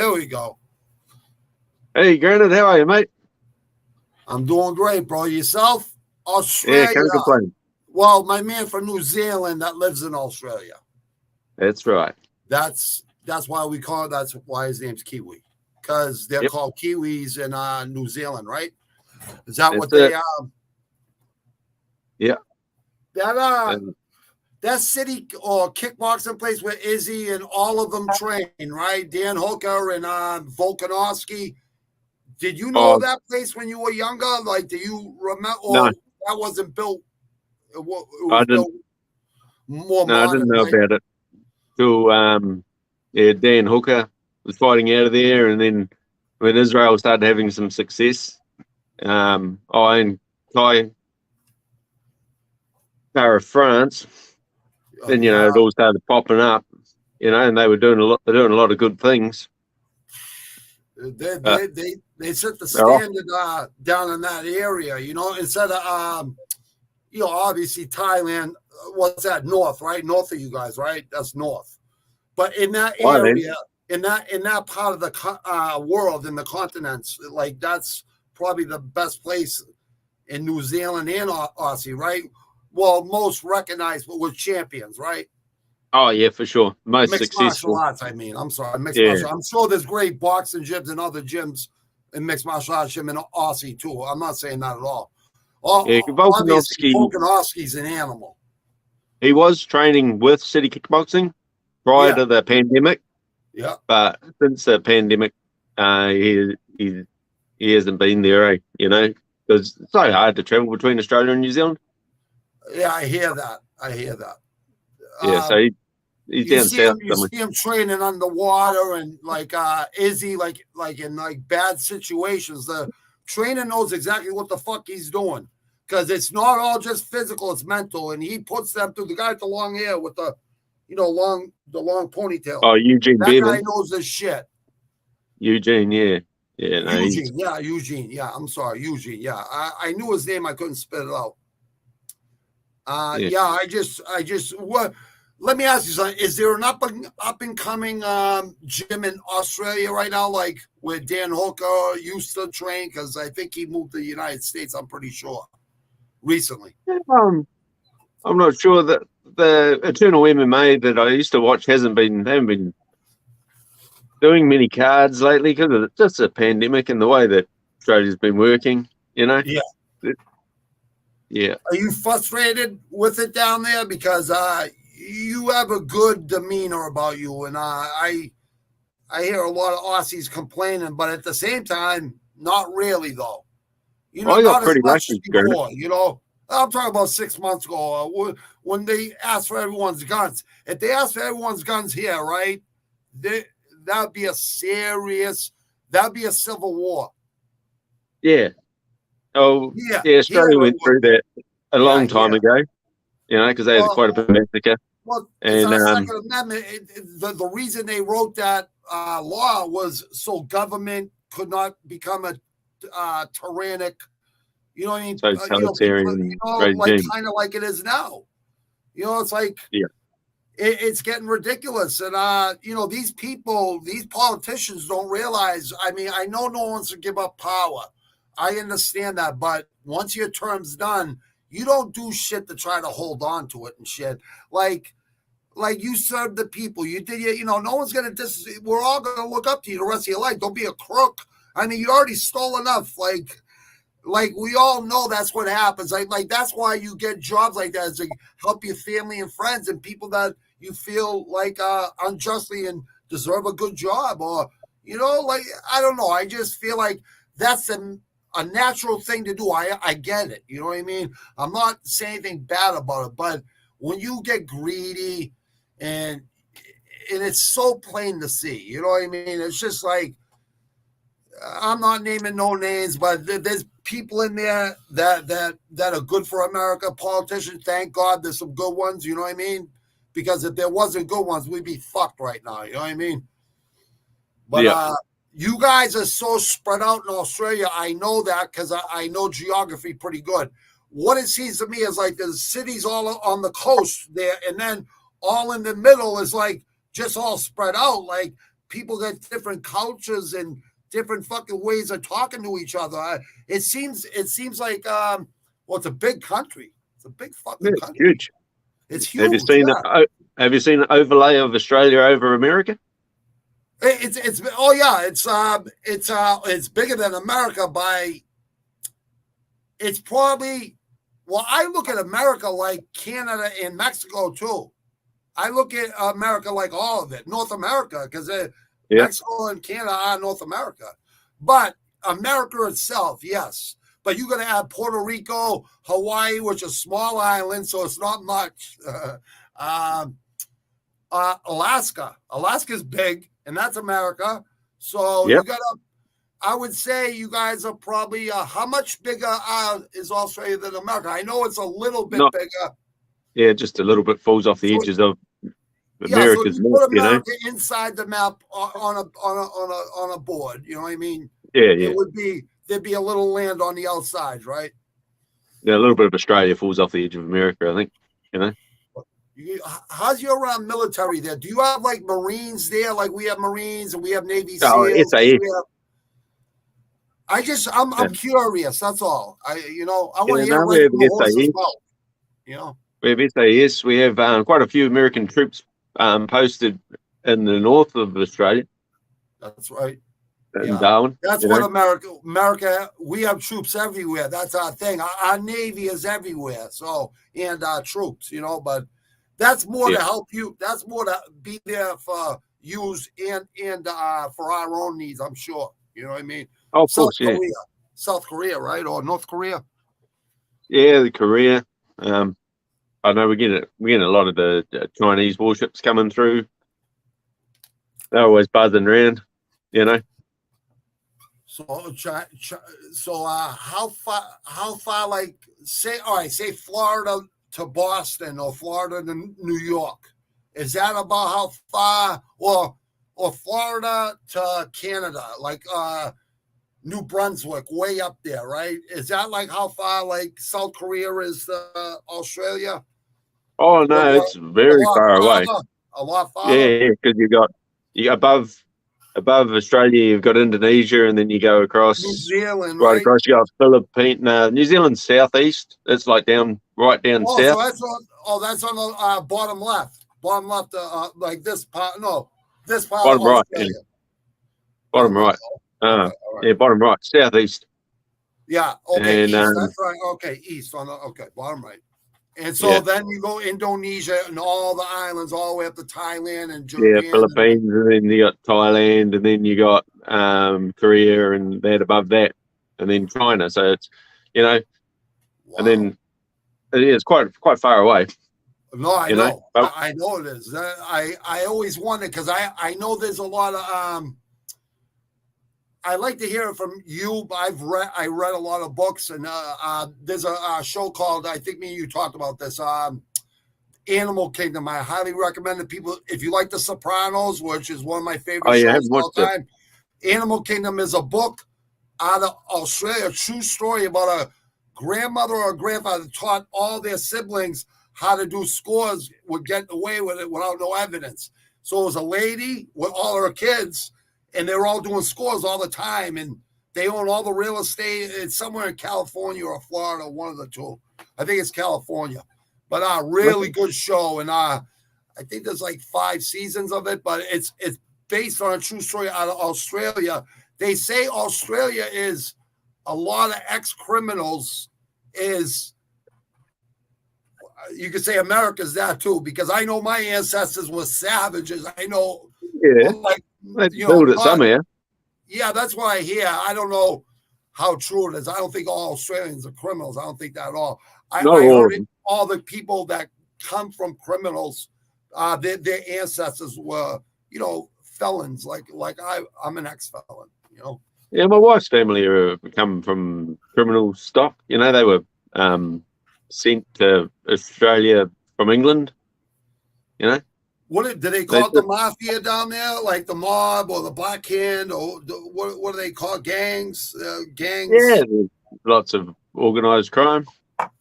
There we go. Hey, Granite, how are you, mate? I'm doing great, bro. Yourself? Yeah, Australia. can't complain. Well, my man from New Zealand that lives in Australia. That's right. That's why we call it. That's why his name's Kiwi, because they're Yep. called Kiwis in New Zealand, right? Is that That's what they it. are? Yeah. That that city or kickboxing place where Izzy and all of them train, right? Dan Hooker and Volkanovski. Did you know Oh, that place when you were younger? Like, do you remember? no, Or that wasn't built. It I was didn't. built more No, I didn't modern, know right? about it till yeah, Dan Hooker was fighting out of there, and then when Israel started having some success, I and Kai of France, then Yeah, it all started popping up, and they were doing a lot. They're doing a lot of good things. they But they they, they set the they're off. standard down in that area. Instead of obviously Thailand. What's that? North, right? North of you guys, right? That's north. But in that Thailand. area, in that part of the world, in the continents, like that's probably the best place in New Zealand and Aussie, right? Well, most recognized with champions, right? Oh yeah, for sure. Most Mixed martial successful. arts. I mean, I'm sorry, mixed Yeah, martial. I'm sure there's great boxing gyms and other gyms in mixed martial arts gym in Aussie too. I'm not saying that at all. yeah. Obviously, Volkanovski, Volkanovski's an animal. he was training with City Kickboxing prior Yeah, to the pandemic, yeah. but since the pandemic, he hasn't been there, because it's so hard to travel between Australia and New Zealand. Yeah, I hear that. I hear that. Yeah, so he's You down see him. south You somewhere. see him training underwater and like Izzy, like in like bad situations. The trainer knows exactly what the fuck he's doing because it's not all just physical; it's mental. And he puts them through. The guy with the long hair with the, long ponytail. Oh, Eugene That guy Bevan. knows his shit. Eugene, yeah. Yeah, no, Eugene, yeah, Eugene, yeah. I'm sorry, Eugene, yeah. I knew his name. I couldn't spit it out. yeah. Yeah, I just what. Let me ask you something. Is there an up and coming gym in Australia right now, like where Dan Hooker used to train? Because I think he moved to the United States. I'm pretty sure recently. I'm not sure that the Eternal MMA that I used to watch they haven't been doing many cards lately because of just the pandemic and the way that Australia's been working, Yeah. Yeah. Are you frustrated with it down there? Because you have a good demeanor about you, and I hear a lot of Aussies complaining, but at the same time, not really though. I got Not as pretty much as lucky, Gernot. before. I'm talking about 6 months ago when they asked for everyone's guns. If they asked for everyone's guns here, right, that'd be a civil war. Yeah. Oh, Yeah, yeah, here Australia went through that a long time ago, because they had Well, quite a bit of massacre. Well, it's And our Second Amendment. The reason they wrote that law was so government could not become a tyrannic. You know what I mean? People, totalitarian like regime. kind of like it is now. It's like Yeah. it's getting ridiculous, and these politicians don't realize. I mean, I know no one wants to give up power. I understand that, but once your term's done, you don't do shit to try to hold on to it and shit. Like you served the people. You did. No one's gonna we're all gonna look up to you the rest of your life. Don't be a crook. I mean, you already stole enough. Like we all know that's what happens. Like that's why you get jobs like that, is to help your family and friends and people that you feel like unjustly and deserve a good job, or like I don't know. I just feel like that's a natural thing to do. I get it. You know what I mean? I'm not saying anything bad about it, but when you get greedy and it's so plain to see, you know what I mean? It's just like, I'm not naming no names, but there's people in there that are good for America. Politicians, thank God, there's some good ones. You know what I mean? Because if there wasn't good ones, we'd be fucked right now. You know what I mean? But Yeah. you guys are so spread out in Australia. I know that because I know geography pretty good. What it seems to me is like the cities all on the coast there, and then all in the middle is like just all spread out. Like people got different cultures and different fucking ways of talking to each other. It seems like well, it's a big country. It's a big fucking It's country. huge. It's huge. Have you seen an overlay of Australia over America? It's bigger than America by. It's probably. Well, I look at America like Canada and Mexico too. I look at America like all of it, North America, because Mexico and Canada are North America. But America itself, yes. But you're going to add Puerto Rico, Hawaii, which is small island, so it's not much. Alaska. Alaska's big, and that's America. So you got to. I would say you guys are probably how much bigger is Australia than America? I know it's a little bit bigger. Yeah, just a little bit falls off the edges of America's so you put America inside the map on a board. You know what I mean? Yeah. There'd be a little land on the outside, right? Yeah, a little bit of Australia falls off the edge of America, I think. How's your military there? Do you have like Marines there? Like we have Marines and we have Navy SEALs. Oh, SAS. I'm curious. That's all. I want to hear right from the horse's mouth. We have SAS. We have quite a few American troops posted in the north of Australia. That's right. In Darwin. That's what America. We have troops everywhere. That's our thing. Our Navy is everywhere. So and troops, but that's more to help you. That's more to be there for use and for our own needs. I'm sure. You know what I mean? Oh, of course, South Korea, right? Or North Korea? Yeah, the Korea. I know we're getting a lot of the Chinese warships coming through. They're always buzzing around, So how far? Like say Florida to Boston or Florida to New York. Is that about how far? Or Florida to Canada, like New Brunswick, way up there, right? Is that like how far, like South Korea is to Australia? Oh no, it's very far away. A lot farther. Yeah, because you got above Australia, you've got Indonesia, and then you go across New Zealand, right across. You got Philippines. No, New Zealand's southeast. It's like right down south. So that's on the bottom left. Bottom left, like this part. No. This part bottom right. Yeah. Bottom right. Okay, Yeah, bottom right. Southeast. Yeah. Okay. And, east. That's right. Okay. East on the bottom right. And so then you go Indonesia and all the islands all the way up to Thailand and Japan. Yeah, Philippines, and then you got Thailand, and then you got Korea, and that above that, and then China. So it's and then it's quite far away. No, I know. I know it is. I always wonder because I know there's a lot of I like to hear it from you. I read a lot of books, and there's a show called, I think me and you talked about this, Animal Kingdom. I highly recommend it. People, if you like The Sopranos, which is one of my favorite shows of all time, Animal Kingdom is a book out of Australia, a true story about a grandmother or a grandfather that taught all their siblings how to do scores, would get away with it without no evidence. So it was a lady with all her kids, and they were all doing scores all the time, and they own all the real estate. It's somewhere in California or Florida, one of the two. I think it's California. But really good show, and I think there's like 5 seasons of it, but it's based on a true story out of Australia. They say Australia is a lot of ex-criminals is, you could say America's that too, because I know my ancestors were savages. I know, let's build it somehow. Yeah, that's what I hear. I don't know how true it is. I don't think all Australians are criminals. I don't think that at all. I heard all the people that come from criminals, their ancestors were, felons. Like I'm an ex-felon. Yeah, my wife's family are come from criminal stock. They were sent to Australia from England. What did they call it, the mafia down there, like the mob or the Black Hand, or what do they call it? Gangs? Yeah, lots of organized crime.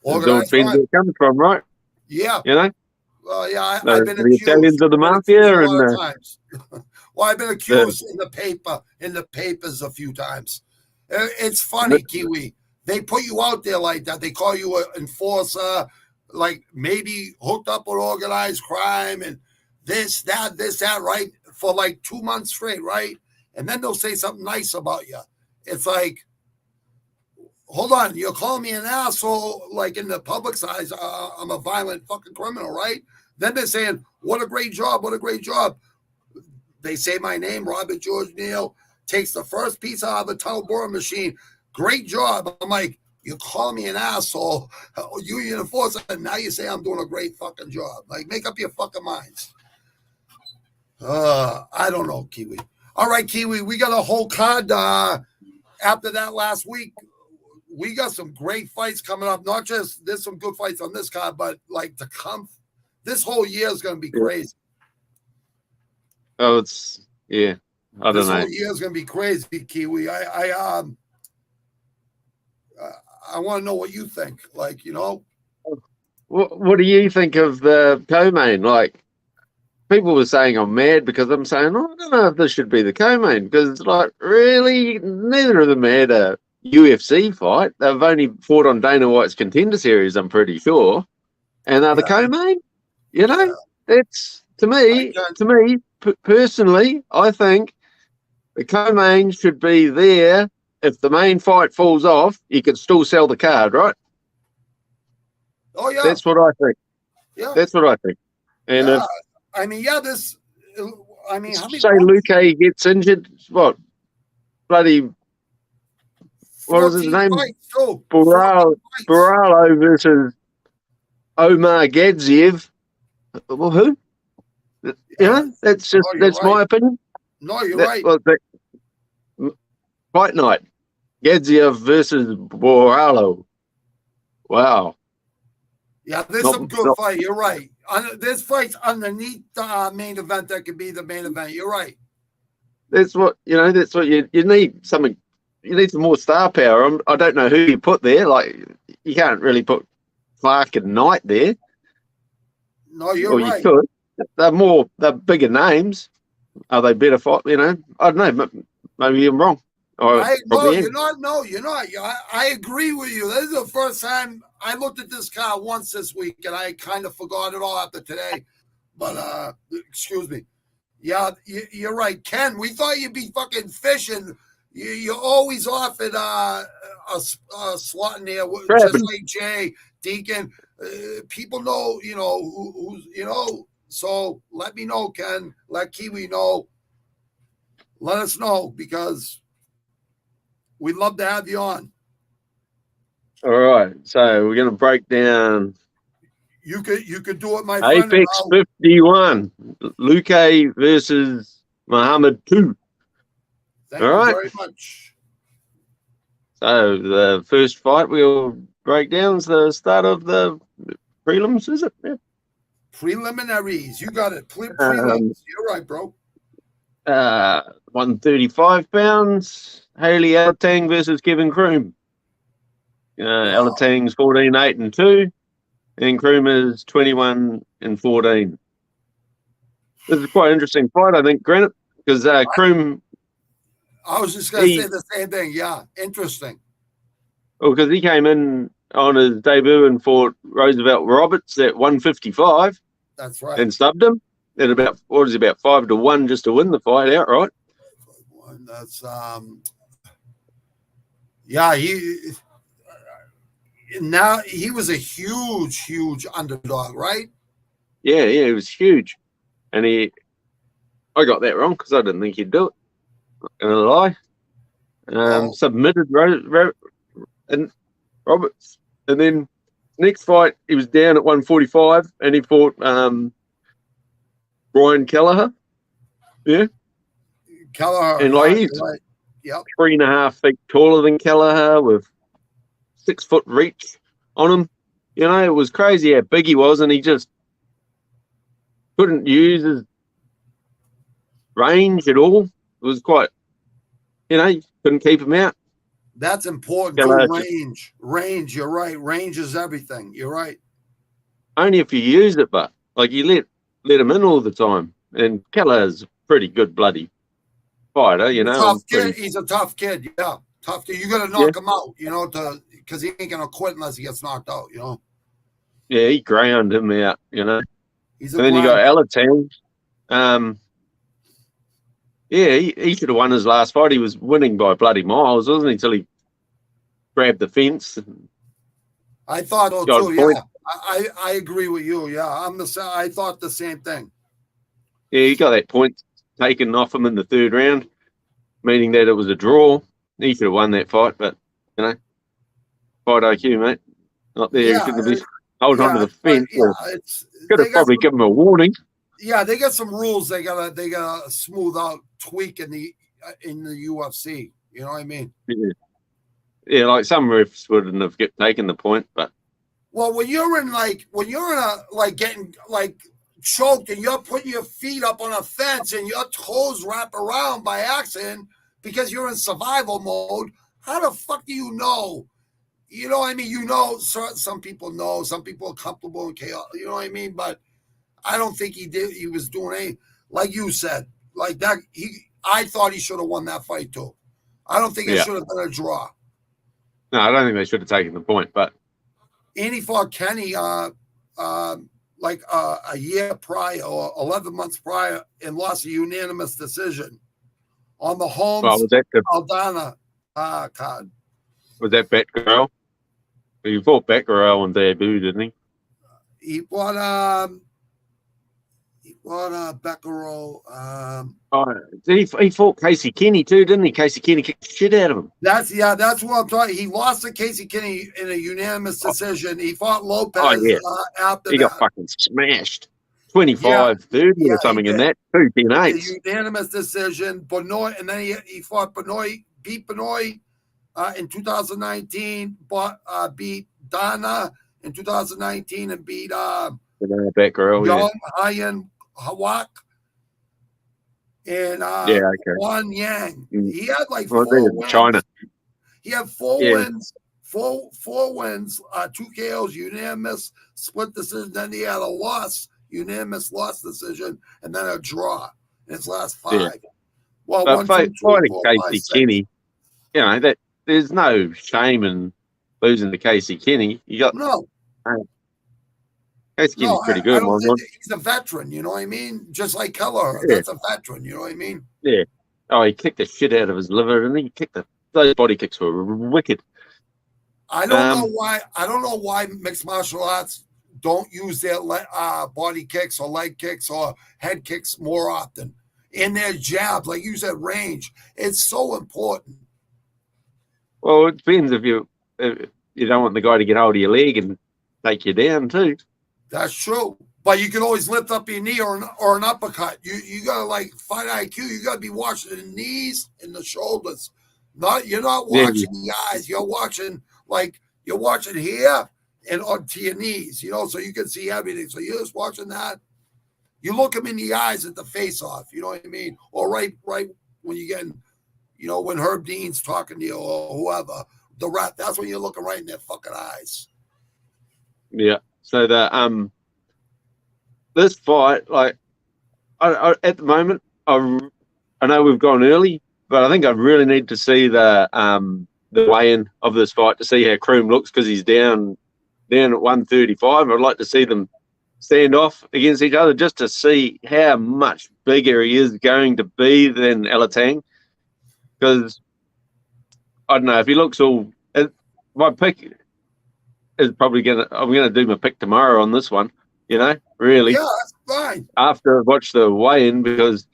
Organized crime. Where it comes from, right? Yeah. Well, yeah, I've been the Italians of the mafia, and Well, I've been The, accused in the papers a few times. It's funny, Kiwi. They put you out there like that. They call you an enforcer, like maybe hooked up with organized crime and this, that, right? For like 2 months straight, right? And then they'll say something nice about you. It's like, hold on, you're calling me an asshole, like in the public's eyes, I'm a violent fucking criminal, right? Then they're saying, what a great job, what a great job. They say my name, Robert George Neal, takes the first piece out of a tunnel boring machine. Great job. I'm like, you call me an asshole, you enforcer, and now you say I'm doing a great fucking job. Like, make up your fucking minds. I don't know, Kiwi. All right, Kiwi, we got a whole card after that last week. We got some great fights coming up. Not just there's some good fights on this card, but like to come, this whole year is going to be crazy. oh, it's I don't This know. whole year is going to be crazy, Kiwi. I want to know what you think. Like, you know, What do you think of the co-main? Like, people were saying I'm mad because I'm saying, I don't know if this should be the co-main, because, like, really, neither of them had a UFC fight. They've only fought on Dana White's Contender Series, I'm pretty sure. And they're the co-main. You know, it's to me personally, I think the co-main should be there. If the main fight falls off, you can still sell the card, right? Oh yeah, that's what I think. Yeah, that's what I think. And if I mean, how many say Luque gets injured, what bloody what was his name? Borralo versus Omar Gadziev. Well, who? You know, that's just that's my opinion. No, you're right. Fight night. Gadziev versus Borralo. Wow. Yeah, there's some good fight. You're right. There's fights underneath the main event that could be the main event. You're right. That's what That's what you need. Something. You need some more star power. I don't know who you put there. Like, you can't really put Clark and Knight there. No, you're right. You could. They're bigger names. Are they better fight? You know, I don't know. Maybe I'm wrong. You're not. I agree with you. This is the first time I looked at this card once this week, and I kind of forgot it all after today. But excuse me. Yeah, you're right, Ken. We thought you'd be fucking fishing. You're always offered a slot in there, just like Jay Deacon. People know, who's, So let me know, Ken. Let Kiwi know. Let us know, because we'd love to have you on. All right, so we're going to break down. You could do it, my friend. Apex 51, Luque versus Muhammad 2. Thank you very much. So the first fight we'll break down is the start of the prelims, is it? Yeah. Preliminaries. You got it. Prelims. You're right, bro. 135 pounds. Haley Alatang versus Kevin Kroom. Alatang's 14-8-2, and Kroom is 21-14. This is quite an interesting fight, I think, Granite, because Kroom. I was just going to say the same thing. Yeah, interesting. Well, because he came in on his debut and fought Roosevelt Roberts at 155. That's right. And stubbed him at about 5-1 just to win the fight outright. That's he was a huge underdog, right? Yeah, he was huge, and I got that wrong because I didn't think he'd do it. Not gonna lie. Submitted and Roberts, and then next fight he was down at 145, and he fought Brian Kelleher. Yeah, Kelleher, and like he's 3.5 feet taller than Kelleher with 6 foot reach on him. You know, it was crazy how big he was, and he just couldn't use his range at all. It was quite, couldn't keep him out. That's important too. Range, you're right. Range is everything. You're right. Only if you use it, but like you let him in all the time. And Kelleher's pretty good bloody fighter, you know. Tough kid. He's a tough kid. Yeah, tough kid. You got to Yeah. knock him out, you know, because he ain't gonna quit unless he gets knocked out, you know. Yeah, he ground him out, you know. He's And then you got Alatang. Yeah, he should have won his last fight. He was winning by bloody miles, wasn't he? Until he grabbed the fence. I thought so got too. a point. Yeah, I agree with you. Yeah, I thought the same thing. Yeah, he got that point taken off him in the third round, meaning that it was a draw. He should have won that fight, but you know, fight IQ, mate, not there. He shouldn't have been holding onto the fence. Could have probably given him a warning. Yeah, they got some rules they gotta smooth out, tweak in the UFC. You know what I mean? Yeah, like some refs wouldn't have taken the point, but well, when you're in a getting like choked and you're putting your feet up on a fence and your toes wrap around by accident because you're in survival mode, how the fuck do you know? You know what I mean? You know, some people know, some people are comfortable in chaos. You know what I mean? But I don't think he did. He was doing anything like you said, like that. I thought he should have won that fight too. I don't think it should have been a draw. No, I don't think they should have taken the point. But and he fought Kenny like a year prior or 11 months prior and lost a unanimous decision on the Holmes Aldana card. Was that Batgirl? He fought Batgirl on debut, didn't he? He fought Beccaro. He fought Casey Kenny too, didn't he? Casey Kenny kicked the shit out of him. That's what I'm talking. He lost to Casey Kenny in a unanimous decision. He fought Lopez after he got fucking smashed. 25-30 or something in that. 2-10-8. Unanimous decision. Benoit, and then he fought Benoit, beat Benoit in 2019, but beat Dana in 2019 and beat Batgirl, Young Hyan Hawak and Juan Yang. He had like 4 wins. China. He had 4 wins, 4 wins, 2 KOs, unanimous split decision. Then he had a loss, unanimous loss decision, and then a draw in his last 5. Yeah. Well, but fighting Casey Kenny, you know, that there's no shame in losing to Casey Kenny. You got Casey Kenny's pretty good. He's a veteran, you know what I mean? Just like Kelleher, that's a veteran, you know what I mean? Yeah. Oh, he kicked the shit out of his liver, and he kicked those body kicks were wicked. I don't know why mixed martial arts don't use their body kicks or leg kicks or head kicks more often. In their jabs, like you said, range. It's so important. Well, it depends if you don't want the guy to get hold of your leg and take you down too. That's true. But you can always lift up your knee or an uppercut. You gotta like fight IQ. You gotta be watching the knees and the shoulders. You're not watching the eyes. You're watching here and onto your knees, you know, so you can see everything. So you're just watching that. You look them in the eyes at the face off, you know what I mean? Or right when you're getting, you know, when Herb Dean's talking to you or whoever, the ref, that's when you're looking right in their fucking eyes. Yeah. So this fight, like, I at the moment, I know we've gone early, but I think I really need to see the weigh-in of this fight to see how Kroom looks, because he's down at 135. I'd like to see them stand off against each other just to see how much bigger he is going to be than Alatang. Because I don't know if he looks all. My pick is probably I'm gonna do my pick tomorrow on this one. You know, really. Yeah, that's fine. After I watch the weigh-in, because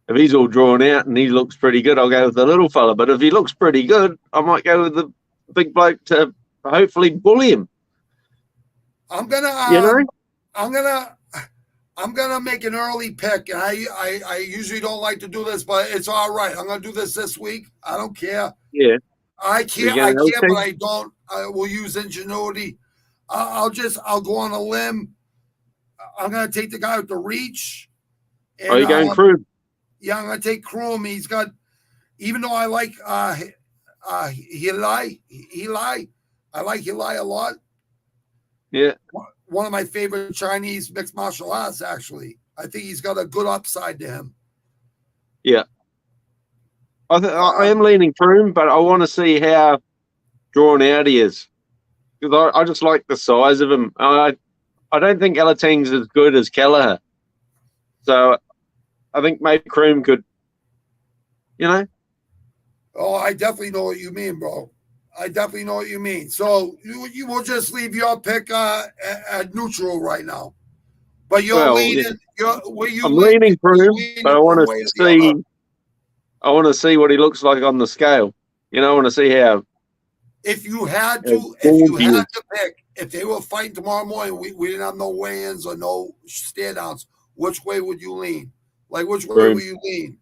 if he's all drawn out and he looks pretty good, I'll go with the little fella. But if he looks pretty good, I might go with the big bloke to hopefully bully him. I'm gonna make an early pick, and I usually don't like to do this, but it's all right. I'm gonna do this week. I don't care. Yeah, I can't, but I don't. I will use ingenuity. I'll go on a limb. I'm gonna take the guy with the reach. And, are you going Kroom? Yeah, I'm gonna take Kroom. He's got, even though I like Hilai, I like Hilai a lot. Yeah. One of my favorite Chinese mixed martial arts, actually. I think he's got a good upside to him. Yeah. I am leaning Froome, but I want to see how drawn out he is. Because I just like the size of him. I don't think Alating's as good as Kelleher. So I think maybe Froome could, Oh, I definitely know what you mean, bro. I definitely know what you mean. So you will just leave your pick at neutral right now. But you're well, leaning. I'm leaning Froome, but I want one way or the other? I want to see what he looks like on the scale. I want to see how. If you had how to pick, if they were fighting tomorrow morning, we didn't have no weigh-ins or no stand-outs, which way would you lean? Like, which way would you lean?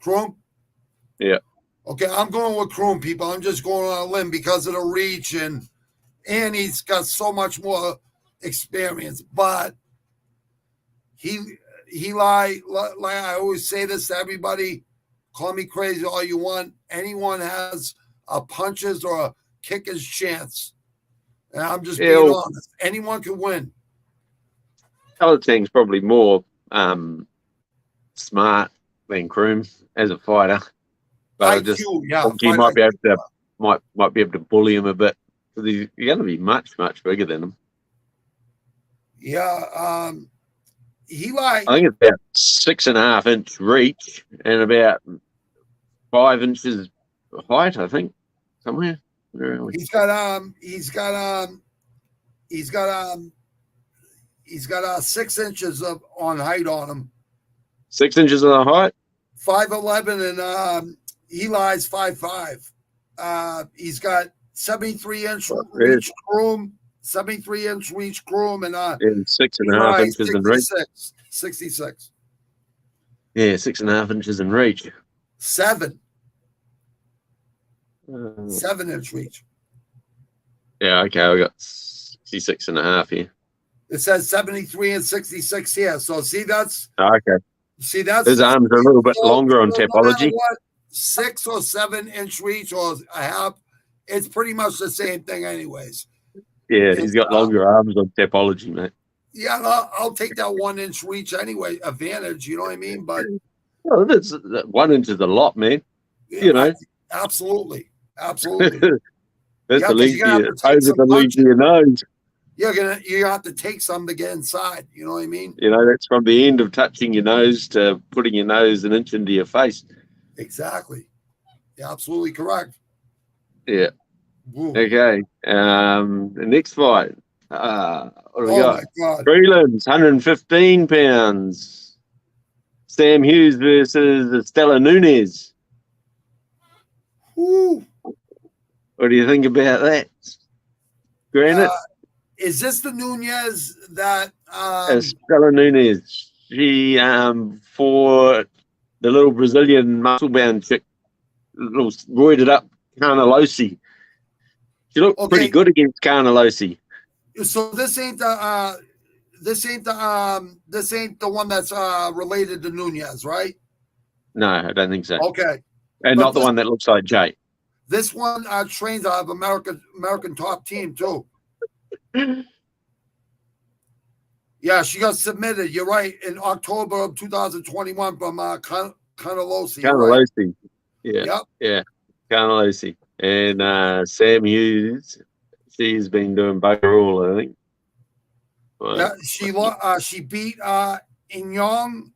Froome? Yeah. Okay, I'm going with Froome, people. I'm just going on a limb because of the reach and he's got so much more experience. But he like I always say this to everybody, call me crazy all you want. Anyone has a punches or a kicker's chance. And I'm just being honest. Anyone can win. Alating's probably more smart than Froome as a fighter. But IQ, he might be able to might be able to bully him a bit. Because he's going to be much bigger than him. Yeah, I think it's about 6.5 inch reach and about 5 inches height. I think somewhere. He's got 6 inches on height on him. 6 inches on height. 5'11", and Eli's 5'5". He's got 73-inch reach Froome, 73-inch reach Froome, and 6.5 inches in reach. 66. Yeah, 6.5 inches in reach. 7-inch reach. Yeah, okay, we got 66.5 here. It says 73 and 66 here. So see, that's okay. See, that's his arms are a little bit longer on Tapology. No 6 or 7 inch reach or a half, it's pretty much the same thing, anyways. Yeah, he's got longer arms on Tapology, mate. Yeah, I'll take that 1 inch reach anyway, advantage. You know what I mean? But that's 1 inch is a lot, man. Yeah, absolutely. That's the length over the length of your nose. You're gonna have to take some to get inside. You know what I mean? That's from the end of touching your nose to putting your nose an inch into your face. Exactly. You're absolutely correct. Yeah. Ooh. Okay. The next fight. What do we got? My God. Prelims, 115 pounds. Sam Hughes versus Estela Nunes. Ooh. What do you think about that? Granite? Is this the Nunes that Estela Nunes? She fought the little Brazilian muscle-bound chick, little roided up Carnelossi. She looked pretty good against Carnelossi. So this ain't the one that's related to Nunes, right? No, I don't think so. Okay. And not the one that looks like Jay. This one trains out of American top team too. Yeah, she got submitted. You're right, in October of 2021 from Carnelossi. Carnelossi, right? Yeah, Carnelossi. And Sam Hughes, she's been doing bugger all, I think. But, yeah, she beat Gina Inyong,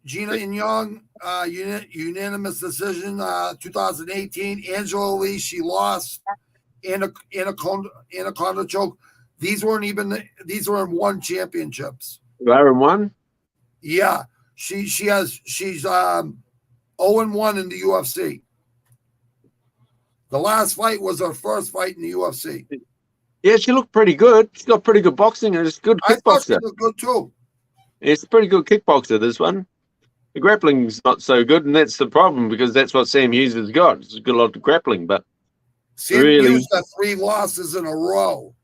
unanimous decision, 2018. Angela Lee, she lost Anaconda choke. These were in one championships. They were in one? Yeah. She's 0-1 in the UFC. The last fight was her first fight in the UFC. Yeah, she looked pretty good. She's got pretty good boxing and she's a good kickboxer. I thought she looked good too. It's a pretty good kickboxer, this one. The grappling's not so good, and that's the problem because that's what Sam Hughes has got. She's got a lot of grappling, but Sam Hughes got 3 losses in a row.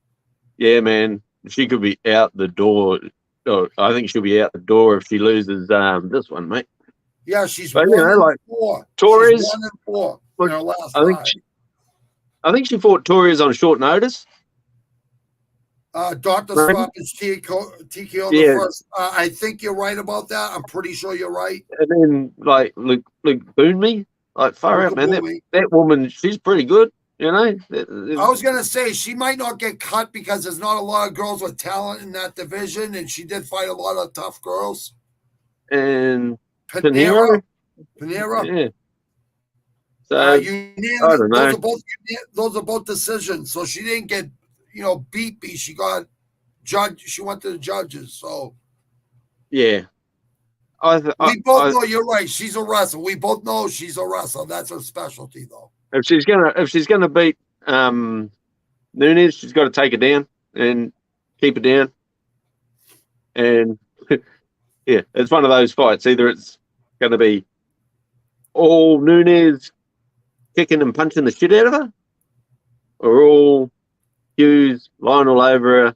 Yeah, man. She could be out the door. Oh, I think she'll be out the door if she loses this one, mate. Yeah, she's 1-4. Torres, she's 1-4 in her last I think she fought Torres on short notice. Dr. Maybe? Stoppage TKO the Yeah, first. I think you're right about that. I'm pretty sure you're right. and then like Luke Boonme, like far Luca out, man. Bumi. That woman, she's pretty good. You know, I was gonna say she might not get cut because there's not a lot of girls with talent in that division, and she did fight a lot of tough girls. and Panera, Pinero, Panera. yeah. So I don't know. Those are both decisions. So she didn't get beat. She got judge. She went to the judges. So Yeah, we both know you're right. She's a wrestler. We both know she's a wrestler. That's her specialty, though. if she's gonna beat Nunes, she's got to take it down and keep it down. And yeah, it's one of those fights. Either it's going to be all Nunes kicking and punching the shit out of her, or all Hughes lying all over her.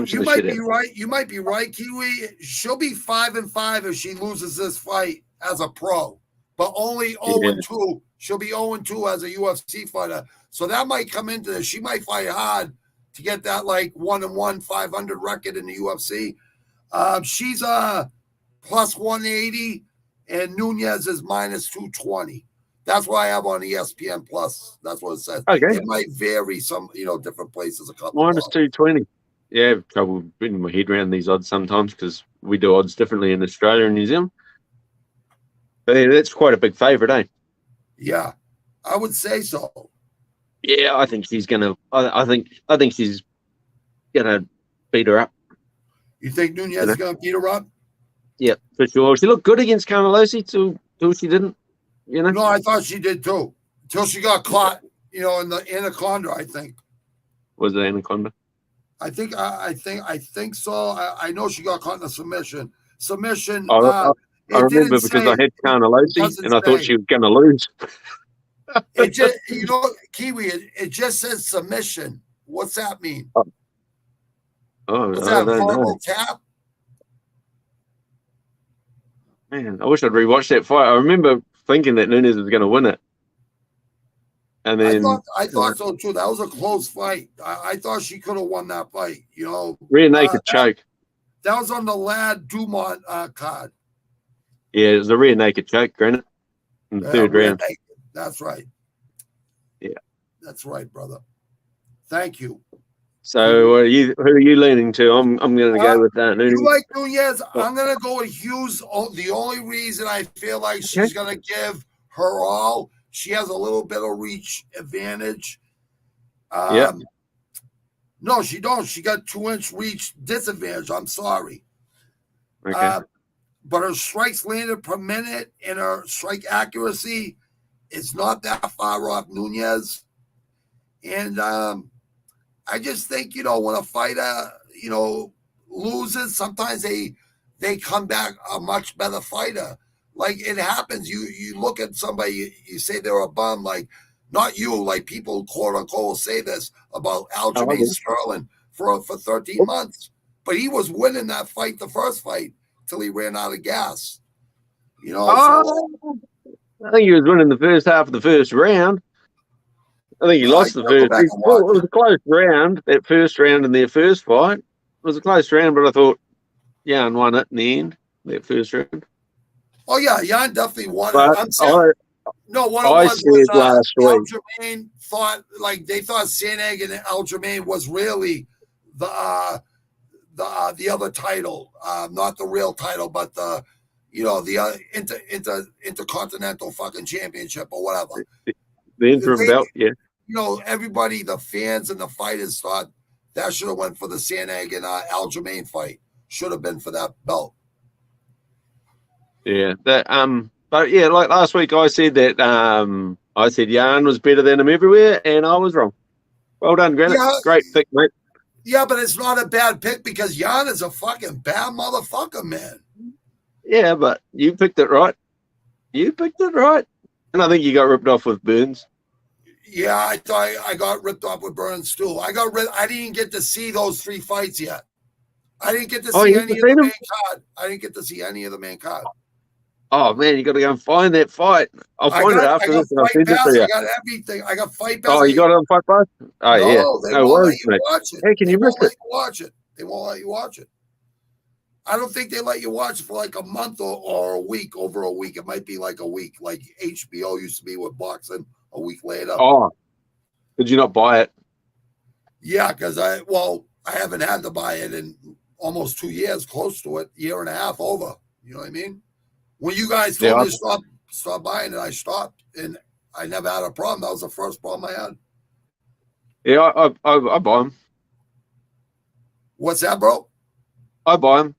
You might be right. You might be right, Kiwi. She'll be 5-5 if she loses this fight as a pro, but only 0-2. She'll be 0-2 as a UFC fighter. So that might come into this. She might fight hard to get that like 1-1, 500 record in the UFC. She's plus 180, and Nunes is minus 220. That's what I have on ESPN Plus. That's what it says. Okay. It might vary some, different places. A couple minus 220. Yeah, I have trouble putting my head around these odds sometimes because we do odds differently in Australia and New Zealand. But yeah, that's quite a big favourite, eh? Yeah, I would say so. Yeah, I think she's gonna. I think she's gonna beat her up. You think Nunes is gonna beat her up? Yeah, for sure. She looked good against Carnelossi till she didn't. No, I thought she did too. Until she got caught, in the anaconda. I think. Was it anaconda? I think so. I know she got caught in a submission. I remember because I had Carnelossi and I thought she was going to lose. It just, Kiwi. It just says submission. What's that mean? Is that verbal tap? Man, I wish I'd rewatched that fight. I remember thinking that Nunes was going to win it. And then I thought so too. That was a close fight. I thought she could have won that fight. Rear naked choke. That was on the Lad Dumont card. Yeah, it was a rear naked choke, granted, in the third round. Naked. That's right. Yeah, that's right, brother. Thank you. So, who are you leaning to? I'm going to go with that. You like Nunes? I'm going to go with Hughes. The only reason I feel like she's going to give her all. She has a little bit of reach advantage. No, she don't. She got 2-inch reach disadvantage. I'm sorry. Okay. But her strikes landed per minute and her strike accuracy is not that far off Nunes. And I just think, when a fighter, loses, sometimes they come back a much better fighter. Like it happens. You look at somebody, you say they're a bum, like not you, like people quote unquote will say this about Aljamain Sterling for 13 months. But he was winning that fight, the first fight, till he ran out of gas. I think he was winning the first half of the first round. I think he lost the first. It was a close round, that first round in their first fight. It was a close round, but I thought Jan won it in the end, that first round. Oh, yeah, Jan definitely won it. But I'm saying, I said last week. Aljamain they thought Sanag and Aljamain was really the other title, not the real title, but the intercontinental fucking championship or whatever. The interim belt, yeah. Everybody, the fans and the fighters thought that should have went for the Sanag and Aljamain fight. Should have been for that belt. Yeah, but yeah, like last week, I said that I said Jan was better than him everywhere, and I was wrong. Well done, Granite. Yeah, great pick, mate. Yeah, but it's not a bad pick because Jan is a fucking bad motherfucker, man. Yeah, but you picked it right. And I think you got ripped off with Burns. Yeah, I thought I got ripped off with Burns too. I didn't get to see those 3 fights yet. I didn't get to see any of the main card. I didn't get to see any of the main card. Oh man, you got to go and find that fight. I'll I find it got I after got this and I'll Fight send it to Pass. I you. got everything. I got Fight Pass. Oh, you got it on Fight Pass? Oh yeah, No, they no won't let worries, you mate. watch it. How can They you miss won't let it? you watch it. They won't let you watch it. I don't think they let you watch it for like a month or a week, over a week. It might be like a week, like HBO used to be with boxing a week later. Oh, did you not buy it? Yeah, because I haven't had to buy it in almost 2 years, close to it, year and a half over. You know what I mean? When you guys Yeah, told me to stop buying it, I stopped, and I never had a problem. That was the first problem I had. yeah, I buy them. What's that, bro? I buy them.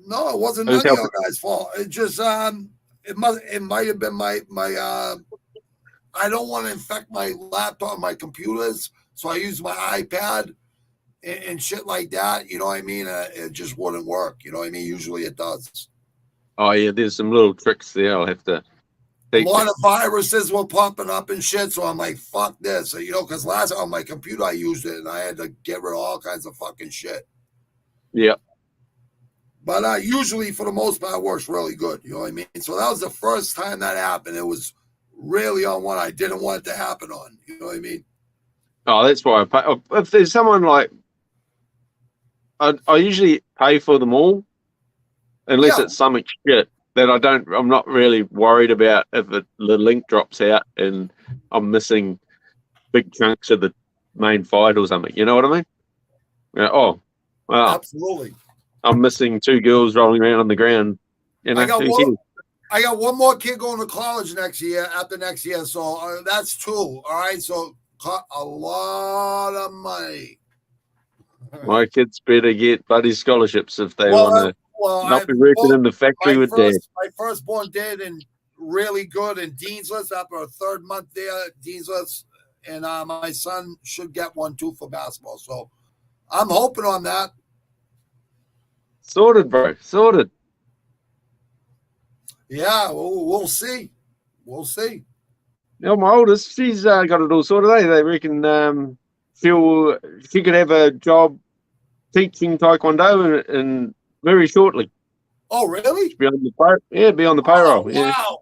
No, it wasn't I just none of help. your guys' fault. It just it might have been my I don't want to infect my laptop, my computers, so I use my iPad and shit like that. You know what I mean? It just wouldn't work. You know what I mean? Usually it does. Oh yeah, there's some little tricks there. I'll have to A teach lot you. of viruses were popping up and shit, so I'm like, fuck this. So, because last time on my computer I used it and I had to get rid of all kinds of fucking shit. Yeah. But usually, for the most part, it works really good. You know what I mean? So that was the first time that happened. It was really on one I didn't want it to happen on. You know what I mean? Oh, that's why I pay. If there's someone like, I usually pay for them all, unless Yeah, it's something shit that I'm not really worried about if the link drops out and I'm missing big chunks of the main fight or something. You know what I mean? Yeah, oh, wow. absolutely. I'm missing two girls rolling around on the ground. You I know, got who one. cares? I got one more kid going to college next year. After next year, so that's two. All right, so a lot of money. My kids better get bloody scholarships if they Well, want to I not be working in the factory with dad. my firstborn did and really good in Dean's List after a third month there, Dean's List, and my son should get one too for basketball. So I'm hoping on that. Sorted, bro. Sorted. Yeah, we'll see. We'll see. You know, my oldest, she's got it all sorted. They reckon she could have a job teaching taekwondo in very shortly. Oh, really? She'll be on the be on the Oh, payroll. Yeah. wow.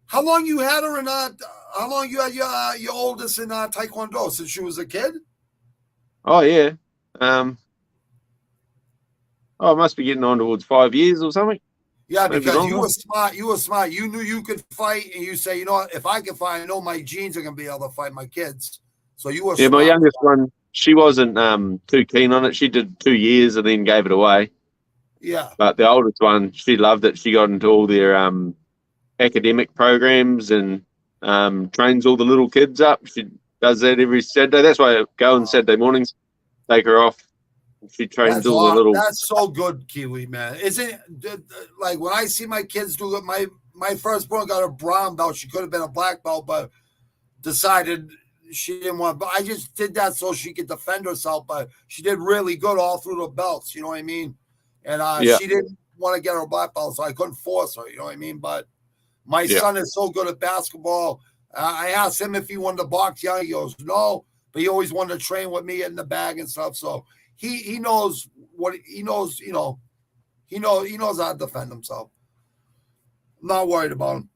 How long you had her in? How long you had your oldest in taekwondo since she was a kid? Oh yeah. It must be getting on towards 5 years or something. Yeah, Maybe because you longer. were smart. You were smart. You knew you could fight, and you say, you know what? If I can fight, I know my genes are gonna be able to fight my kids. So you were Yeah, my smart. youngest one, she wasn't too keen on it. She did 2 years and then gave it away. Yeah. But the oldest one, she loved it. She got into all their academic programs and trains all the little kids up. She does that every Saturday. That's why I go on Saturday mornings, take her off. She trains That's all the little. That's so good, Kiwi man. Isn't like when I see my kids do it? My firstborn got a brown belt. She could have been a black belt, but decided she didn't want. But I just did that so she could defend herself. But she did really good all through the belts. You know what I mean? And Yeah, she didn't want to get her black belt, so I couldn't force her. You know what I mean? But my yeah, son is so good at basketball. I asked him if he wanted to box young. He goes, no, but he always wanted to train with me in the bag and stuff. So he knows what he knows. You know, he knows how to defend himself. I'm not worried about him.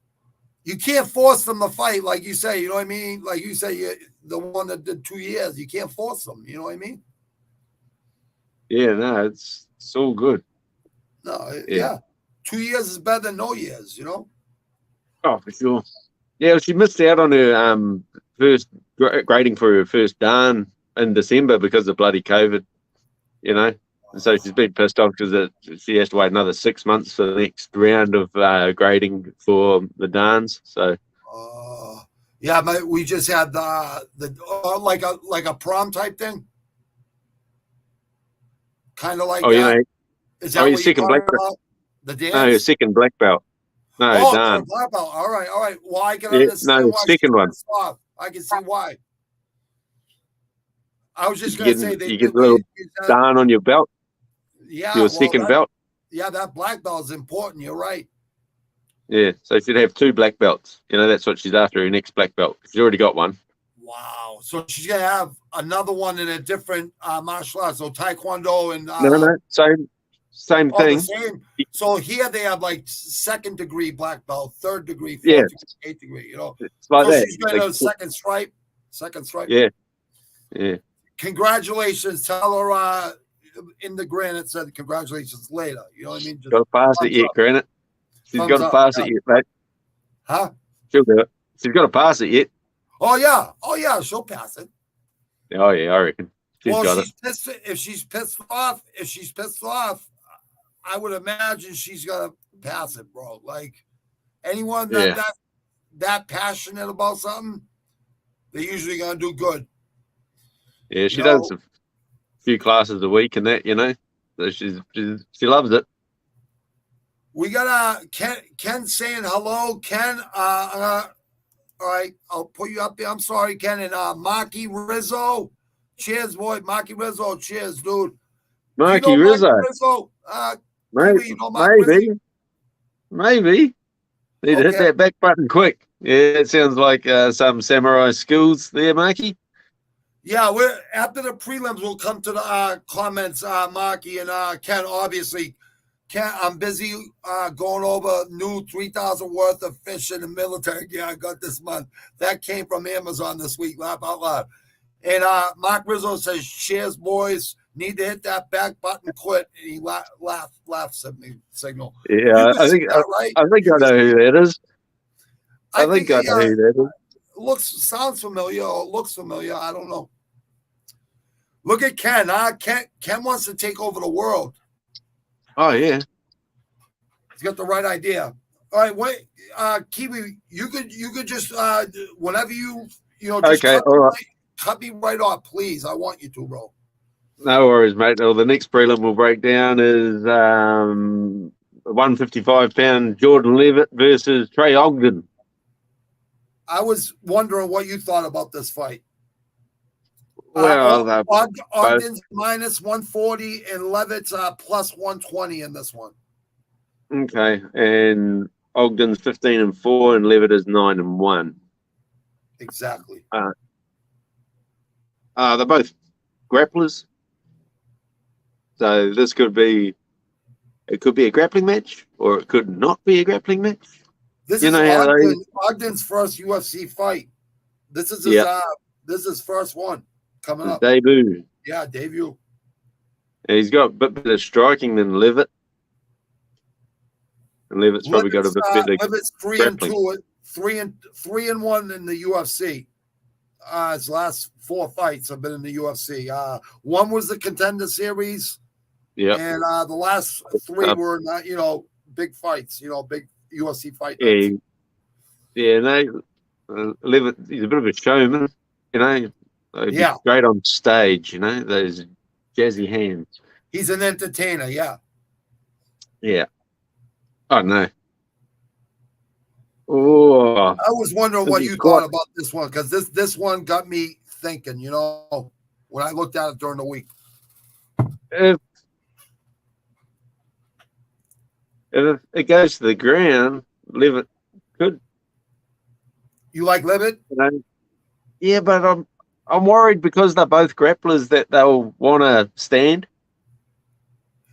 You can't force them to fight, like you say. You know what I mean? Like you say, the one that did 2 years, you can't force them. You know what I mean? yeah. No, it's all good. No, Yeah. yeah. 2 years is better than no years. You know? Oh, for sure. Yeah, she missed out on her first grading for her first dan in December because of bloody COVID. You know, and so she's been pissed off because she has to wait another 6 months for the next round of grading for the dans. So Yeah, we just had the like a prom type thing, kind of like oh, you that. know, Is oh, that your what you're second black talking belt. about? The No, your dance? second black belt. No, Oh, the dan. black belt. All right, all right. Well, I can Yeah, no, understand the why she's second one. pissed off. I can see why. I was just You gonna say you get a little dan on your belt, yeah. your Well, second belt. that black belt is important. You're right. Yeah, so she'd have two black belts. You know, that's what she's after, her next black belt. She's already got one. Wow. So she's gonna have another one in a different martial arts. So taekwondo and No, same Oh, the thing. same. So here they have like 2nd degree black belt, 3rd degree, 4th Yeah, degree, 8th degree. it's like So that. she's going to second stripe. Second stripe. Yeah, yeah. Congratulations. Tell her in the granite said congratulations later. You know what I mean? Just Got to pass it yet, up. Granite. She's got Thumbs to up. pass Yeah. it yet, mate. Huh? She'll do it. She's got to pass it yet. Oh yeah. She'll pass it. Oh yeah, I reckon she's got it. If she's pissed off, I would imagine she's gonna pass it, bro. Like anyone that passionate about something, they're usually gonna do good. Yeah, she does a few classes a week and that, So she loves it. We got Ken saying hello. Ken, all right, I'll put you up there. I'm sorry, Ken. And Maki Rizzo. Cheers, boy. Maki Rizzo. Cheers, dude. Maki Rizzo. Maki Rizzo? Maybe. Need to hit that back button quick. Yeah, it sounds like some samurai skills there, Maki. Yeah, we're after the prelims. We'll come to the comments, Maki and Ken. Obviously, Ken, I'm busy going over new 3,000 worth of fish in the military gear I got this month. That came from Amazon this week. Laugh out loud. And Mark Rizzo says, "Cheers, boys. Need to hit that back button quick." And he laughs at me. Signal. Yeah, I think right? I know who that is. I think I know who that is. Sounds familiar or looks familiar. I don't know. Look at Ken. Ken wants to take over the world. Oh yeah, he's got the right idea. All right, wait, Kiwi, you could just whenever just okay, all right. Cut me right off, please. I want you to, bro. No worries, mate. Well, the next prelim we'll break down is 155-pound Jordan Levitt versus Trey Ogden. I was wondering what you thought about this fight. Well, Ogden's minus 140 and Levitt's plus 120 in this one. Okay, and Ogden's 15-4 and Levitt is 9-1. Exactly. They're both grapplers, so this could be a grappling match, or it could not be a grappling match. This is Ogden's first UFC fight. This is his first one coming up. Debut. Yeah, debut. And he's got a bit better striking than Levitt. And Levitt's probably got a bit better. Levitt's 3-2, 3-1 in the UFC. His last 4 fights have been in the UFC. One was the Contender Series. Yeah. And the last 3 were not, big fights, big UFC fight. Yeah. Levitt, he's a bit of a showman, He's great on stage, those jazzy hands. He's an entertainer, yeah. Yeah. I know. Oh, I was wondering what you thought about this one, because this one got me thinking, when I looked at it during the week. If it goes to the ground, Levitt could. You like Levitt? Yeah, but I'm worried because they're both grapplers that they'll want to stand.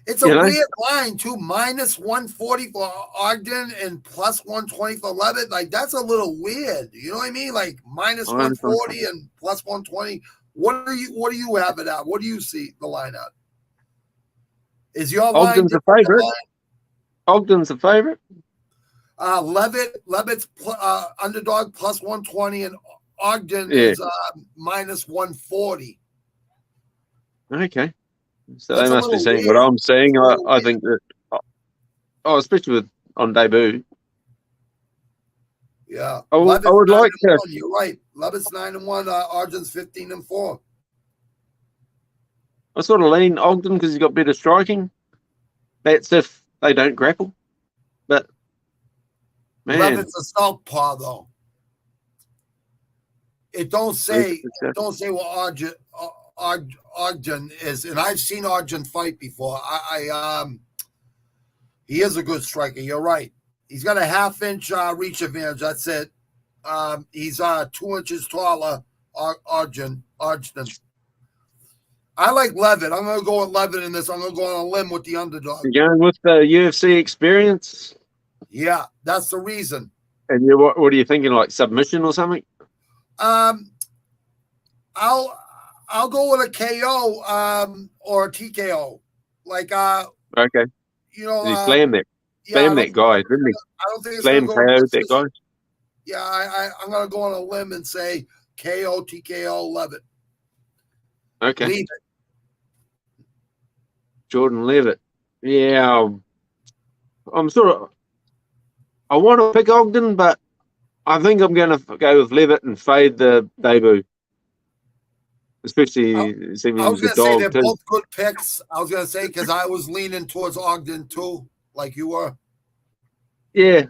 It's a weird line too. Minus 140 for Ogden and plus 120 for Levitt. Like, that's a little weird. You know what I mean? Like minus 140 and plus 120. What do you have it at? What do you see the line at? Is your line Ogden's a favorite? Ogden's a favorite. Levitt's underdog plus 120 and Ogden is minus 140. Okay. So they must be seeing what I'm seeing. I think that, especially on debut. Yeah. I would like to. You're right. Levitt's 9-1. Ogden's 15-4. I sort of lean Ogden because he's got better striking. That's if they don't grapple. But, man. Levitt's a southpaw, though. It don't say what Ogden is, and I've seen Ogden fight before. He is a good striker. You're right. He's got a half-inch reach advantage. That's it. He's 2 inches taller. Ogden. I like Levitt. I'm going to go with Levitt in this. I'm going to go on a limb with the underdog. You're going with the UFC experience? Yeah, that's the reason. And what are you thinking, like submission or something? I'll go with a KO or a TKO. Like Okay. you know, Did he slam that? yeah, Slam that guy, didn't he? I don't think it's Slam going to KO go. that guy. Yeah, I'm going to go on a limb and say KO, TKO, Levitt. Okay. Leave it. Jordan Levitt. Yeah, I'm sort of. I want to pick Ogden, but I think I'm going to go with Levitt and fade the debut. Especially, I he was was going a to say dog they're too. both good picks. I was going to say because I was leaning towards Ogden too, like you were. Yeah,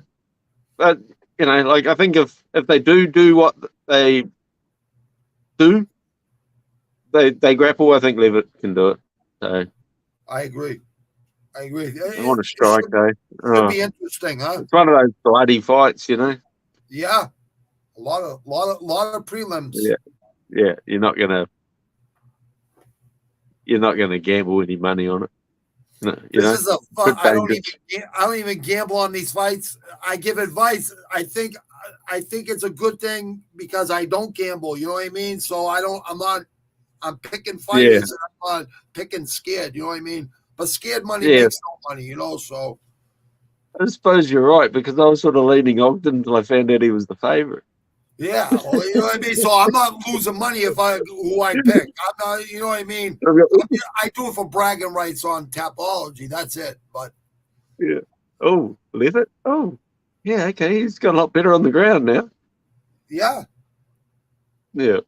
but like I think if they do what they do, they grapple. I think Levitt can do it. So I agree. I want to strike though. Should be interesting, huh? It's one of those bloody fights, Yeah, a lot of prelims. Yeah. You're not gonna gamble any money on it. This is a fun. I don't even gamble on these fights. I give advice. I think it's a good thing because I don't gamble. You know what I mean? So I'm picking fighters and I'm not picking scared. You know what I mean? But scared money makes no money. So I suppose you're right because I was sort of leaning Ogden until I found out he was the favorite. yeah, well, you know what I mean. So I'm not losing money if who I pick. I'm not. You know what I mean? I do it for bragging rights on Tapology. That's it. But yeah. Oh, Levitt. Oh, yeah. Okay, he's got a lot better on the ground now. Yeah. Yeah.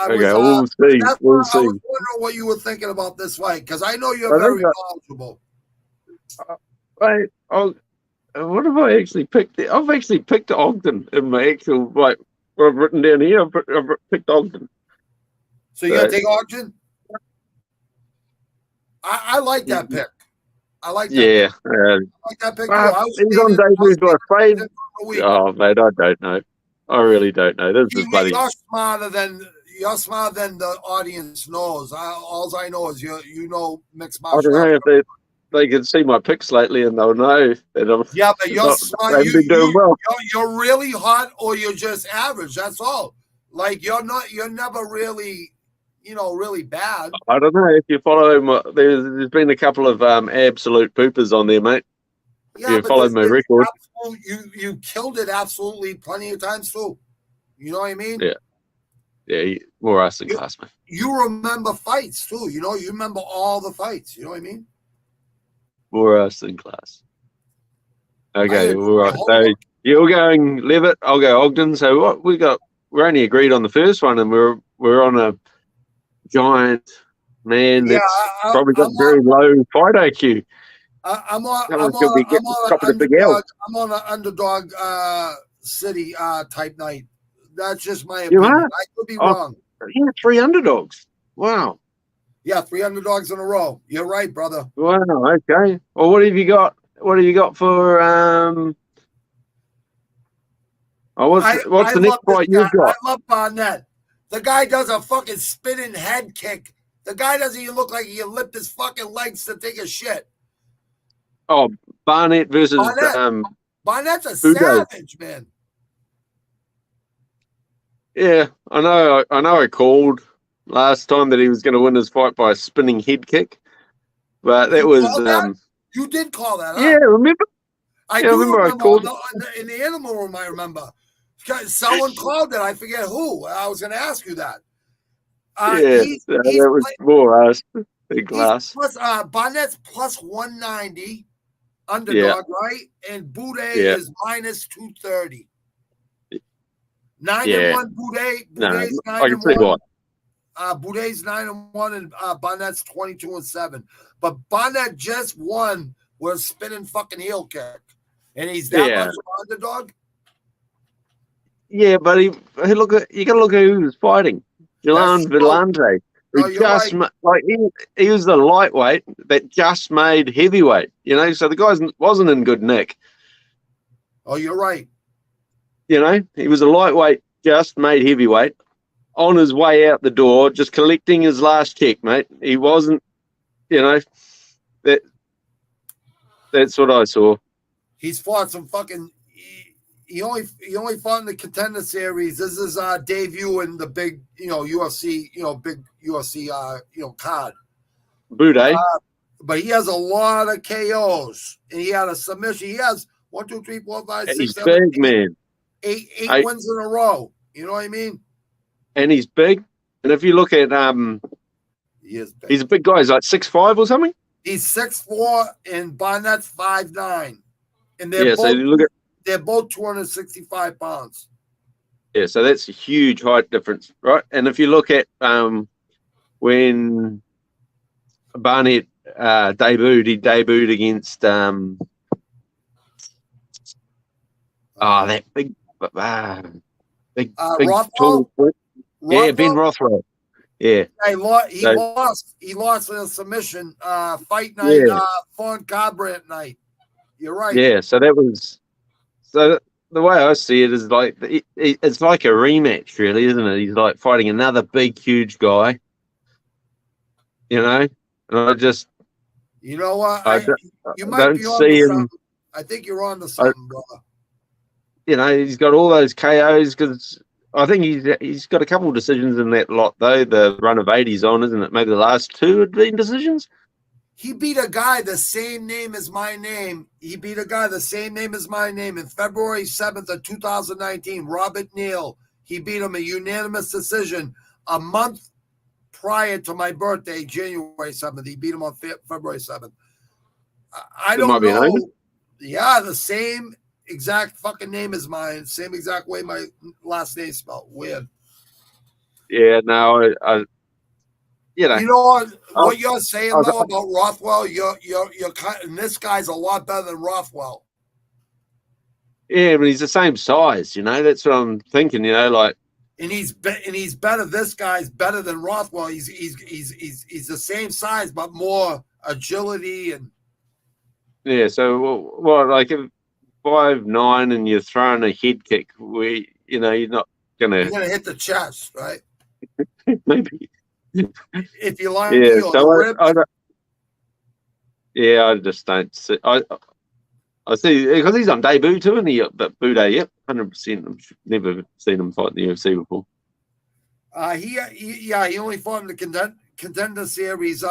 We'll see. We'll see. I was wondering what you were thinking about this fight because I know you're very knowledgeable. What have I actually picked? I've actually picked Ogden in my actual what I've written down here. I've picked Ogden. So you're gonna take Ogden? I like that pick. I like that. Yeah. I like that pick. He's on debut by fade. Oh, mate, I don't know. I really don't know. This is bloody. You're smarter than the audience knows. All I know is you know mixed martial arts. I don't know if they can see my picks lately and they'll know that I'm. Yeah, but you're smart. You're really hot or you're just average. That's all. Like you're never really, really bad. I don't know if you follow there's been a couple of absolute poopers on there, mate. Yeah, you follow my record. You killed it absolutely plenty of times too. You know what I mean? Yeah, more us than class, man. You remember fights too. You remember all the fights. You know what I mean? More us than class. Okay, all right. So you're going Levitt, I'll go Ogden. So what we're only agreed on the first one, and we're on a giant man that's probably got very low fight IQ. I'm on an underdog city type night. That's just my opinion. I could be wrong. Yeah, 3 underdogs. Wow. Yeah, 3 underdogs in a row. You're right, brother. Wow. Okay. Well, what have you got? What have you got for? What's the next fight you've got? I love Barnett. The guy does a fucking spinning head kick. The guy doesn't even look like he can lift his fucking legs to take a shit. Oh, Barnett versus Barnett's a savage, man. Yeah, I know. I called last time that he was going to win his fight by a spinning head kick, but that was you did call that. Yeah, remember? I remember. I called in the animal room. I remember someone called it. I forget who. I was going to ask you that. That was more us. Big glass. Barnett's plus 190 underdog, right? And Boudet is minus 230. 9-1 Boudet. Boudet's 9-1. Boudet's 9-1 and Barnett's 22-7. But Barnett just won with a spinning fucking heel kick, and he's that much of an underdog. Yeah, but you got to look at who he was fighting. Jalan Villante. He was the lightweight that just made heavyweight. So the guy wasn't in good nick. Oh, you're right. He was a lightweight, just made heavyweight. on his way out the door, just collecting his last check, mate. He wasn't, that that's what I saw. He's fought some fucking. He only fought in the Contender Series. This is debut in the big UFC big UFC card. Boudet. But he has a lot of KOs, and he had a submission. He has 1, 2, 3, 4, 5, 6, He's 7, big, man. Eight wins in a row. You know what I mean? And he's big. And if you look at he is big. He's a big guy. He's like 6'5" or something. He's 6'4", and Barnett's 5'9", and they're both 265 pounds. Yeah, so that's a huge height difference, right? And if you look at when Barnett debuted, he debuted against that big Rothwell? Yeah, Ben Rothwell. Yeah. He lost in a submission fight night, Fawn Carbrandt night. You're right. Yeah, so that was the way I see it is like it's like a rematch, really, isn't it? He's like fighting another big, huge guy. And I just what? You might don't be on see to him. something. I think you're on to something, brother. He's got all those KOs because I think he's got a couple of decisions in that lot, though. The run of 80's on, isn't it? Maybe the last 2 had been decisions. He beat a guy the same name as my name. In February 7th of 2019, Robert Neal. He beat him a unanimous decision a month prior to my birthday, January 7th. He beat him on February 7th. I don't know. Yeah, the same exact fucking name as mine. Same exact way my last name spelled. Weird. Yeah, no, You know what you're saying though about Rothwell. You're and this guy's a lot better than Rothwell. Yeah, but he's the same size. That's what I'm thinking. And he's better. This guy's better than Rothwell. He's the same size but more agility and. Yeah. So what? Like if 5'9" and you're throwing a head kick, you're not gonna. You're gonna hit the chest, right? Maybe. If you like, I just don't see. I see because he's on debut too, and but Boudet, yep, 100%. I've never seen him fight in the UFC before. He only fought in the Contender Series.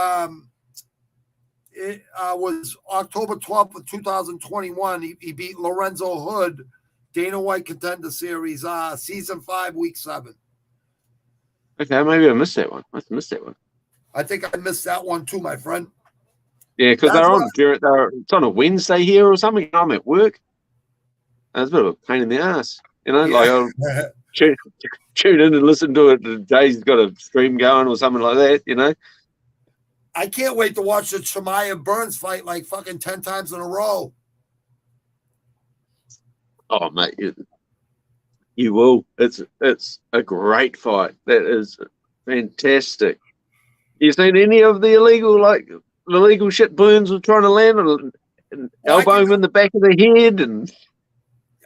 It was October 12th of 2021. He beat Lorenzo Hood, Dana White Contender Series, Season 5, Week 7. Okay, maybe I missed that one. I must have missed that one. I think I missed that one too, my friend. Yeah, because it's on a Wednesday here or something. I'm at work. It's a bit of a pain in the ass. Like I'll tune in and listen to it. Jay's got a stream going or something like that, I can't wait to watch the Chimaev Burns fight like fucking 10 times in a row. Oh, mate, you will. It's a great fight. That is fantastic. You seen any of the illegal shit Burns was trying to land and elbow him in the back of the head and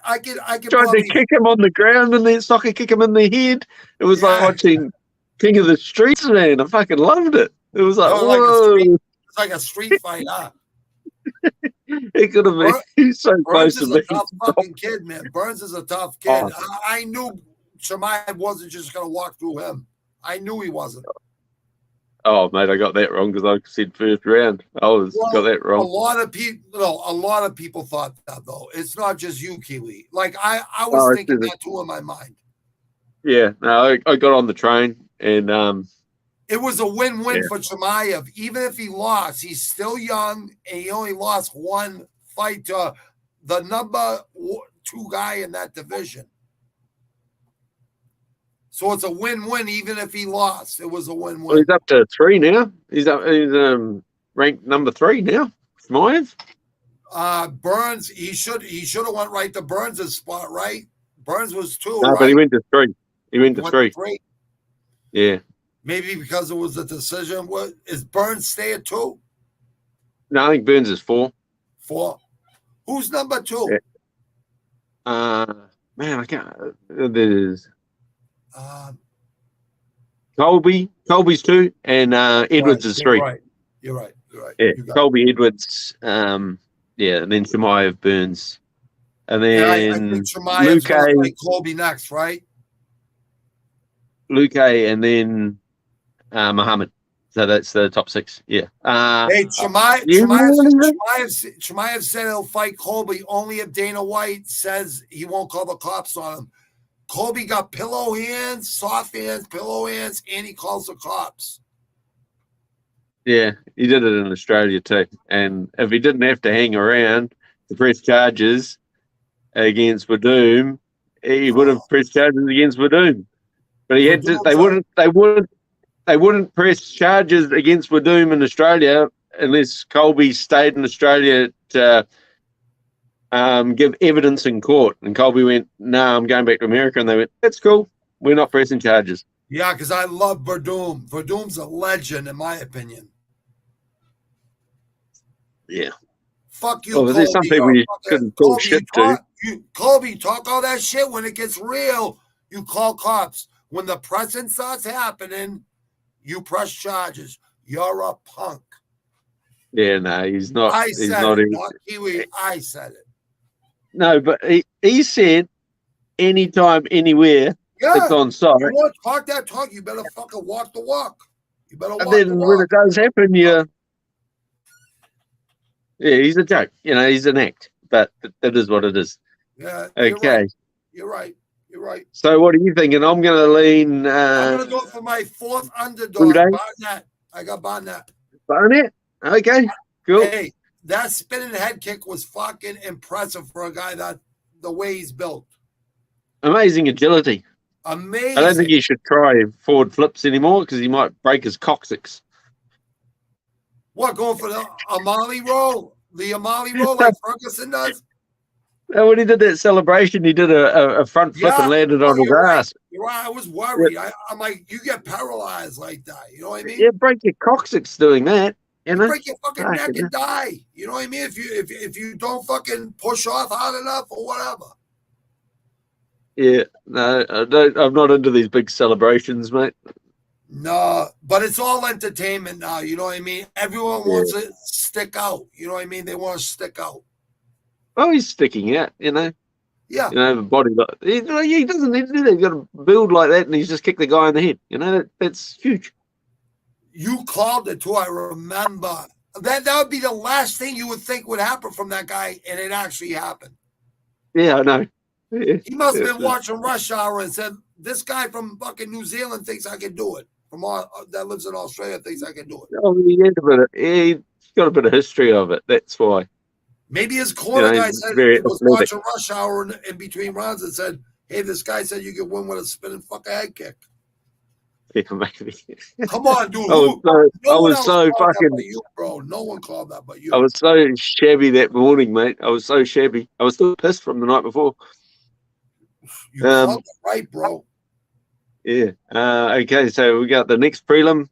I can tried to kick him on the ground and then soccer kick him in the head. It was like watching King of the Streets, man. I fucking loved it. It was like, whoa. It's like a street fight, huh? He could have been. He's so close to me. Burns is a tough fucking kid, man. Burns is a tough kid. I knew Chimaev wasn't just going to walk through him. I knew he wasn't. Oh, mate, I got that wrong because I said first round. Got that wrong. A lot of people thought that, though. It's not just you, Keely. Like, I was thinking that, too, in my mind. Yeah, no, I got on the train, and it was a win-win for Chimaev. Even if he lost, he's still young, and he only lost one fight to the number 2 guy in that division. So it's a win-win, even if he lost. It was a win-win. Well, he's up to 3 now. He's ranked number 3 now. Chimaev. Burns, he should have went right to Burns' spot, right? Burns was 2, no, right? But he went to 3. He went to 3. Yeah. Maybe because it was a decision. What is Burns stay at 2? No, I think Burns is 4. 4. Who's number 2? Yeah. Man, I can't. There's. Colby's 2, and Edwards is 3. You're right. Yeah, You got Colby, Edwards, and then Chimaev, Burns, and it. And I then think Chimaev's going to fight Colby next, right? Luque, and then Muhammad. So that's the top 6. Yeah. Hey, Chimaev said he'll fight Colby only if Dana White says he won't call the cops on him. Colby got pillow hands, soft hands, pillow hands, and he calls the cops. Yeah, he did it in Australia too. And if he didn't have to hang around to press charges against Wadoom, he would have pressed charges against Wadoom. But he had to. They wouldn't press charges against Wadoom in Australia unless Colby stayed in Australia to give evidence in court. And Colby went, "No, I'm going back to America." And they went, "That's cool. We're not pressing charges." Yeah, because I love Wadoom. Wadoom's a legend, in my opinion. Yeah. Fuck you, Colby. There's some people you couldn't talk shit to. Colby, talk all that shit. When it gets real, you call cops. When the pressing starts happening, you press charges. You're a punk. Yeah, no, he's not. I said it, not Kiwi. I said it. No, but he said anytime, anywhere, it's on site. You want to talk that talk, you better fucking walk the walk. You better walk and then the walk. when it does happen, yeah, he's a joke. He's an act. But that is what it is. Yeah. Okay. You're right. So what are you thinking? I'm going to lean. I'm going to go for my 4th underdog, Barnett. I got Barnett. Barnett? Okay, cool. Hey, that spinning head kick was fucking impressive for a guy that the way he's built. Amazing agility. Amazing. I don't think he should try forward flips anymore because he might break his coccyx. What, going for the Amali roll? The Amali roll like Ferguson does? When he did that celebration, he did a front flip and landed on the grass. Right. You're right. I was worried. Yeah. I'm like, you get paralyzed like that. You know what I mean? Yeah, break your coccyx doing that. You break your fucking neck and die. You know what I mean? If you don't fucking push off hard enough or whatever. Yeah, no, I'm not into these big celebrations, mate. No, but it's all entertainment now. You know what I mean? Everyone wants to stick out. You know what I mean? They want to stick out. Oh, he's sticking out, Yeah. The body. He doesn't need to do that. He's got to build like that, and he's just kicked the guy in the head. That's huge. You called it too. I remember that would be the last thing you would think would happen from that guy, and it actually happened. Yeah, I know. Yeah. He must have been watching Rush Hour and said, "This guy from fucking New Zealand thinks I can do it. From that lives in Australia thinks I can do it." Oh, he's got a bit of history of it. That's why. Maybe his corner guy said he was watching Rush Hour in between rounds and said, "Hey, this guy said you can win with a spinning fucking head kick." Yeah, maybe. Come on, dude. I was so fucking. You, bro. No one called that but you. I was so shabby that morning, mate. I was so shabby. I was still pissed from the night before. You called it right, bro. Yeah. Okay, so we got the next prelim.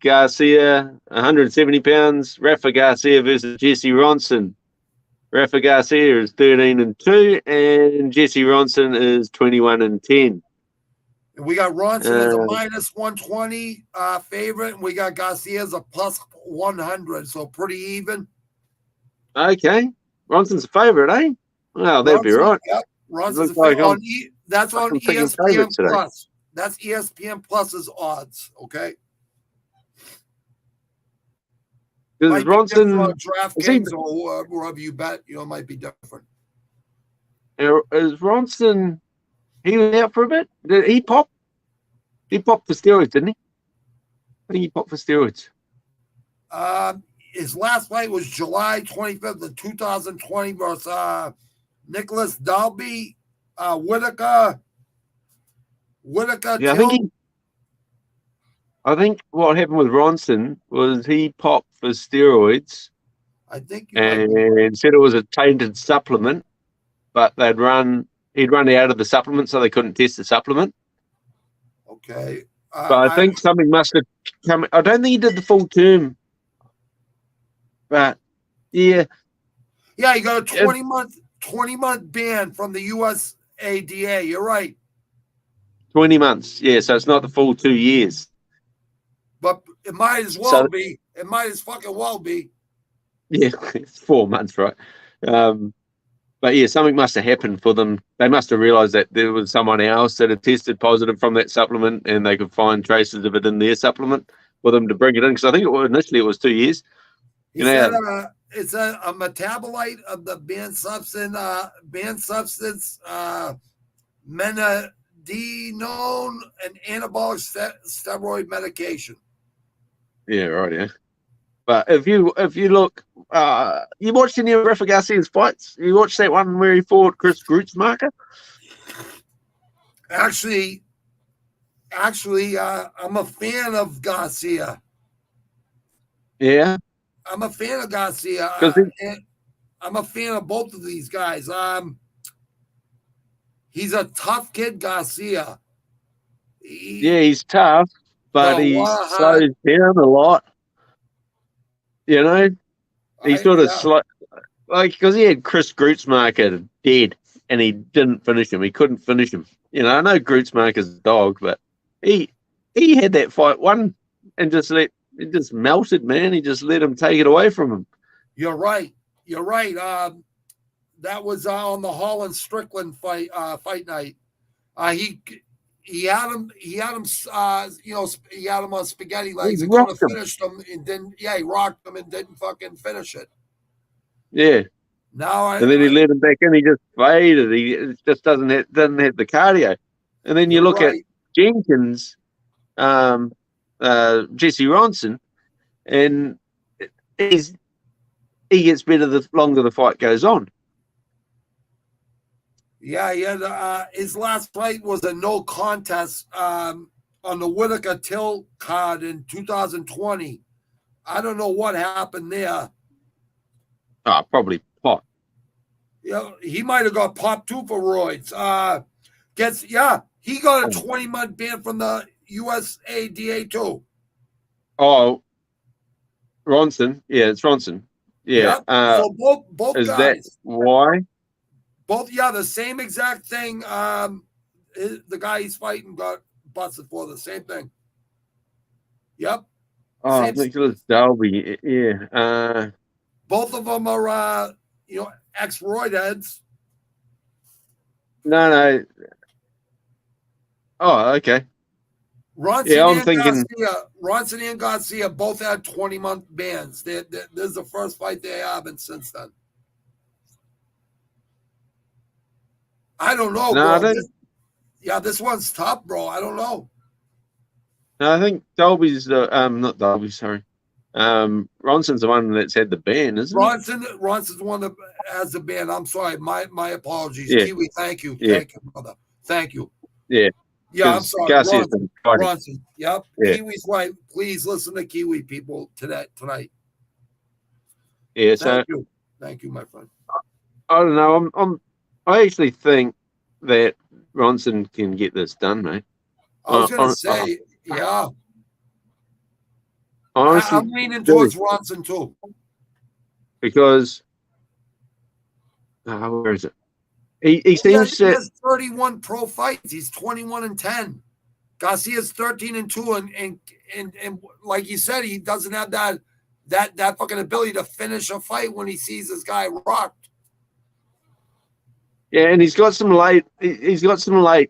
Garcia, 170 pounds. Rafa Garcia versus Jesse Ronson. Rafa Garcia is 13-2, and Jesse Ronson is 21-10. We got Ronson as a minus 120 favorite, and we got Garcia as a plus 100, so pretty even. Okay. Ronson's a favorite, eh? Well, that'd be right. Yep. Ronson's a favorite. That's on ESPN Plus. That's ESPN Plus's odds, okay? Because Ronson on DraftKings or wherever you bet, it might be different. Is Ronson? He was out for a bit. Did he pop? He popped for steroids, didn't he? I think he popped for steroids. His last fight was July 25th of 2020 versus Nicholas Dalby. Whitaker. Yeah, I think what happened with Ronson was he popped for steroids. I think and said it was a tainted supplement, but he'd run out of the supplement, so they couldn't test the supplement. Okay. But I think something must have come. I don't think he did the full term. But yeah. Yeah, he got a 20-month ban from the USADA. You're right. 20 months. Yeah, so it's not the full 2 years. But it might as well be. It might as fucking well be. Yeah, it's 4 months, right? But yeah, something must have happened for them. They must have realised that there was someone else that had tested positive from that supplement, and they could find traces of it in their supplement for them to bring it in. Because I think initially it was 2 years. He said it's a metabolite of the banned substance, menadinone, an anabolic steroid medication. Yeah, right. Yeah. But if you look, you watched any of Rafa Garcia's fights? You watched that one where he fought Chris Grutzmarker? Actually, I'm a fan of Garcia. Yeah, I'm a fan of Garcia. I'm a fan of both of these guys. He's a tough kid, Garcia. He's tough, but he slows down a lot. You know, he sort of because he had Chris Grutzmarker dead, and he didn't finish him. He couldn't finish him. You know, I know Grutzmarker's a dog, but he had that fight won and just melted, man. He just let him take it away from him. You're right. That was on the Holland Strickland fight night. He had him on spaghetti legs and could have finished him and didn't. Yeah, he rocked him and didn't fucking finish it. Yeah. And then he let him back in. He just faded. He just doesn't have the cardio. And then you look at Jenkins, Jesse Ronson, and he gets better the longer the fight goes on. Yeah. His last fight was a no contest on the Whitaker Till card in 2020. I don't know what happened there. Probably pot. Yeah, he might have got popped too for roids. He got a 20-month ban from the USADA too. Oh, Ronson. Yeah, it's Ronson. Yeah. So both is guys. That why? Both, the same exact thing. The guy he's fighting got busted for the same thing. Yep. Nicholas Dalby. Yeah. Both of them are, ex-roid heads. No. Oh, okay. Ronson and Garcia both had 20-month bans. This is the first fight they haven't since then. I don't know, bro. This one's tough, bro. I don't know. No, I think Dolby's not Dolby. Sorry, Ronson's the one that's had the ban, isn't it? Ronson's the one that has the ban. I'm sorry. My apologies. Yeah. Kiwi, thank you. Yeah. Thank you, brother. Thank you. Yeah. Yeah, I'm sorry. Ronson. Yep. Yeah. Kiwi's right. Please listen to Kiwi people tonight. Yeah. Thank you, my friend. I don't know. I actually think that Ronson can get this done, mate. I was going to say, yeah. Honestly, I'm leaning towards Ronson too. Because, where is it? He seems to. He has 31 pro fights. He's 21-10. Garcia's 13-2, and like you said, he doesn't have that fucking ability to finish a fight when he sees this guy rocked. Yeah, and he's got some late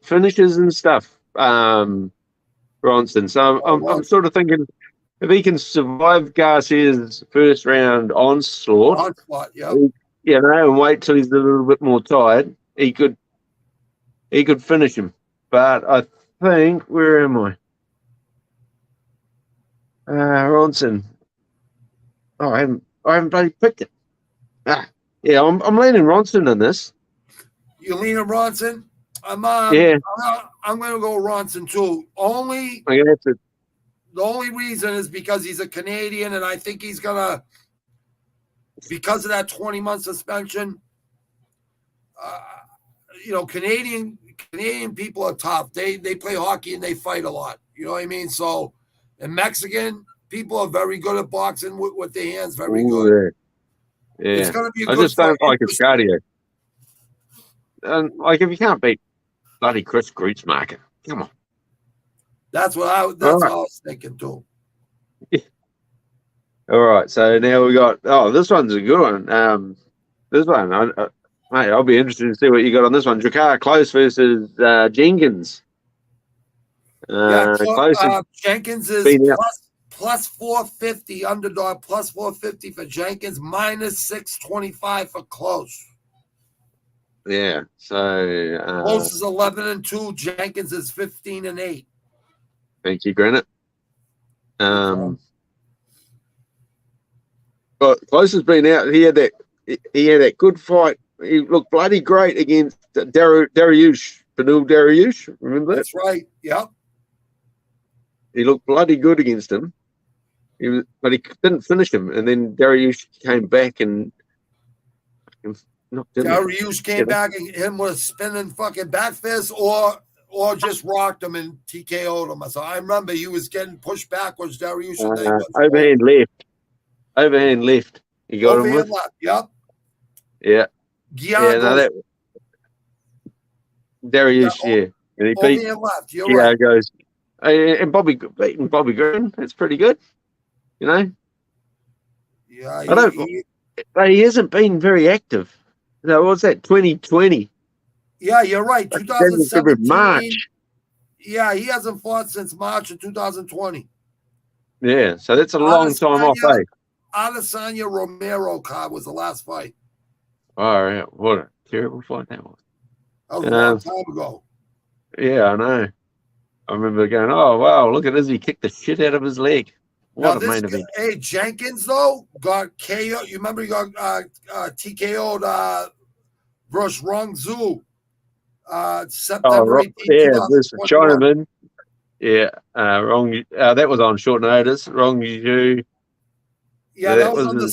finishes and stuff, Bronson. So I'm sort of thinking if he can survive Garcia's first round onslaught, yeah, and wait till he's a little bit more tired, he could finish him. But I think, where am I? Ronson. Oh, I haven't bloody picked it. I'm leaning Ronson in this. You leaning Ronson? I'm going to go Ronson too. The only reason is because he's a Canadian, and I think he's gonna, because of that 20-month suspension. Canadian people are tough. They play hockey and they fight a lot. You know what I mean? So, and Mexican people are very good at boxing with their hands. Very good. Yeah. It's gonna be a good I just don't fight. like his cardio. And if you can't beat bloody Chris Grutzmarker, come on. That's what I was thinking too. All right, so now we got. Oh, this one's a good one. This one, mate, I'll be interested to see what you got on this one. Drakkar Close versus Jenkins. Close has Jenkins is been out. plus 450 underdog, plus 450 for Jenkins, minus 625 for Close. Yeah, so Close is 11-2. Jenkins is 15-8. Thank you, Granite. But Close has been out. He had that good fight. He looked bloody great against Dariush, Benil Dariush. Remember that? That's right. Yep. He looked bloody good against him. But he didn't finish him. And then Dariush came back and knocked him. Dariush came back and hit him with a spinning fucking back fist or just rocked him and TKO'd him. So I remember he was getting pushed backwards, Dariush. Overhand left. Overhand left. You got him with? Left. Yep. Yeah. Dariush, yeah. And he beat left. You're right. Goes. And beating Bobby Green. That's pretty good. You know? Yeah. He hasn't been very active. So what's that? 2020. Yeah, you're right. 2017. March. Yeah, he hasn't fought since March of 2020. Yeah, so that's a long time off, eh? Adesanya Romero card was the last fight. All right, what a terrible fight that was. That was a long time ago. Yeah, I know. I remember going, oh, wow, look at this. He kicked the shit out of his leg. What a main event. Hey, Jenkins, though, got KO. You remember he got TKO'd versus Rong Zhu September 18th. Yeah, this Chinaman. Yeah, that was on short notice. Rong Zhu. Yeah, that was on the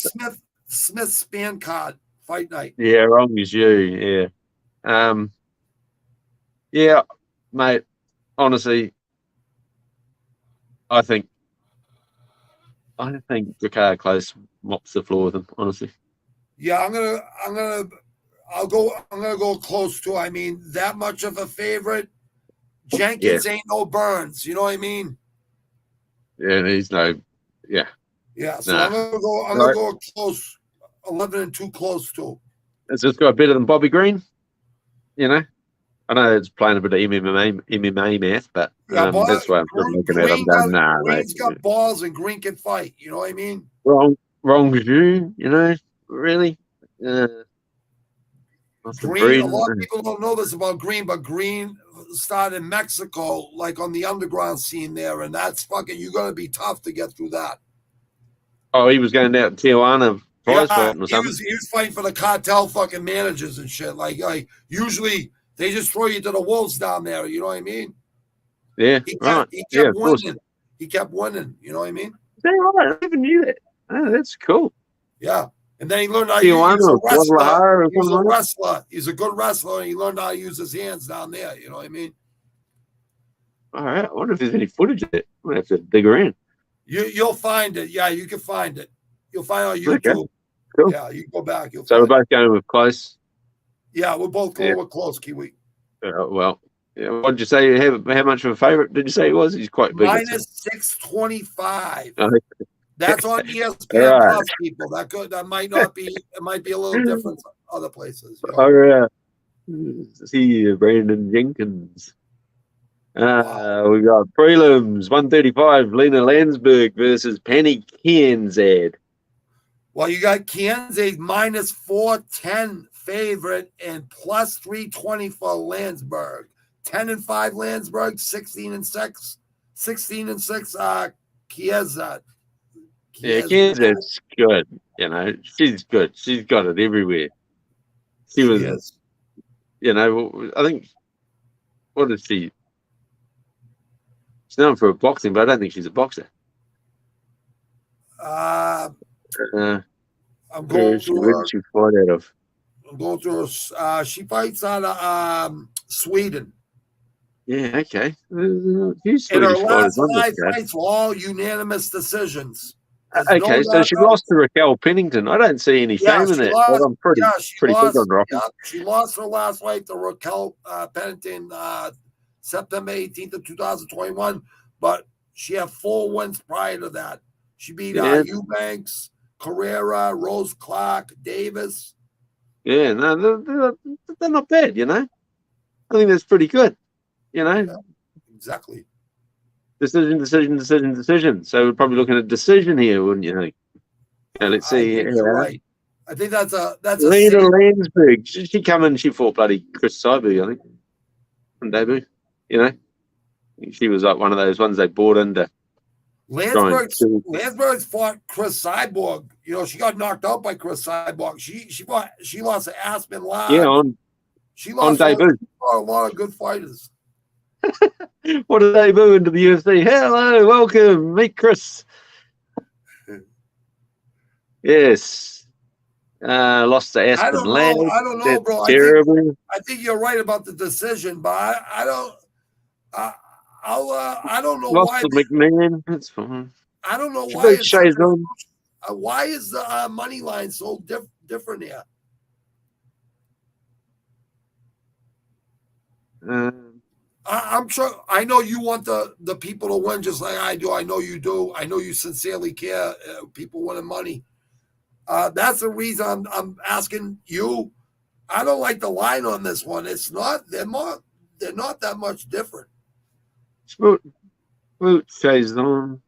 Smith Span card fight night. Yeah, Rong Zhu. Yeah. Yeah, mate. Honestly, I think Drakkar Close mops the floor with him. Honestly. Yeah, I'm gonna go Close too. I mean, that much of a favorite. Jenkins ain't no Burns. You know what I mean? Yeah, he's no. Yeah. Yeah. So I'm gonna go Close. 11-2 Close too. Has this got better than Bobby Green? You know. I know it's playing a bit of MMA math, but that's why I'm looking at him going, nah, Green's got balls and Green can fight. You know what I mean? Wrong Zhu, you know, really? Green, a lot of people don't know this about Green, but Green started in Mexico, like on the underground scene there, and that's fucking, you got to be tough to get through that. Oh, he was going out to Tijuana prize fighting or something? He was fighting for the cartel fucking managers and shit. Like usually they just throw you to the wolves down there. You know what I mean? Yeah, He kept winning. He kept winning. You know what I mean? Is that right? I never knew that. Oh, that's cool. Yeah. And then he learned how to use a wrestler. He's a wrestler. He's a good wrestler, and he learned how to use his hands down there. You know what I mean? All right. I wonder if there's any footage of it. I'm going to have to dig around. You'll find it. Yeah, you can find it. You'll find it on YouTube. Okay. Cool. Yeah, you can go back. So we're both going with Close? Yeah, we're both going with Close, Kiwi. Well, yeah, what did you say? How much of a favorite did you say he was? He's quite big. Minus 625. Oh, that's on ESPN Plus, people. That might not be. It might be a little different other places. You know? Oh yeah. See Brandon Jenkins. Wow. We got prelims 135. Lena Landsberg versus Penny Kianzad. Well, you got Kianzad minus 410 favorite and plus 320 for Landsberg. 10-5 Landsberg, 16-6. 16-6 Kianzad. Yeah, Kianzad's good. You know, she's good. She's got it everywhere. She was, you know, I think, what is she? She's known for boxing, but I don't think she's a boxer. I'm Where going did she fight out of? I'm going through her. She fights out of Sweden. Yeah, okay. And her last 5 fights were all unanimous decisions. Okay, so she lost to Raquel Pennington. I don't see any shame in that. But I'm pretty big on Rocky. Yeah, she lost her last fight to Raquel Pennington September 18th of 2021. but she had 4 wins prior to that. She beat Eubanks, Carrera, Rose Clark, Davis. Yeah, no, they're not bad, you know. I think that's pretty good, you know. Yeah, exactly. Decision. So we're probably looking at decision here, wouldn't you think? Yeah, let's see. I think you're right. I think that's a Lena Landsberg. She come in. She fought bloody Chris Cyber, I think, on debut. You know, she was like one of those ones they bought into. Landsberg's fought Chris Cyborg. You know, she got knocked out by Chris Cyborg. She lost to Aspen Ladd. Yeah, on debut. A lot of good fighters. What a debut into the UFC. Hello, welcome, meet Chris. Yes. Lost to Aspen Ladd. I don't know, bro. Terrible. I think you're right about the decision, but I don't. I don't know Lost why. to McMahon. That's fine. I don't know why. It's why is the money line so different here? I'm sure. I know you want the people to win just like I do. I know you do. I know you sincerely care. People winning money. That's the reason I'm asking you. I don't like the line on this one. It's not. They're not that much different. Saison.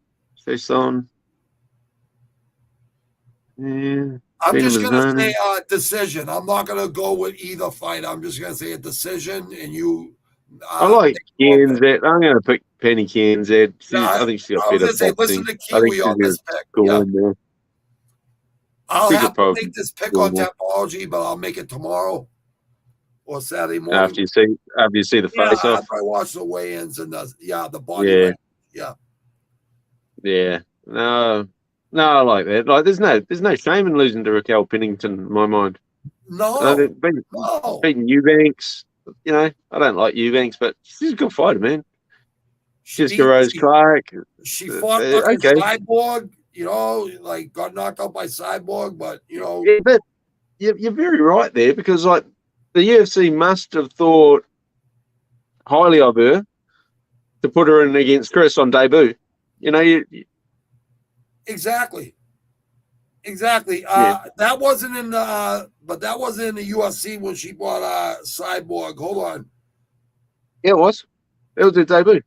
Yeah. I'm just gonna say a decision. I'm not gonna go with either fight. I'm just gonna say a decision, and you. I like KNZ. I'm going to pick Penny KNZ. I think she's got better boxing. Listen to Kiwi on this pick. Yeah. I'll have to make this pick on Tapology, but I'll make it tomorrow or Saturday morning. After you see the face off. After I watch the weigh-ins and the body. Yeah. Yeah. No, I like that. Like, there's no shame in losing to Raquel Pennington in my mind. No. Beating Eubanks. You know, I don't like Eubanks, but she's a good fighter, man. She's Rose Clark. She fought Cyborg, you know, like got knocked out by Cyborg, but you know. Yeah, but you're very right there because like the UFC must have thought highly of her to put her in against Chris on debut. You know, Exactly. That wasn't in the UFC when she bought Cyborg. Hold on. Yeah, it was. It was her debut.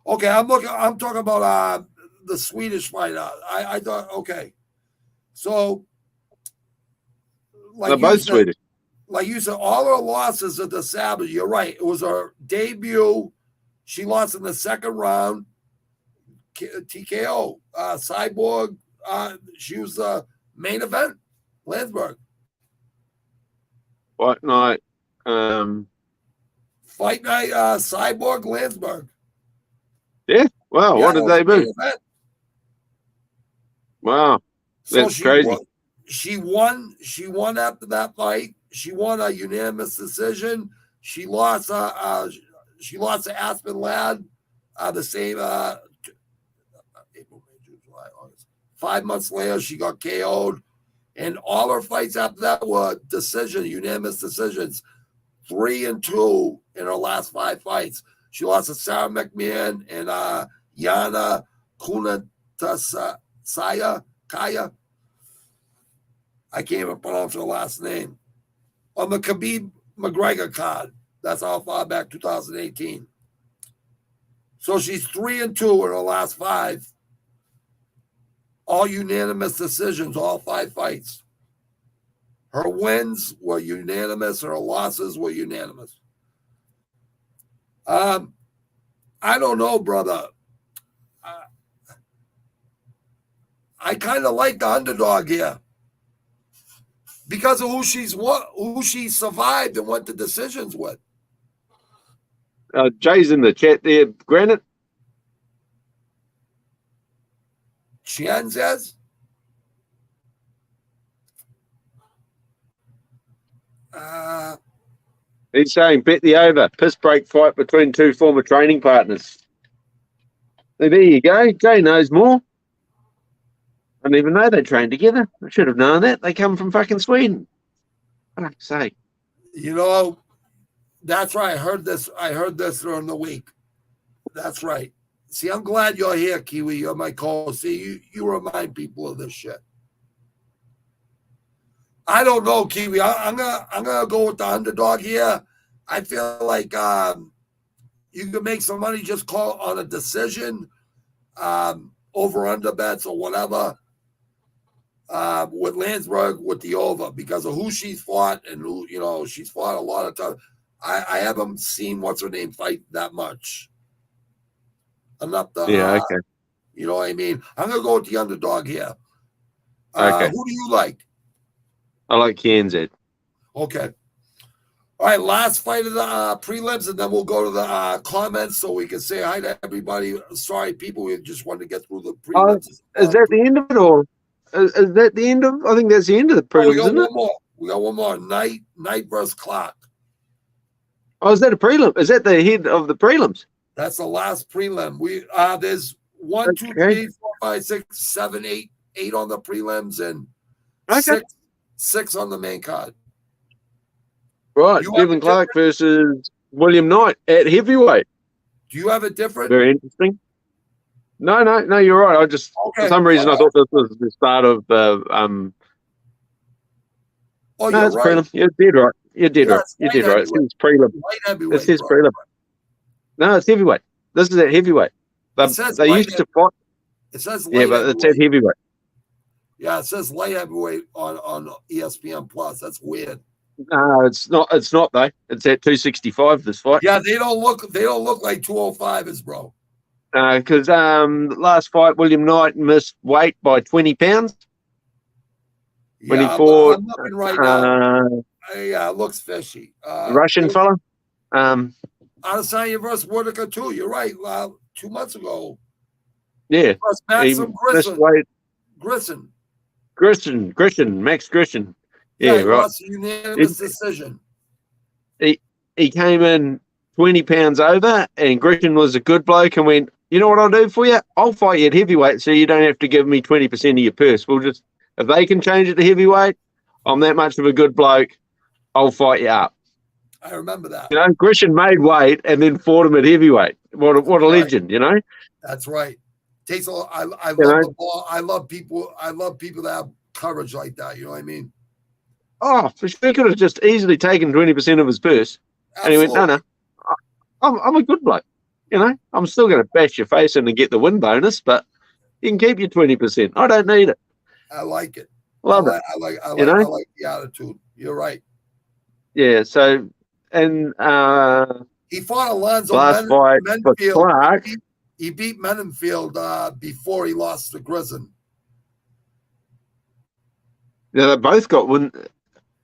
Okay, I'm talking about the Swedish fighter. I thought so. They're both Swedish. Like you said, all her losses at the Sabbath. You're right. It was her debut. She lost in the second round. TKO. Cyborg. She was the main event. Landsberg. Fight night. Cyborg Landsberg. Yeah. Wow. What a debut. Wow. That's crazy. She won after that fight. She won a unanimous decision. She lost to Aspen Ladd. The same April, May, June, July, August. 5 months later, she got KO'd. And all her fights after that were unanimous decisions. 3-2 in her last 5 fights. She lost to Sarah McMahon and Yana Kaya. I can't even pronounce her last name. On the Khabib McGregor card. That's how far back, 2018. So she's 3-2 in her last 5. All unanimous decisions, all 5 fights. Her wins were unanimous. Her losses were unanimous. I don't know, brother. I kind of like the underdog here because of who she survived and went to decisions with. Jay's in the chat there. Granite. Chen says. He's saying bet the over. Piss break fight between 2 former training partners. So there you go. Jay knows more. I didn't even know they trained together. I should have known that. They come from fucking Sweden. Fuck's sake. You know, that's right. I heard this during the week. That's right. See, I'm glad you're here, Kiwi. You're my co-host. See, you remind people of this shit. I don't know, Kiwi. I'm gonna go with the underdog here. I feel like you can make some money just call on a decision, over under bets or whatever. With Landsberg with the over because of who she's fought and who she's fought a lot of times. I haven't seen what's her name fight that much. Enough to okay. You know what I mean? I'm gonna go with the underdog here. Okay. Who do you like? I like KNZ. Okay. All right, last fight of the prelims, and then we'll go to the comments so we can say hi to everybody. Sorry, people, we just wanted to get through the prelims. Is that the end of it, or is that the end of? I think that's the end of the prelims, we got isn't one it? more. We got one more. Knight versus Clark. Oh, is that a prelim? Is that the head of the prelims? That's the last prelim. We there's 1, 2, 3, 4, 5, 6, 7, 8, 8 on the prelims and six on the main card. Right, Devin Clark versus William Knight at heavyweight. Do you have it different? Very interesting. No, you're right. I just for some reason I thought this was the start of the Oh, no, you're it's right. prelim. You're dead right. You're dead right. You're dead right. It says prelim. It says prelim. No, it's heavyweight. This is at heavyweight. They used to fight. It says light but it's at heavyweight. Yeah, it says light heavyweight on ESPN Plus. That's weird. No, it's not. It's not though. It's at 265. This fight. Yeah, they don't look like 205s, bro. Because last fight, William Knight missed weight by 20 pounds. When he fought, I'm looking right now. Yeah, it looks fishy. Russian fella. Adesanya versus Whitaker too. You're right. 2 months ago. Yeah. Maxim Grissom. Max Grissom. Yeah, right. Lost a unanimous decision. He came in 20 pounds over, and Grissom was a good bloke and went, you know what I'll do for you? I'll fight you at heavyweight so you don't have to give me 20% of your purse. We'll just, if they can change it to heavyweight, I'm that much of a good bloke, I'll fight you up. I remember that. You know, Grissom made weight and then fought him at heavyweight. What a legend, you know? That's right. Takes a lot. I love the ball. I love people that have courage like that. You know what I mean? Oh, for sure, he could have just easily taken 20% of his purse. Absolutely. And he went, no, I'm a good bloke. You know, I'm still going to bash your face in and get the win bonus, but you can keep your 20%. I don't need it. I like it. Love it. I like the attitude. You're right. Yeah. So, and he fought Alonzo last fight for Clark. He beat Mendenfield before he lost to Grissom. Yeah, they both got win.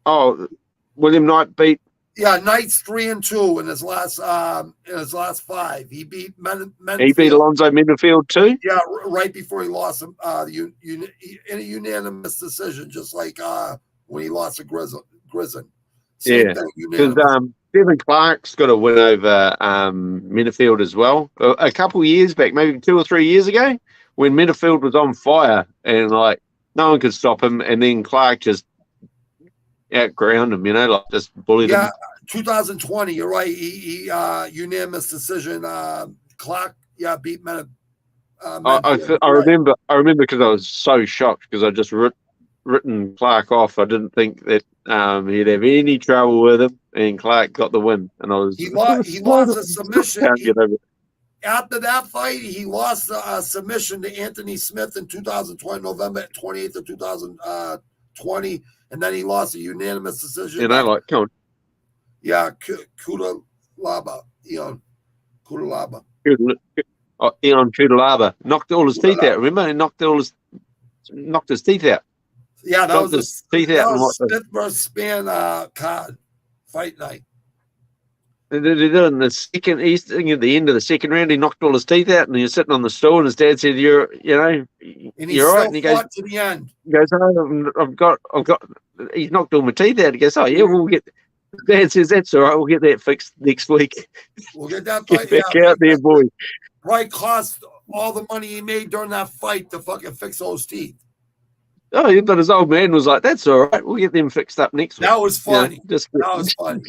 Oh, William Knight beat. Yeah, Knight's 3-2 in his last 5. He beat Mendenfield. He beat Alonzo Mendenfield too. Yeah, right before he lost him in a unanimous decision, just like when he lost to Grissom. Yeah, because Devin Clark's got a win over Mendenfield as well. A couple of years back, maybe 2 or 3 years ago, when Mendenfield was on fire and like no one could stop him, and then Clark just outground him, you know, like just bullied him. 2020, you're right. He unanimous decision. Clark, beat Mendenfield. I remember because I was so shocked because I just written Clark off. I didn't think that he'd have any trouble with him, and Clark got the win. And I was he lost a submission. After that fight, he lost a submission to Anthony Smith in 2020, November 28th of 2020, and then he lost a unanimous decision. You know, like, come on. Yeah, Kudalaba, Eon Kudalaba. Eon Kudalaba knocked all his teeth out. Remember, he knocked his teeth out. Yeah, that was Smith versus Span card fight night. In the second, at the end of the second round, he knocked all his teeth out, and he was sitting on the stool, and his dad said, "You're right." And he goes to the end. He goes, "Oh, I've got." He's knocked all my teeth out. He goes, "Oh yeah, we'll get." Dad says, "That's all right. We'll get that fixed next week." We'll get that fight back out there, boy. Right, cost all the money he made during that fight to fucking fix those teeth. Oh, yeah, but his old man was like, "That's all right. We'll get them fixed up next week." That was funny. That was funny.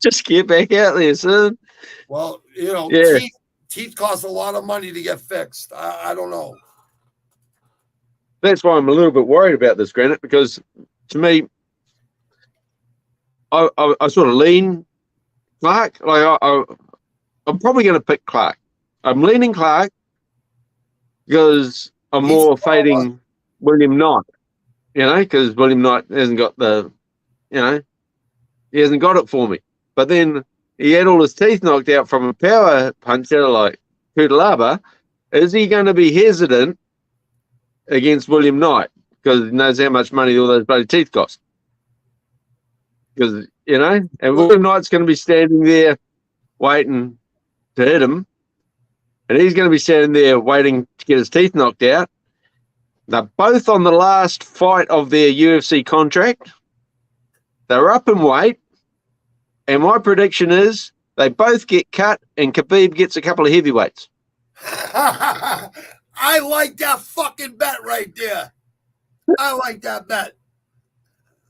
Just get back out there, son. Well, Teeth cost a lot of money to get fixed. I don't know. That's why I'm a little bit worried about this, Granite, because to me, I sort of lean Clark. Like I'm probably going to pick Clark. I'm leaning Clark because I'm more fading William Knight, because William Knight hasn't got he hasn't got it for me. But then he had all his teeth knocked out from a power puncher like Kutalaba. Is he going to be hesitant against William Knight because he knows how much money all those bloody teeth cost? Because, and William Knight's going to be standing there waiting to hit him, and he's going to be standing there waiting to get his teeth knocked out. They're both on the last fight of their UFC contract. They're up in weight, and my prediction is they both get cut, and Khabib gets a couple of heavyweights. I like that fucking bet right there. I like that bet.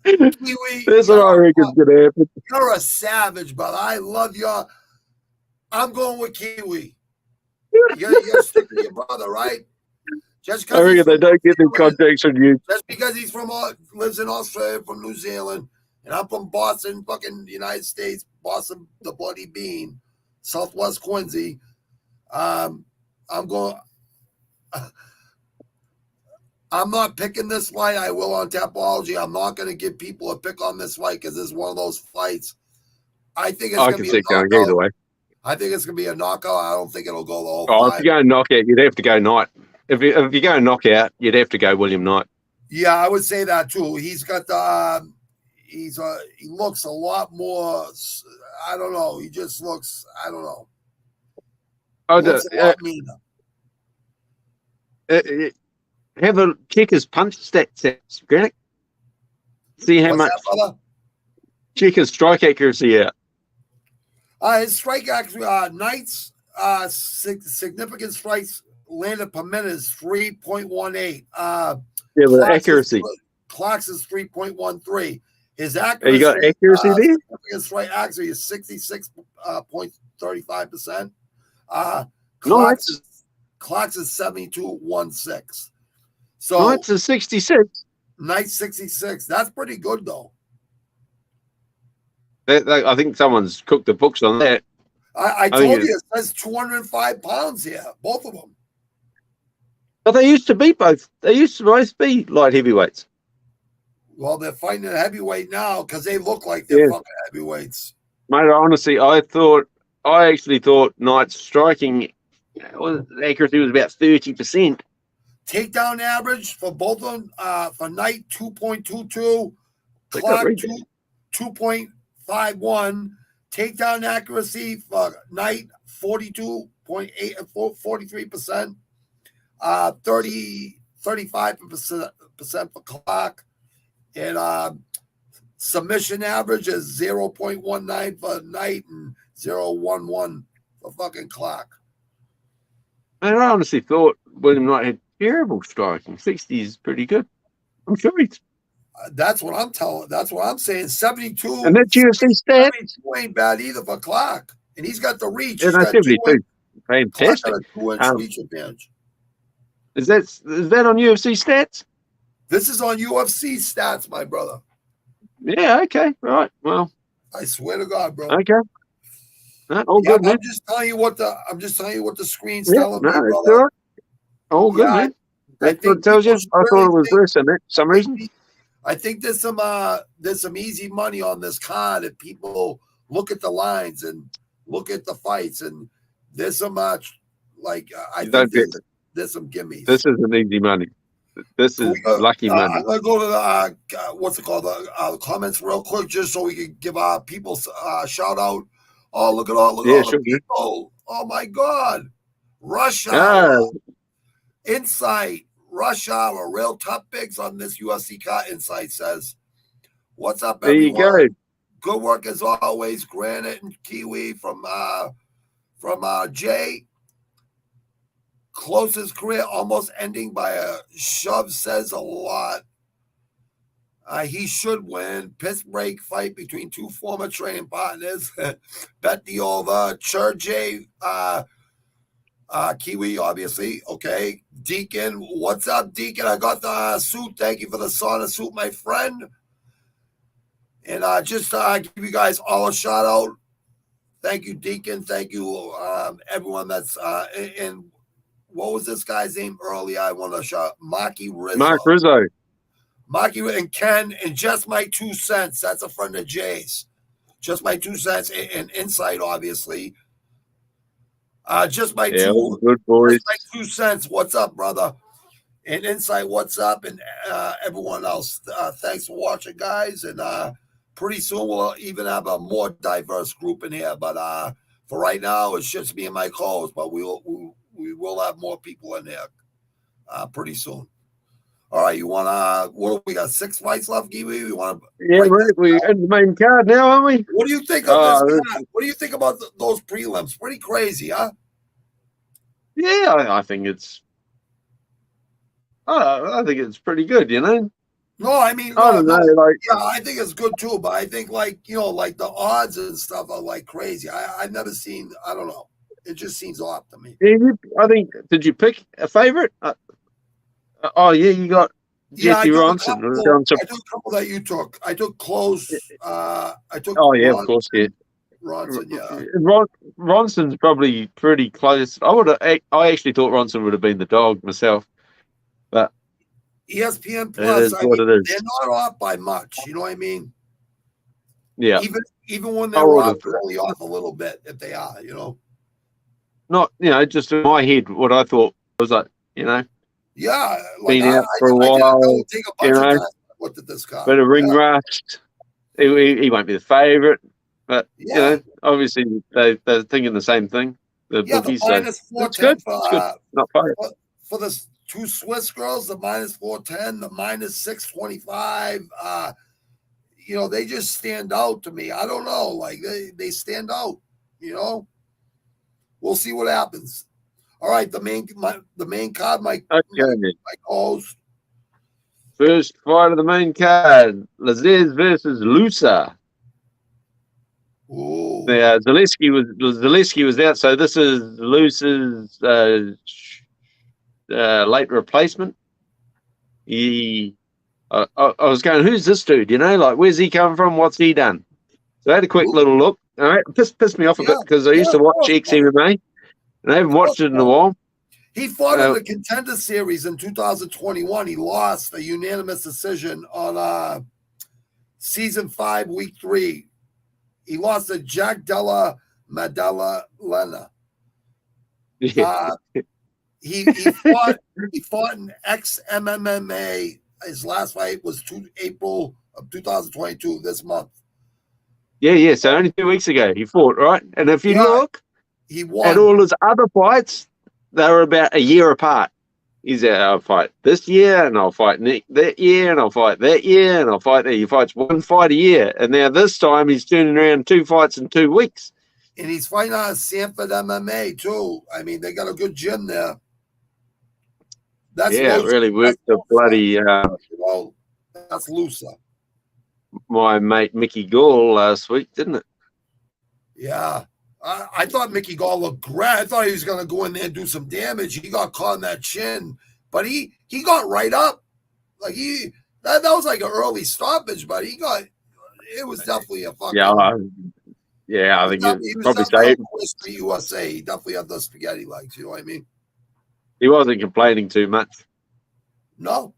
Kiwi, that's what I reckon's going to happen. You're a savage, brother. I love your. I'm going with Kiwi. You're sticking to your brother, right? Just I reckon they don't get the contacts on you. Just because he's lives in Australia, from New Zealand, and I'm from Boston, fucking United States, Boston, the bloody bean, Southwest Quincy. I'm going. I'm not picking this fight. I will on Tapology. I'm not going to give people a pick on this fight because this is one of those fights. I think it's going to be a knockout. Either way. I think it's going to be a knockout. I don't think it'll go the whole fight. If you go knockout, you'd have to go Knight. If you go knockout, you'd have to go William Knight. Yeah, I would say that too. He's got the. He looks a lot more. I don't know. He just looks. I don't know. Looks a lot meaner. Have a check his punch stats, Granite. See how much. Check his strike accuracy out. His strike accuracy, Knight's significant strikes landed per minute is 3.18. The accuracy. Clark's is 3.13. His accuracy. You got accuracy there? Significant strike accuracy is 66.35%. Clark's is 72.16. So Knight's is 66. Knight's 66. That's pretty good, though. I think someone's cooked the books on that. I told you it says 205 pounds here, both of them. But they used to be both. They used to both be light heavyweights. Well, they're fighting at heavyweight now because they look like they're fucking heavyweights. Mate, honestly, I actually thought Knight's striking accuracy was about 30%. Takedown average for both of them, for Knight 2.22, Clark 2.51. Takedown accuracy for Knight 42.8 and 43%. 35% for Clark. And submission average is 0.19 for Knight and 0.11 for fucking Clark. And I honestly thought William Knight had terrible striking. 60 is pretty good. I'm sure he's. That's what I'm telling. That's what I'm saying. 72. And that's UFC stat. 72 ain't bad either for Clark. And he's got the reach. Yeah, he's got 72. Fantastic. Clark got a 2-inch reach advantage. Is that on UFC stats? This is on UFC stats, my brother. Yeah, okay. Right. Well. I swear to God, bro. Okay. All good, man. I'm just telling you what the screen's telling me, brother. All right. All good, man. That's what it tells you. I thought it was worse than that for some reason. I think there's some easy money on this card if people look at the lines and look at the fights, and there's so much I think there's some gimmies. This isn't easy money. This is lucky money. I'm gonna go to the what's it called, the comments real quick, just so we can give our people a shout out. Oh, look at all the people! Oh my God, Rush Hour, Insight, Rush Hour, real top bigs on this UFC card. Insight says, "What's up, everyone? There you go. Good work as always, Granite and Kiwi from Jay. Closest career almost ending by a shove says a lot. He should win. Piss break fight between two former training partners. Bet the over. Churjay Kiwi, obviously. Okay. Deacon, what's up, Deacon? I got the suit. Thank you for the sauna suit, my friend. And just give you guys all a shout out. Thank you, Deacon. Thank you, everyone that's and what was this guy's name earlier? I want to shout Maki Rizzo. Mark Rizzo. Maki and Ken and just my 2 cents. That's a friend of Jay's. Just my 2 cents and Insight, obviously. Just my good boys. Just my 2 cents. What's up, brother? And Insight, what's up? And everyone else, thanks for watching, guys. And pretty soon we'll even have a more diverse group in here. But for right now, it's just me and my co-host. But we will have more people in there pretty soon. All right, you want what we got? 6 fights left, Kiwi? We want to we're in the main card now, aren't we? What do you think of this card? What do you think about those prelims? Pretty crazy, huh? Yeah, I think it's pretty good, you know. No, I mean, I don't know, like, yeah, I think it's good too, but I think like the odds and stuff are like crazy. I've never seen. I don't know. It just seems off to me. Yeah, I think. Did you pick a favorite? You got Jesse Ronson. I took a couple that you took. I took close. I took. Oh yeah, of course, yeah. Ronson, yeah. Ronson's probably pretty close. I actually thought Ronson would have been the dog myself, but ESPN Plus. They're not off by much. You know what I mean? Yeah. Even when they're off, they're only off a little bit. If they are, Not just in my head, what I thought was like, Yeah, been out for a while. Take a bunch of time. Looked at this guy. Bit of ring rust. He won't be the favorite, but obviously they're thinking the same thing. The bookies, the minus 410 it's good. It's good. Not far. For the 2 Swiss girls, the minus 410, the minus 625. They just stand out to me. I don't know, like they stand out. We'll see what happens. All right, the main card, my host. First fight of the main card: Lazez versus Lusa. Ooh. Now Zaleski was out, so this is Lusa's late replacement. I was going, who's this dude? Like, where's he come from? What's he done? So I had a quick little look. All right, pissed me off a bit because I used to watch XMMA. And I haven't watched it in a while. He fought in the Contender Series in 2021. He lost a unanimous decision on Season 5, Week 3. He lost to Jack Della Maddalena. Yeah. He fought in ex-MMA. His last fight was April of 2022, this month. Yeah. So only 2 weeks ago he fought, right? And if you look, he won. And all his other fights, they were about a year apart. He's out, I'll fight this year, and I'll fight that year, and I'll fight that year, and I'll fight that. He fights 1 fight a year. And now this time he's turning around 2 fights in 2 weeks. And he's fighting out of Sanford MMA, too. I mean, they got a good gym there. It really worked the bloody... that's Lusa. My mate Mickey Gall last week, didn't it? Yeah. I thought Mickey Gall looked great. I thought he was going to go in there and do some damage. He got caught in that chin, but he got right up. Like that was like an early stoppage, but it was definitely a fucking. I think he was probably say USA. He definitely had the spaghetti legs. You know what I mean? He wasn't complaining too much. No.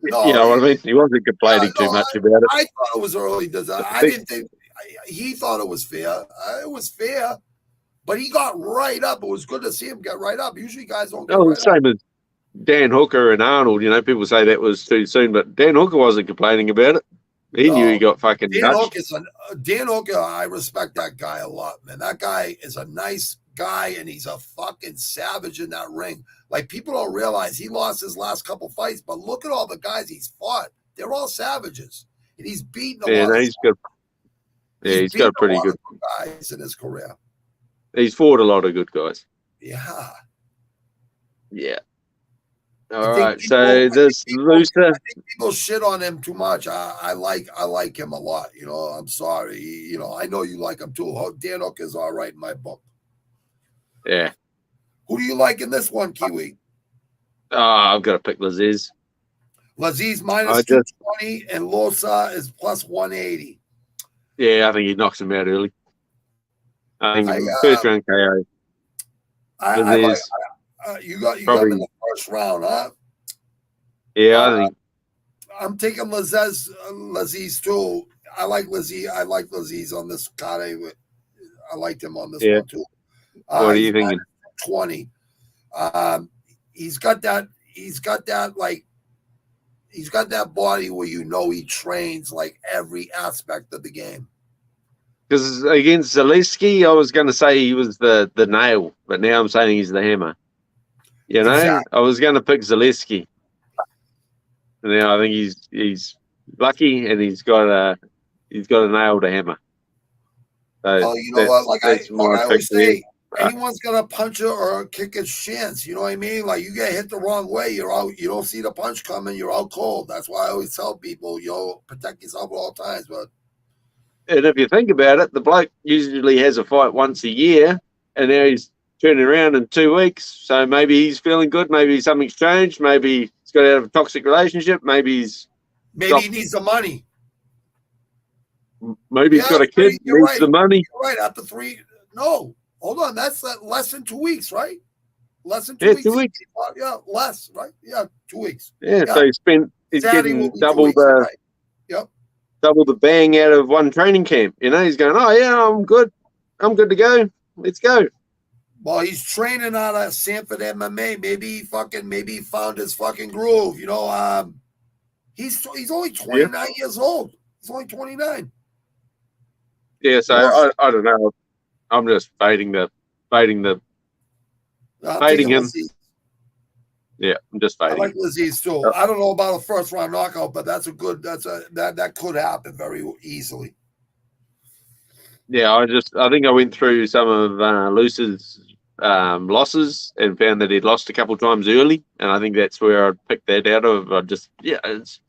You know what I mean? He wasn't complaining too much about it. I thought it was early. I didn't think. He thought it was fair. It was fair, but he got right up. It was good to see him get right up. Usually guys don't get right same up. as Dan Hooker and Arnold. People say that was too soon, but Dan Hooker wasn't complaining about it. He knew he got fucking Dan Hooker, I respect that guy a lot, man. That guy is a nice guy, and he's a fucking savage in that ring. Like, people don't realize he lost his last couple fights, but look at all the guys he's fought. They're all savages. And he's beaten a lot. He's good. Yeah, he's got pretty good guys in his career. He's fought a lot of good guys. Yeah. Yeah. All right. So this Lusa. I think people shit on him too much. I like him a lot. I'm sorry. I know you like him too. Dan Hooker is all right in my book. Yeah. Who do you like in this one, Kiwi? I've got to pick Laziz. Laziz minus 220 and Losa is plus 180. Yeah, I think he knocks him out early. I think first round KO. You got him in the first round, huh? Yeah, I think I'm taking Laziz too. I like Laziz on this card. I liked him on this one too. What are you thinking? 20. He's got that body where he trains like every aspect of the game. Because against Zaleski, I was going to say he was the nail, but now I'm saying he's the hammer. You know, exactly. I was going to pick Zaleski. Now I think he's lucky and he's got a nail to hammer. So you know what? Like I always say, anyone's gonna punch it or kick its chance. You know what I mean? Like you get hit the wrong way, you're out. You don't see the punch coming, you're out cold. That's why I always tell people, protect yourself at all times. And if you think about it, the bloke usually has a fight once a year, and now he's turning around in 2 weeks. So maybe he's feeling good. Maybe something's changed. Maybe he's got out of a toxic relationship. Maybe he needs the money. Maybe he's got a kid, needs the money. You're right. After 3, no, hold on. That's less than 2 weeks, right? Less than 2 weeks. 2 weeks. Yeah, less, right? Yeah, 2 weeks. Yeah. So he's getting double the. Right? Yep. Double the bang out of one training camp. He's going, oh, yeah, I'm good. I'm good to go. Let's go. Well, he's training out of Sanford MMA. Maybe he found his fucking groove. He's only 29 years old. He's only 29. Yeah, so I don't know. I'm just fading him. Yeah, I'm just fading. I like Laziz too. I don't know about a first round knockout, but that could happen very easily. Yeah, I think I went through some of Luce's losses and found that he'd lost a couple of times early, and I think that's where I picked that out of. It's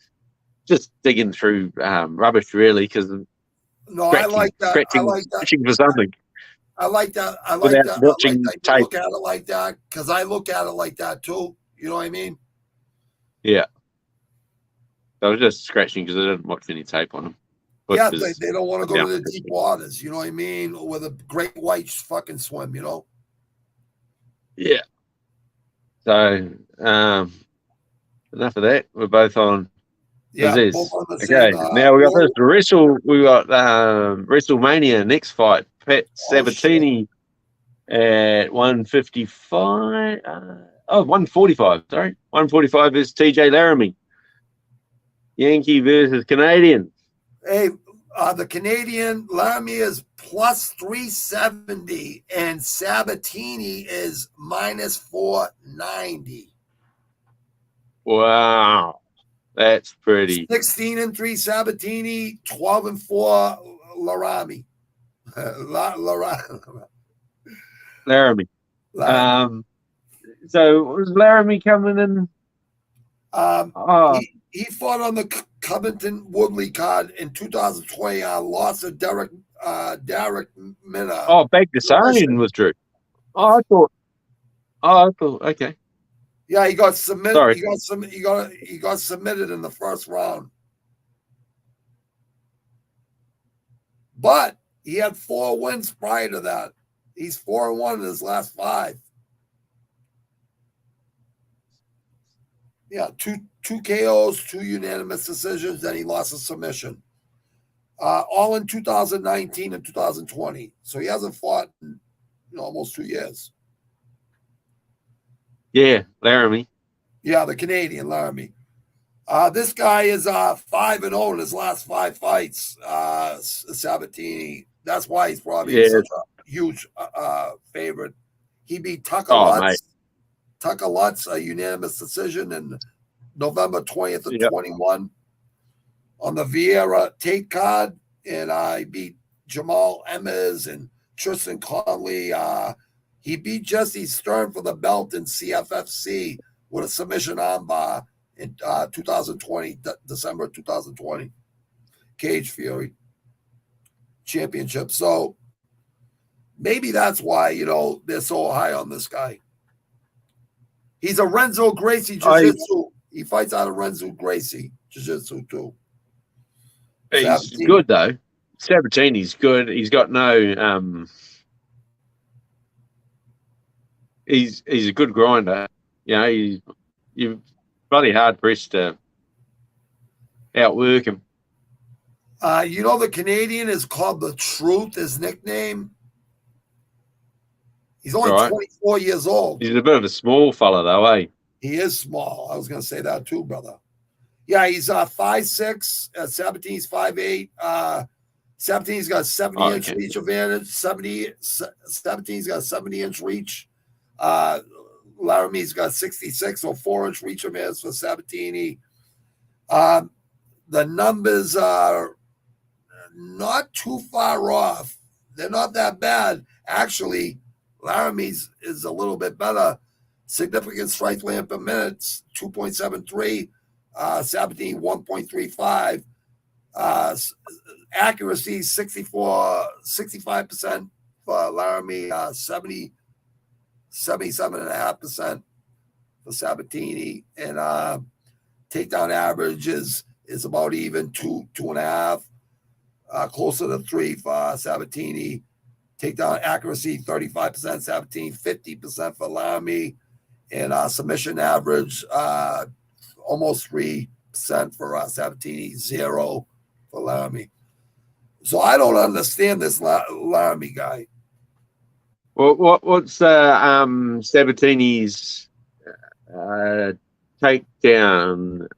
just digging through rubbish really because I like that. Scratching for something. I like that. Watching tape. Look at it like that because I look at it like that too. You know what I mean? Yeah. I was just scratching because I didn't watch any tape on him. Yeah, they don't want to go to the deep waters. You know what I mean? Where the great whites fucking swim. Yeah. So enough of that. We're both on. Yeah. Okay. Now we got this we got WrestleMania next fight. Pat Sabatini at 155. 145. Sorry, 145 is TJ Laramie. Yankee versus Canadian. Hey, the Canadian Laramie is plus 370 and Sabatini is minus 490. Wow, that's pretty. 16-3 Sabatini, 12-4 Laramie. Laramie. So was Laramie coming in? He fought on the Covington Woodley card in 2020. Lost to Derek Minna. Oh, Bagdasarian withdrew. I thought. Okay. Yeah, he got submitted. Sorry. He got submitted in the first round. But he had 4 wins prior to that. He's 4-1 in his last 5. Yeah, two KOs, 2 unanimous decisions, then he lost a submission. All in 2019 and 2020. So he hasn't fought in almost 2 years. Yeah, Laramie. Yeah, the Canadian Laramie. This guy is 5-0 in his last 5 fights. Sabatini. That's why he's probably such a huge favorite. He beat Tucker Lutz. Mate. Tucker Lutz, a unanimous decision in November 20th of 21 on the Vieira Tate card. And I beat Jamal Emmers and Tristan Conley. He beat Jesse Stern for the belt in CFFC with a submission armbar in 2020, December 2020. Cage Fury Championship. So maybe that's why, they're so high on this guy. He's a Renzo Gracie Jiu-Jitsu. He fights out of Renzo Gracie Jiu-Jitsu too. He's Sabatini. good though. Sabatini's good. He's got no. He's a good grinder. You know, you're bloody hard pressed to outwork him. You know, the Canadian is called The Truth, his nickname. He's only 24 years old. He's a bit of a small fella, though, eh? He is small. I was going to say that too, brother. Yeah, he's 5'6". Sabatini's 5'8". Sabatini's got 70-inch reach advantage. 17's got 70-inch reach. Laramie's got 66 or 4-inch reach advantage for Sabatini. The numbers are not too far off. They're not that bad. Actually, Laramie's is a little bit better. Significant strike land per minute, 2.73. Sabatini, 1.35. Accuracy, 65% for Laramie, 77.5% for Sabatini. And takedown average is about even, 2.5. Closer to 3 for Sabatini. Takedown accuracy, 35% Sabatini, 50% for Laramie. And submission average, almost 3% for Sabatini, 0 for Laramie. So I don't understand this Laramie guy. Well, what's Sabatini's takedown?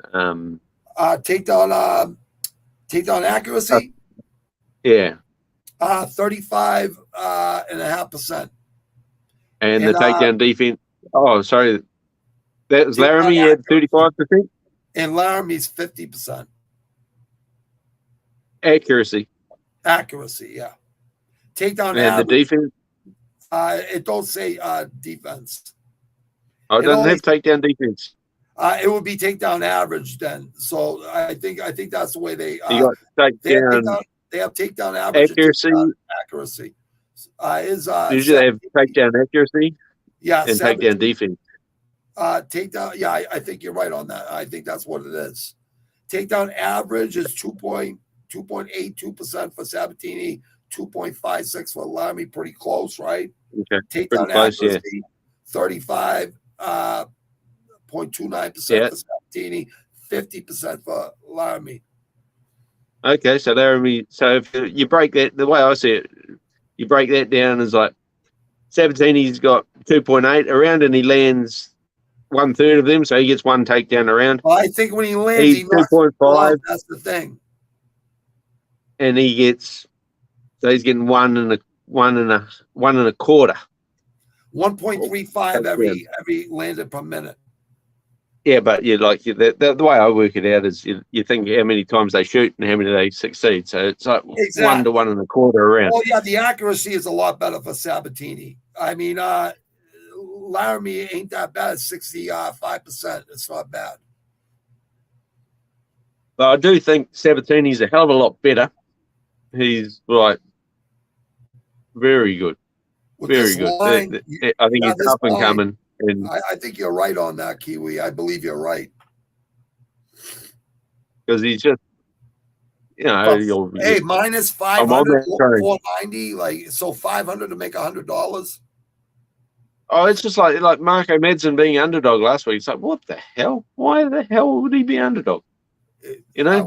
Takedown accuracy? Yeah. 35.5%. And the takedown defense? Oh, sorry. That was Laramie at 35%? And Laramie's 50%. Accuracy, yeah. Takedown and average. The defense? It don't say defense. Oh, it doesn't have takedown defense. It would be takedown average then. So I think that's the way they. You got takedown. They have takedown average. Accuracy. Usually they have takedown accuracy. Yeah, and takedown defense. Takedown. Yeah, I think you're right on that. I think that's what it is. Takedown average is 2.82% for Sabatini, 2.56 for Laramie. Pretty close, right? Okay. Takedown accuracy, 35.29% for Sabatini, 50% for Laramie. Okay, so Laramie. So if you break that, the way I see it, you break that down as like Sabatini's got 2.8 around, and he lands 1/3 of them, so he gets one takedown around. Well, I think when he lands, he's 2.5. That's the thing. And he gets, so he's getting one and a quarter. 1.35 every landed per minute. Yeah, but the way I work it out is you think how many times they shoot and how many they succeed. So it's like 1 to 1 and a quarter around. Oh yeah, the accuracy is a lot better for Sabatini. I mean, Laramie ain't that bad. 65%. It's not bad. But I do think Sabatini's a hell of a lot better. He's like very good. Very good. Line, I think he's up and coming. And I think you're right on that, Kiwi. I believe you're right. Because he's just, hey, minus 500, 490, like, so 500 to make $100. Oh, it's just like Marco Madsen being underdog last week. It's like, what the hell? Why the hell would he be underdog? I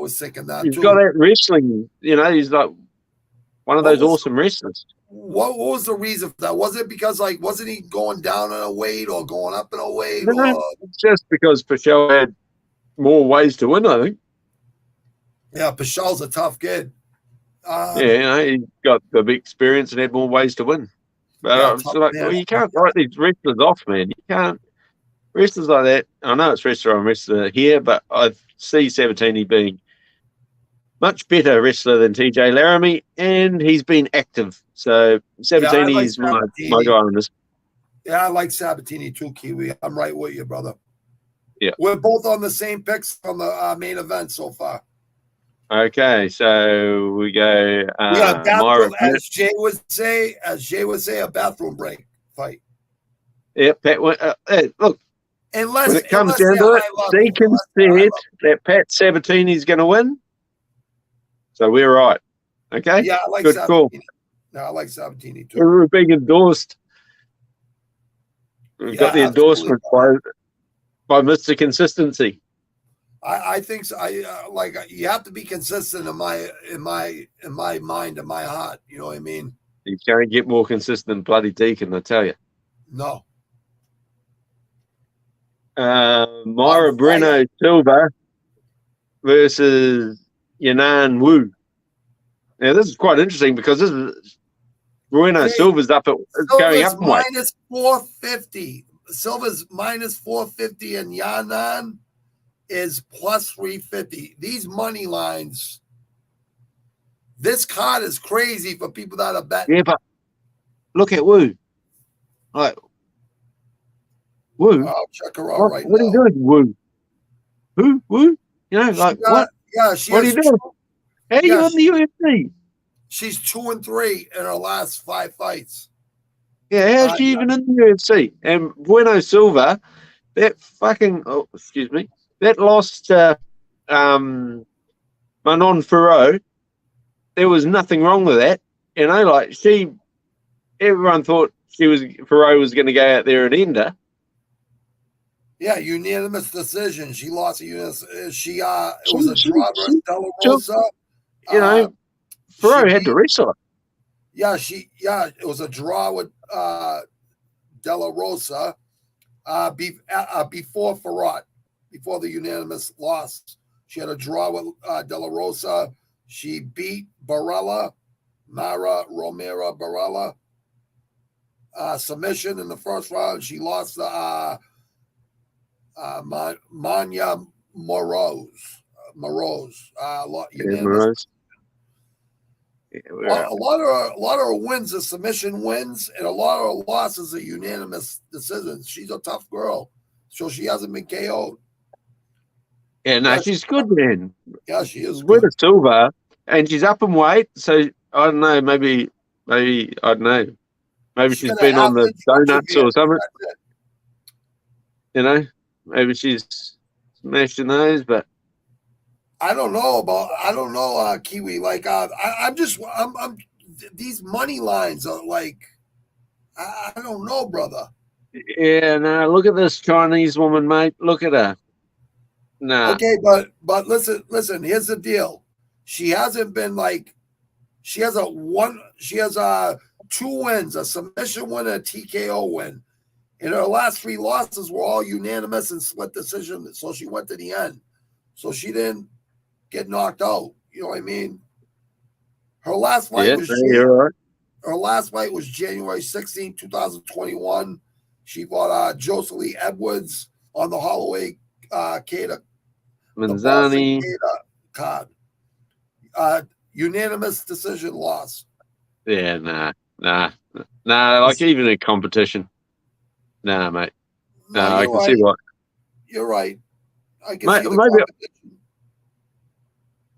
was thinking that he's too. got that wrestling, he's like one of those awesome wrestlers. What was the reason for that? Was it because, wasn't he going down in a weight or going up in a weight? No, it's just because Pichel had more ways to win, I think. Yeah, Pichel's a tough kid. He got the big experience and had more ways to win. But you can't write these wrestlers off, man. You can't. Wrestlers like that, I know it's wrestler on wrestler here, but I see Sabatini being much better wrestler than TJ Laramie, and he's been active. So Sabatini is my guy on this. Yeah, I like Sabatini too, Kiwi. I'm right with you, brother. Yeah. We're both on the same picks on the main event so far. Okay, so we go. As Jay would say, a bathroom break fight. Yeah, Pat. Look, Unless, when it comes unless down they're to it, high level. Deacon Unless they're high said level. that Pat Sabatini's going to win, so we're right. Okay. Yeah, I like Good call. Sabatini. No, I like Sabatini too. We're being endorsed. We've got the endorsement by Mr. Consistency. I think so. Like you have to be consistent in my mind, in my heart. You know what I mean? You can't get more consistent than bloody Deacon, I tell you. No. Myra Breno Silva versus Yanan Wu. Now this is quite interesting because this is Breno Silva's going up in weight. Minus 450. Silva's minus 450 and Yanan is plus 350. These money lines. This card is crazy for people that are betting. Yeah, but look at Wu. Like Wu. I'll check her out right now. What are you doing, Wu? Who? Wu? You know, like what? Yeah, what are you doing? How are you in the UFC? She's 2-3 in her last 5 fights. Yeah, how's she even in the UFC? And Bueno Silva, that fucking that lost Manon Ferro. There was nothing wrong with that. You know, like everyone thought Ferro was going to go out there and end her. Yeah, unanimous decision. She lost a unanimous. It was a draw versus De La Rosa. You know, Ferro had to wrestle her. Yeah, it was a draw with De La Rosa before Ferrat, before the unanimous loss. She had a draw with De La Rosa. She beat Barella, Mara Romero Barella, submission in the first round. She lost to Manya Moroz. Unanimous. A lot of her wins are submission wins, and a lot of her losses are unanimous decisions. She's a tough girl, so she hasn't been KO'd. Yeah, no, she's good, man. Yeah, she is good. With Silva, and she's up in weight, so I don't know. Maybe I don't know. Maybe she's been on the donuts or something. You know, maybe she's smashing those, but. I don't know, Kiwi. Like, I'm these money lines are like, I don't know, brother. Yeah, no, look at this Chinese woman, mate. Look at her. No. Okay, but listen, here's the deal. She hasn't been like, she has 2 wins, a submission win and a TKO win. And her last 3 losses were all unanimous and split decision. So she went to the end. So she didn't get knocked out. You know what I mean? Her last fight her last fight was January 16, 2021. She fought Jocelyn Edwards on the Holloway Cada Manzani card. Unanimous decision loss. Yeah, nah. Like even in competition. Nah, mate. No, I can see what. You're right. I can see the competition.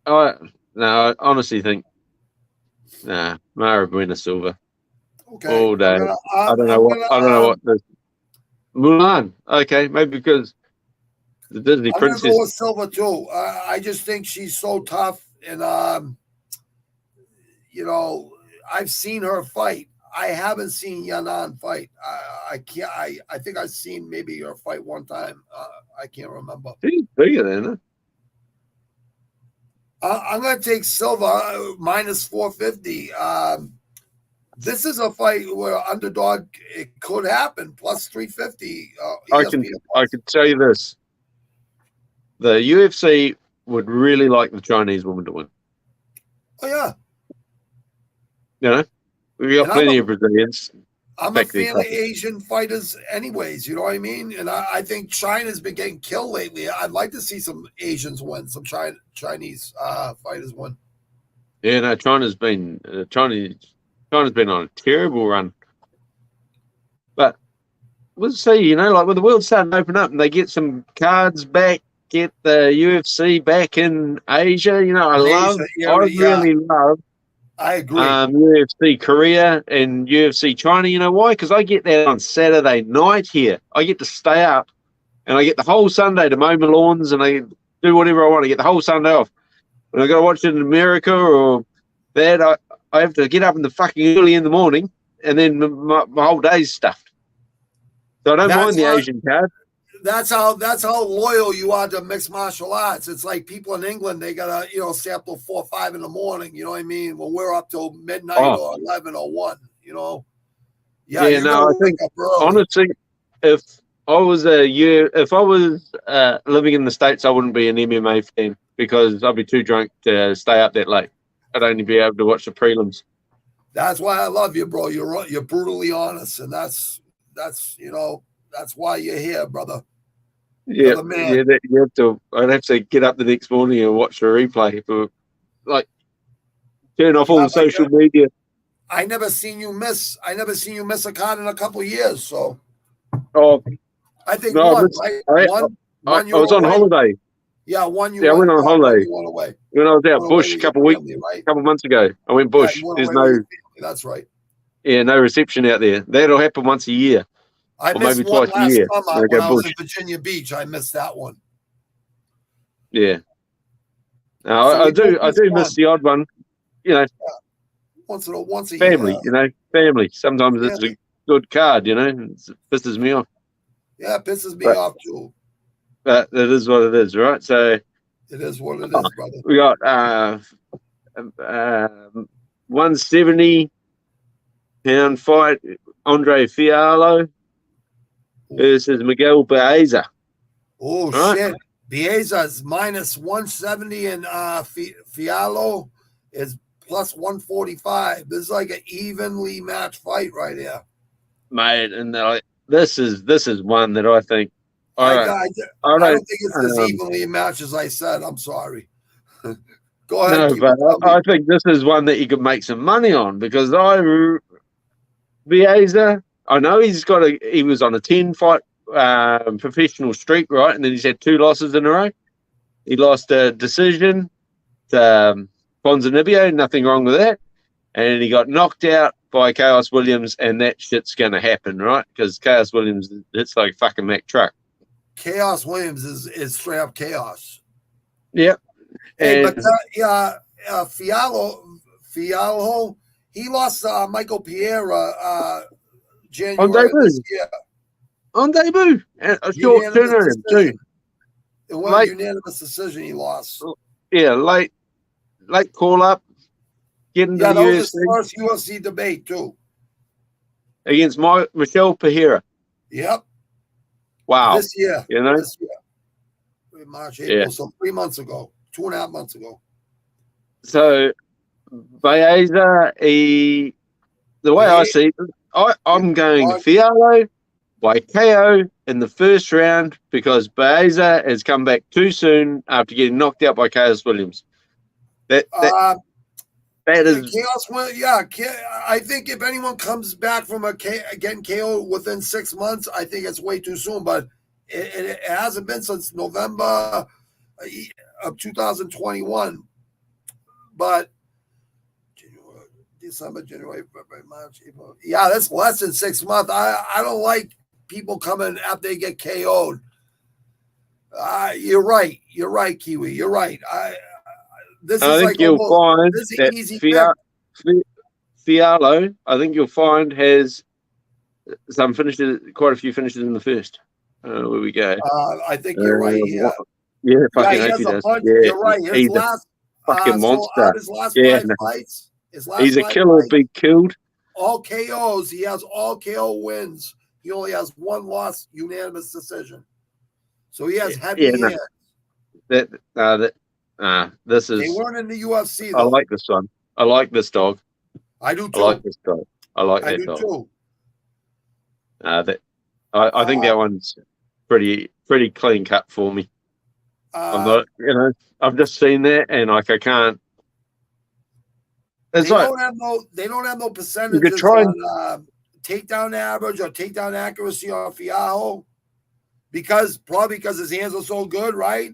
I honestly think, Mara Buena Silva. Okay. All day. I don't know what this Mulan. Okay, maybe because the Disney princess. I'm gonna go with Silva too. I just think she's so tough, and you know, I've seen her fight. I haven't seen Yanan fight. I can't. I think I've seen maybe her fight one time. I can't remember. She's bigger than her. I'm going to take Silva minus 450. This is a fight where underdog, it could happen, plus 350. I can tell you this. The UFC would really like the Chinese woman to win. Oh, yeah. You know, we've got plenty of Brazilians. I'm a fan of Asian fighters anyways, you know what I mean? And I think China's been getting killed lately. I'd like to see some Asians win, some Chinese fighters win. Yeah, no, China's been on a terrible run. But we'll see, you know, like when the world's starting to open up and they get some cards back, get the UFC back in Asia, you know, I really love I agree. UFC Korea and UFC China. You know why? Because I get that on Saturday night here. I get to stay up, and I get the whole Sunday to mow my lawns, and I do whatever I want. I get the whole Sunday off. When I got to watch it in America or that, I have to get up in the fucking early in the morning, and then my whole day's stuffed. So I don't mind the Asian card. That's how loyal you are to mixed martial arts. It's like people in England, they gotta, stay up till 4 or 5 in the morning, you know what I mean? When we're up till midnight or 11 or 1, Yeah, I think honestly, if I was living in the States, I wouldn't be an MMA fan because I'd be too drunk to stay up that late. I'd only be able to watch the prelims. That's why I love you, bro. You're brutally honest, and that's why you're here, brother. Yeah, I'd have to get up the next morning and watch the replay, but turn off all the social media. I never seen you miss a card in a couple of years. So, I think one. I was on holiday. Yeah, one. I went on holiday. You went away. When I was out bush a couple months ago, I went bush. Yeah, There's no. That's right. Yeah, no reception out there. That'll happen once a year. I missed one last summer when I was in Virginia Beach. I missed that one. Yeah. I do miss the odd one. Once a family, year. Family. Sometimes it's a good card, it pisses me off. Yeah, it pisses me off too. But it is what it is, right? So it is what it is, brother. We got 170-pound fight, Andre Fiallo versus Miguel Baeza. Oh, shit. Baeza's minus 170 and Fiallo is plus 145. This is like an evenly matched fight right here. Mate, and this is one that I think I don't think it's as evenly matched as I said. I'm sorry. Go ahead. No, but I think this is one that you could make some money on because Baeza, I know he was on a 10-fight professional streak, right? And then he's had 2 losses in a row. He lost a decision to Ponzinibbio, nothing wrong with that. And he got knocked out by Chaos Williams, and that shit's going to happen, right? Because Chaos Williams, it's like fucking Mack truck. Chaos Williams is straight up chaos. Yep. Hey, but Fiallo, he lost Michael Pereira January this year. On debut. A short turnaround, too. It was a unanimous decision he lost. Yeah, late call up. Getting to the that UFC. was his first UFC debate, too. Against Michelle Pereira. Yep. Wow. This year. This year. March, April, so 3 months ago. 2.5 months ago. So, Baeza, the way I see it, I'm going Fiallo by KO in the first round because Baeza has come back too soon after getting knocked out by Chaos Williams. That is Chaos. Yeah, I think if anyone comes back from getting KO within 6 months, I think it's way too soon. But it hasn't been since November of 2021. But December, January, February, March, April. Yeah, that's less than 6 months. I don't like people coming after they get KO'd. You're right, Kiwi. You're right. I think you'll find that Fiallo, I think you'll find, has some finishes, quite a few finishes in the first. Where we go. I think you're right. Yeah, fucking hope he does. You're right. He's a fucking monster. His last 5 fights. He's a killer, be killed. All KOs. He has all KO wins. He only has 1 loss, unanimous decision. So he has heavy hands. This is. They weren't in the UFC, though. I like this one. I like this dog. I do too. I like this dog. I like that dog. Too. I think that one's pretty clean cut for me. I'm not, I've just seen that and I can't. They don't have no percentages on takedown average or takedown accuracy on Fiallo probably because his hands are so good, right?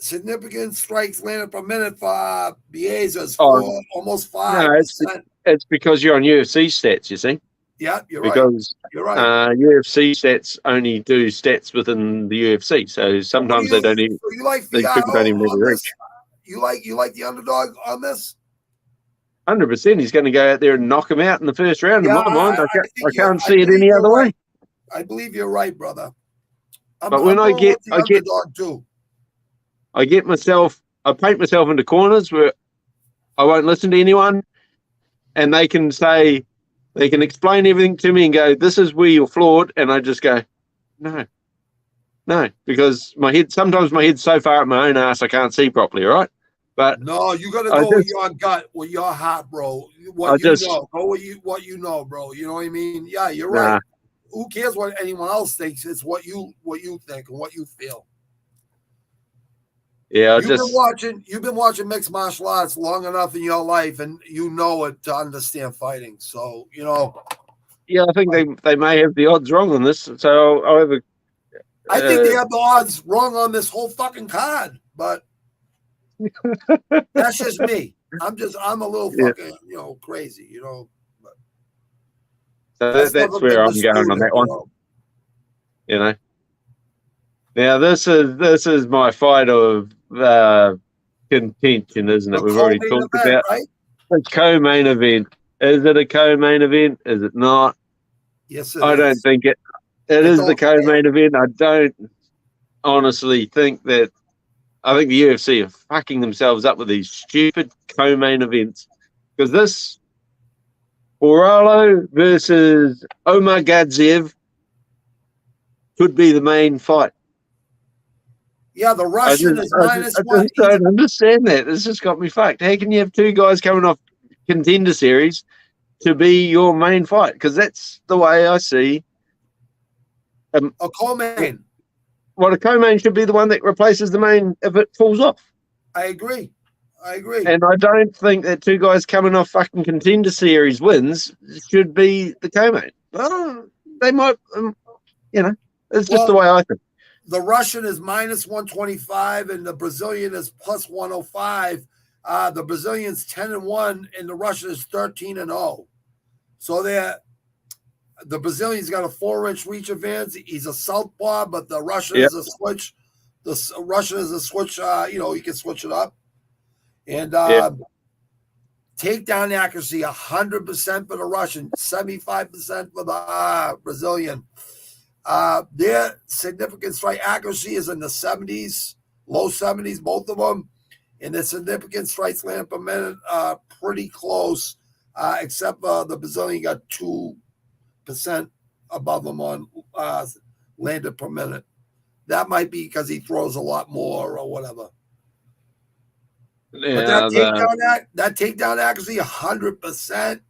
significant strikes landed per minute for Biezas, Oh, almost no, 5%. it's because you're on UFC stats, you see. Yeah, you're right. Because You're right. UFC stats only do stats within the UFC, so sometimes they don't even. So you like These people don't even have a on this? reach. You like the underdog on this? 100%, he's going to go out there and knock him out in the first round. In Yeah, my mind, I can't I see it believe any you're other right. way. I believe you're right, brother. But when I'm going with the underdog too. I paint myself into corners where I won't listen to anyone, and they can explain everything to me and go, "This is where you're flawed," and I just go, no, because sometimes my head's so far up my own ass I can't see properly, right? But no, you got to go with your gut, with your heart, bro. Go with what you know, bro. You know what I mean? Yeah, you're right. Who cares what anyone else thinks? It's what you think and what you feel. Yeah, you've been watching mixed martial arts long enough in your life, and you know it to understand fighting. So Yeah, I think they may have the odds wrong on this. So I think they have the odds wrong on this whole fucking card, but that's just me. I'm a little fucking crazy, But so that's where I'm going on that one. Now this is my fight of contention, isn't it? We've already talked about the co-main event. Is it a co-main event? Is it not? Yes, it is. I don't think it is the co-main event. I don't honestly think that. I think the UFC are fucking themselves up with these stupid co-main events, because this Borrallo versus Omar Gadziev could be the main fight. Yeah, the Russian is minus one. I don't understand that. It's just got me fucked. How can you have two guys coming off Contender Series to be your main fight? Because that's the way I see a co-main. Well, a co-main should be the one that replaces the main if it falls off. I agree. And I don't think that two guys coming off fucking Contender Series wins should be the co-main. Well, they might, it's just the way I think. The Russian is minus 125 and the Brazilian is plus 105. The Brazilian's 10-1 and the Russian is 13-0. So the Brazilian's got a 4-inch reach advantage. He's a southpaw, but the Russian is a switch. The Russian is a switch. He can switch it up. And takedown accuracy 100% for the Russian, 75% for the Brazilian. Their significant strike accuracy is in the 70s, low 70s, both of them. And the significant strikes landed per minute pretty close, except the Brazilian got 2% above them on landed per minute. That might be because he throws a lot more or whatever. Yeah, but that takedown accuracy 100%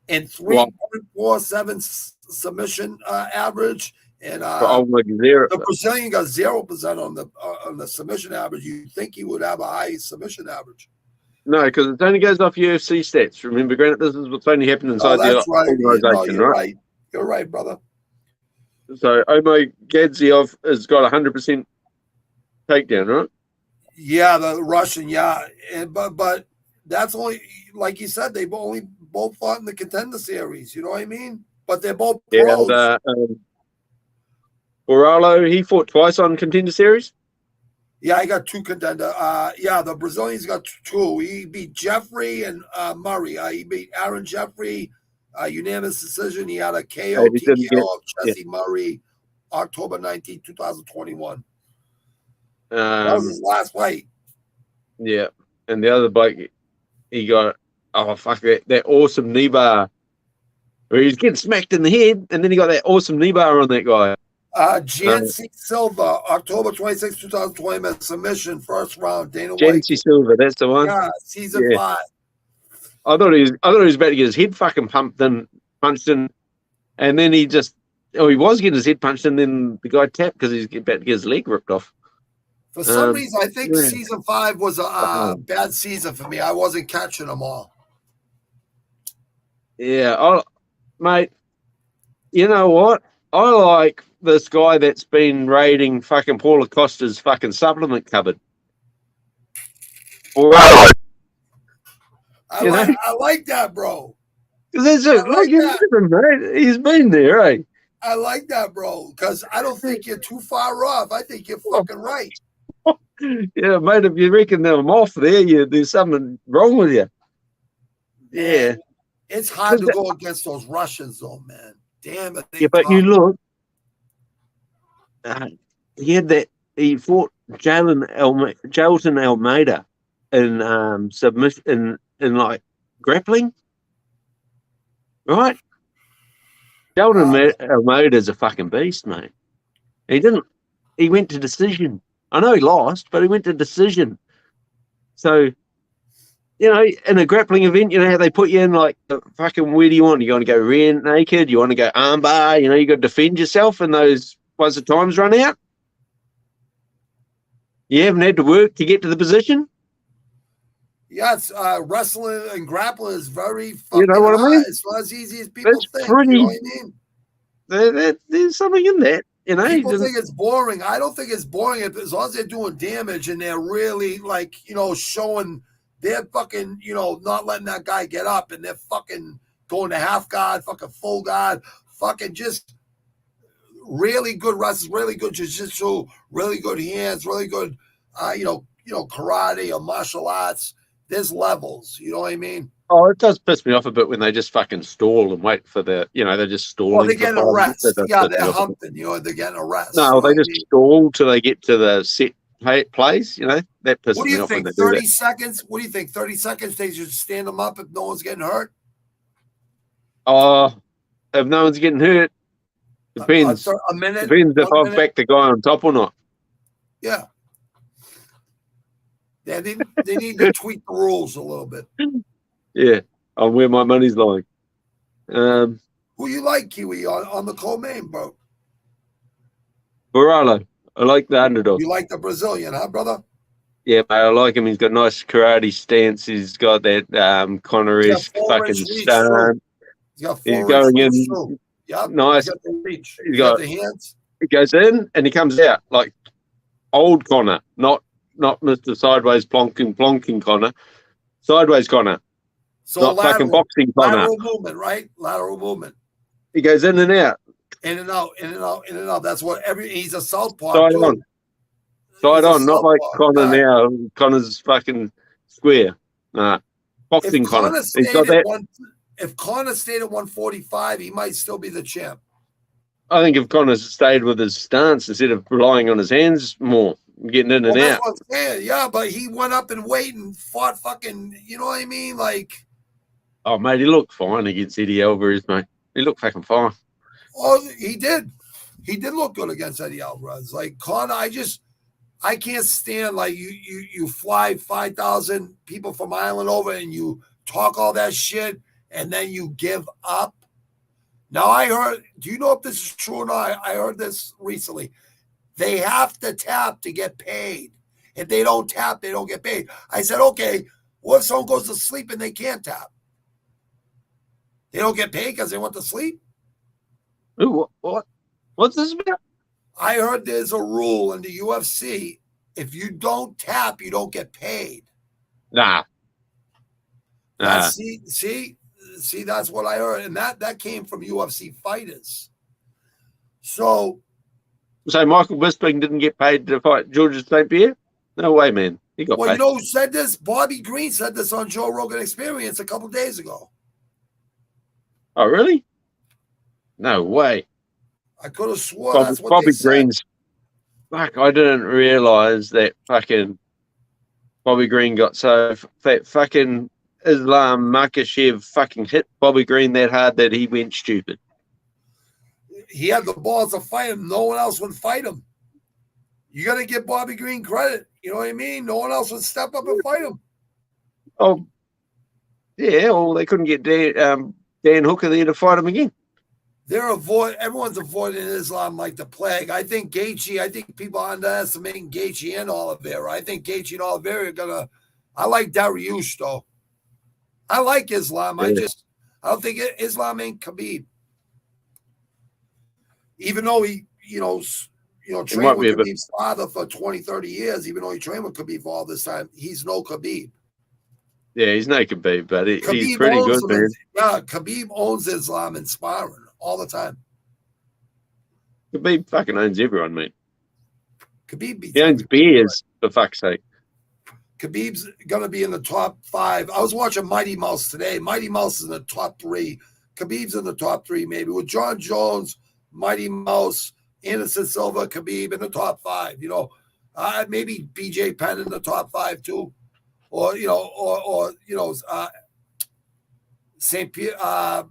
and 3.47 submission average, and the Brazilian got 0% on the submission average. You'd think he would have a high submission average. No, because it only goes off UFC stats. Remember, granted, this is what's only happened inside the organization, right? You're right, brother. So Omar Gadziev has got 100% takedown, right? Yeah, the Russian, but that's only, like you said, they've only both fought in the Contender Series. You know what I mean? But they're both pros. And Borrallo, he fought twice on Contender Series. Yeah, I got 2 contender. The Brazilian's got 2. He beat Jeffrey and Murray. He beat Aaron Jeffrey, unanimous decision. He had a KO TKO of Jesse Murray, October 19, 2021. That was his last fight. Yeah, and the other bloke, he got that awesome knee bar where he was getting smacked in the head, and then he got that awesome knee bar on that guy. Jancy Silva, October 26, 2020, submission, first round. Dana White. Jancy Silva, that's the one. Yeah, season 5. I thought he was about to get his head fucking punched in, and then he was getting his head punched, and then the guy tapped because he's about to get his leg ripped off. For some reason, I think season 5 was a bad season for me. I wasn't catching them all. Yeah, mate, you know what? I like this guy that's been raiding fucking Paul Acosta's fucking supplement cupboard. Right. I like that, bro. Because I like that. mate. He's been there, eh? I like that, bro. Because I don't think you're too far off. I think you're fucking right. Yeah, mate. If you reckon I'm off there, there's something wrong with you. Yeah. Man, it's hard to go against those Russians, though, man. Damn it. Yeah, but you look. He had that. He fought Jalton Almeida in submission in like grappling, right? Jalton Almeida is a fucking beast, mate. He didn't. He went to decision. I know he lost, but he went to decision. So, in a grappling event, you know how they put you in like fucking where do you want? You want to go rear naked? You want to go armbar? You got to defend yourself, and once the time's run out. You haven't had to work to get to the position? Yes, wrestling and grappling is very fucking you know what hard. I mean? It's not as easy as people think. Pretty, you know what I mean? There's something in that. People think it's boring. I don't think it's boring as long as they're doing damage and they're really showing they're fucking, not letting that guy get up and they're fucking going to half guard, fucking full guard, fucking just really good wrestlers, really good jiu-jitsu, really good hands, really good, karate or martial arts. There's levels. You know what I mean? Oh, it does piss me off a bit when they just fucking stall and wait for they're just stalling. Well, they're getting a rest. Yeah, they're humping. They're getting a rest. No, they just stall till they get to the set plays. That pisses me off. What do you think? 30 seconds? What do you think? 30 seconds? They should stand them up if no one's getting hurt? Oh, if no one's getting hurt, depends. A minute? Depends if I've backed the guy on top or not. Yeah. Yeah, they need to tweak the rules a little bit. Yeah, on where my money's lying. Who you like, Kiwi, on the co-main, bro? Baralo. I like the underdog. You like the Brazilian, huh, brother? Yeah, mate, I like him. He's got a nice karate stance. He's got that Conor-esque fucking stance. He's going in nice. He's got the hands. He goes in and he comes out like old Conor, not Mr. Sideways plonking Conor. Sideways Conor. So not fucking boxing Conor. Lateral movement, right? Lateral movement. He goes in and out. In and out, in and out, in and out. That's what he's a southpaw. Side on. Side on, not like Conor now. Conor's fucking square. Nah. Boxing Conor. He's got that. If Conor stayed at 145, he might still be the champ. I think if Conor stayed with his stance instead of relying on his hands more, getting in and out. Yeah, but he went up in weight and fought fucking, you know what I mean? Like, oh, mate, he looked fine against Eddie Alvarez, mate. He looked fucking fine. Oh, he did. He did look good against Eddie Alvarez. Like, Conor, I can't stand, like, you fly 5,000 people from Ireland over and you talk all that shit and then you give up. Now, I heard, do you know if this is true or not? I heard this recently. They have to tap to get paid. If they don't tap, they don't get paid. I said, okay, what if someone goes to sleep and they can't tap? They don't get paid because they went to sleep? Ooh, what? What's this about? I heard there's a rule in the UFC. If you don't tap, you don't get paid. Nah. See, that's what I heard. And that came from UFC fighters. So Michael Bisping didn't get paid to fight Georges St. Pierre? No way, man. He got paid. You know who said this? Bobby Green said this on Joe Rogan Experience a couple days ago. Oh, really? No way. I could have sworn that's what Bobby they said. Green's. Fuck, I didn't realize that fucking Bobby Green got so that fucking Islam Makhachev fucking hit Bobby Green that hard that he went stupid. He had the balls to fight him. No one else would fight him. You got to give Bobby Green credit. You know what I mean? No one else would step up and fight him. Oh, yeah. Well, they couldn't get Dan Hooker there to fight him again. Everyone's avoiding Islam like the plague. I think people are underestimating Gaethje and Oliveira. I think Gaethje and Oliveira are gonna. I like Dariush though. I like Islam. Yeah. I don't think Islam ain't Khabib. Even though he It trained might with be a bit. Khabib's father for 20, 30 years, even though he trained with Khabib all this time. He's no Khabib. Yeah, he's no Khabib, but he's Khabib pretty owns good, him. man. Khabib owns Islam in sparring all the time. Khabib fucking owns everyone, mate. Khabib beats He owns everybody. beers, for fuck's sake. Khabib's going to be in the top 5. I was watching Mighty Mouse today. Mighty Mouse is in the top 3. Khabib's in the top 3, maybe. With John Jones, Mighty Mouse, Anderson Silva, Khabib in the top 5. Maybe BJ Penn in the top 5 too. Or St. Pierre,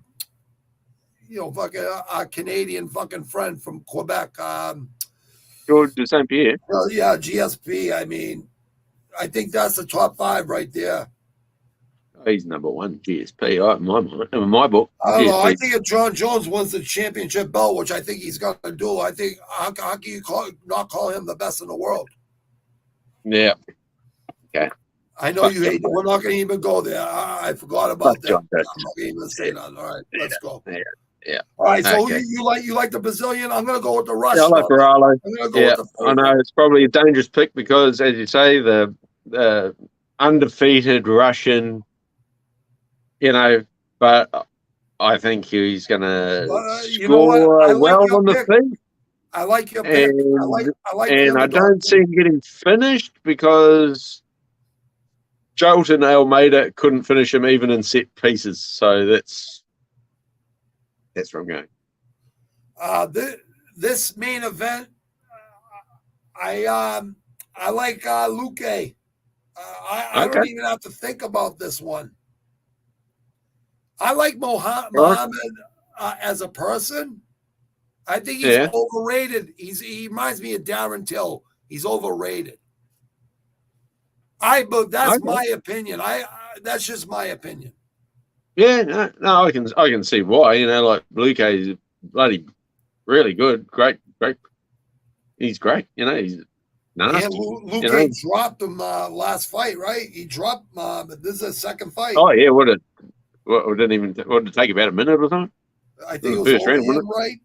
fucking Canadian fucking friend from Quebec. George de St. Pierre. Yeah, GSP. I mean, I think that's the top 5 right there. Oh, he's number 1, GSP. In my book, I don't know. I GSP. think if John Jones wins the championship belt, which I think he's going to do, I think how can you not call him the best in the world? Yeah. Okay. I know you hate it. We're not going to even go there. I forgot about that. I'm not going to even say that. All right, let's go. Yeah. All right, so okay. you like the Brazilian? I'm going to go with the Russian. Yeah, I like Baralo. I'm going to go with the I know it's probably a dangerous pick because, as you say, the undefeated Russian, but I think he's going to score well on the feet. I like your pick. And I don't see him getting finished because Jolton Almeida couldn't finish him even in set pieces. So that's where I'm going. This main event, I like Luque. I don't even have to think about this one. I like Muhammad as a person. I think he's overrated. He reminds me of Darren Till. He's overrated. But that's my opinion. That's just my opinion. Yeah, no, I can see why. Like Luque is bloody really good, great. He's great. He's nasty. And Luque dropped him last fight, right? He dropped this is the second fight. Oh yeah, what did it take about a minute or something? I think it was first round, right?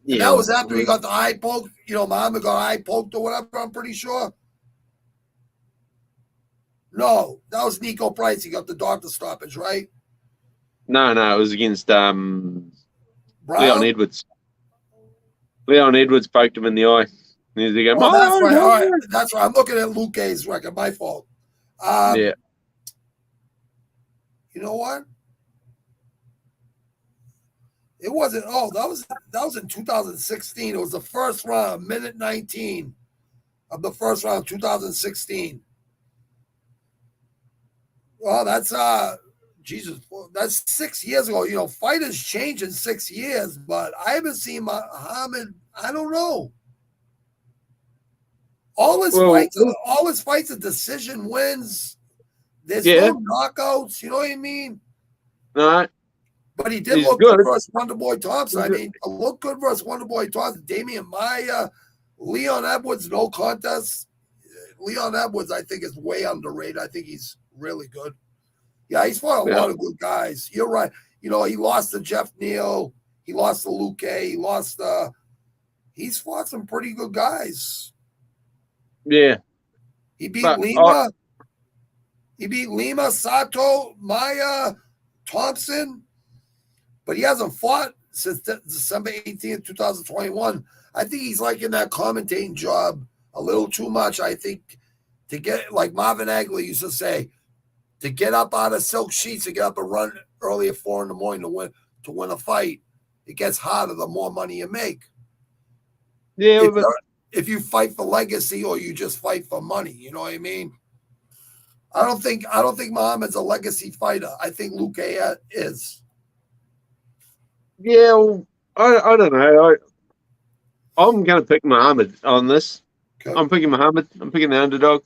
And that was after he got the eye poked. Muhammad got eye poked or whatever. I'm pretty sure. No, that was Nico Price. He got the doctor stoppage, right? No, it was against Brown? Leon Edwards. Leon Edwards poked him in the eye. And he goes, that's right. All right. That's right. I'm looking at Luque's record. My fault. Yeah. You know what? It wasn't. Oh, that was in 2016. It was the first round, minute 19 of the first round, 2016. Well, that's Jesus. That's 6 years ago. Fighters change in 6 years, but I haven't seen Muhammad. I don't know. All his fights are decision wins. There's no knockouts. You know what I mean? No. But he did look good versus Wonderboy Thompson. I mean, look good versus Wonderboy Thompson. Damian Maia, Leon Edwards, no contest. Leon Edwards, I think, is way underrated. I think he's really good. Yeah, he's fought a lot of good guys. You're right. He lost to Jeff Neal. He lost to Luque. He's fought some pretty good guys. Yeah. He beat Lima. He beat Lima, Sato, Maia, Thompson. But he hasn't fought since December 18th, 2021. I think he's liking that commentating job a little too much. I think to get, like Marvin Agley used to say, to get up out of silk sheets, to get up and run early at 4 a.m. to win a fight, it gets harder the more money you make. Yeah, if you fight for legacy or you just fight for money, you know what I mean? I don't think Muhammad's a legacy fighter. I think Luque is. Yeah, well, I don't know. I'm going to pick Muhammad on this. Okay. I'm picking Muhammad. I'm picking the underdog.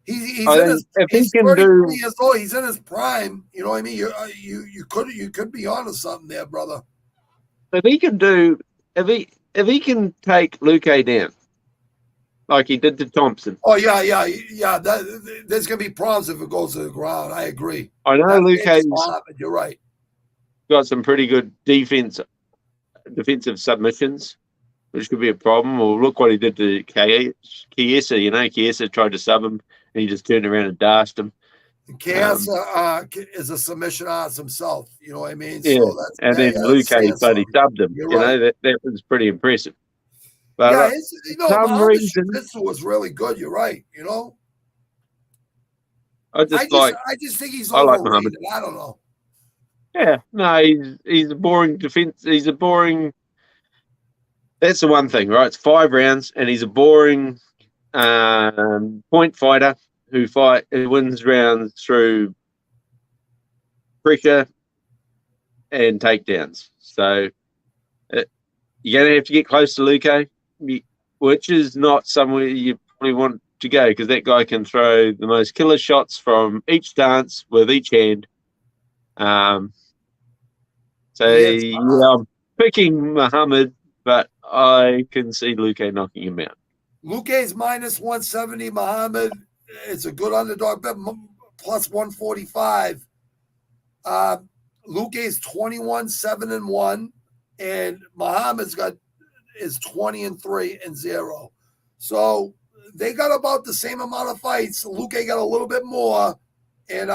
He's 33 years old. He's in his prime. You know what I mean? You could be onto something there, brother. If he can can take Luque down, like he did to Thompson. Oh yeah. There's gonna be problems if it goes to the ground. I agree. I know Luque's. You're right. Got some pretty good defense defensive submissions, which could be a problem. Or look what he did to Chiesa. Chiesa tried to sub him, and he just turned around and dashed him. Chiesa is a submission artist himself. You know what I mean? Yeah, So that's and then Luque bloody subbed him. You're right. That was pretty impressive. But yeah, some Muhammad's reason jiu-jitsu was really good. You're right. I just think he's I like overrated. Muhammad. I don't know. Yeah, no, he's a boring defense. He's a boring. That's the one thing, right? It's 5 rounds, and he's a boring point fighter who wins rounds through pressure and takedowns. So you're going to have to get close to Luque, which is not somewhere you probably want to go, because that guy can throw the most killer shots from each stance with each hand. I'm picking Muhammad, but I can see Luque knocking him out. Luque's minus 170. Muhammad, it's a good underdog bet, plus 145. Luque's 21-7-1, and Muhammad's is 20-3-0. So they got about the same amount of fights. Luque got a little bit more, and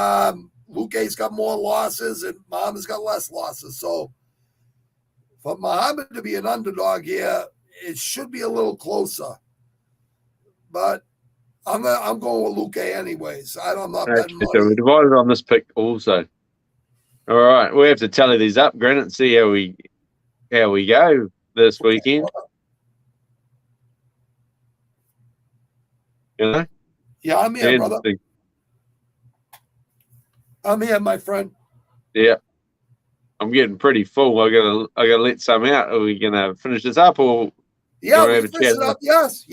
Luque's got more losses, and Muhammad's got less losses. So for Muhammad to be an underdog here, it should be a little closer. But I'm going with Luque anyways. I'm not betting money. So we're divided on this pick also. All right, we have to tally these up, Granite, and see how we go this weekend. Yeah, I'm here, brother. I'm here, my friend. Yeah, I'm getting pretty full. I gotta let some out. Are we gonna finish this up, or yeah, we finish it up? Yes,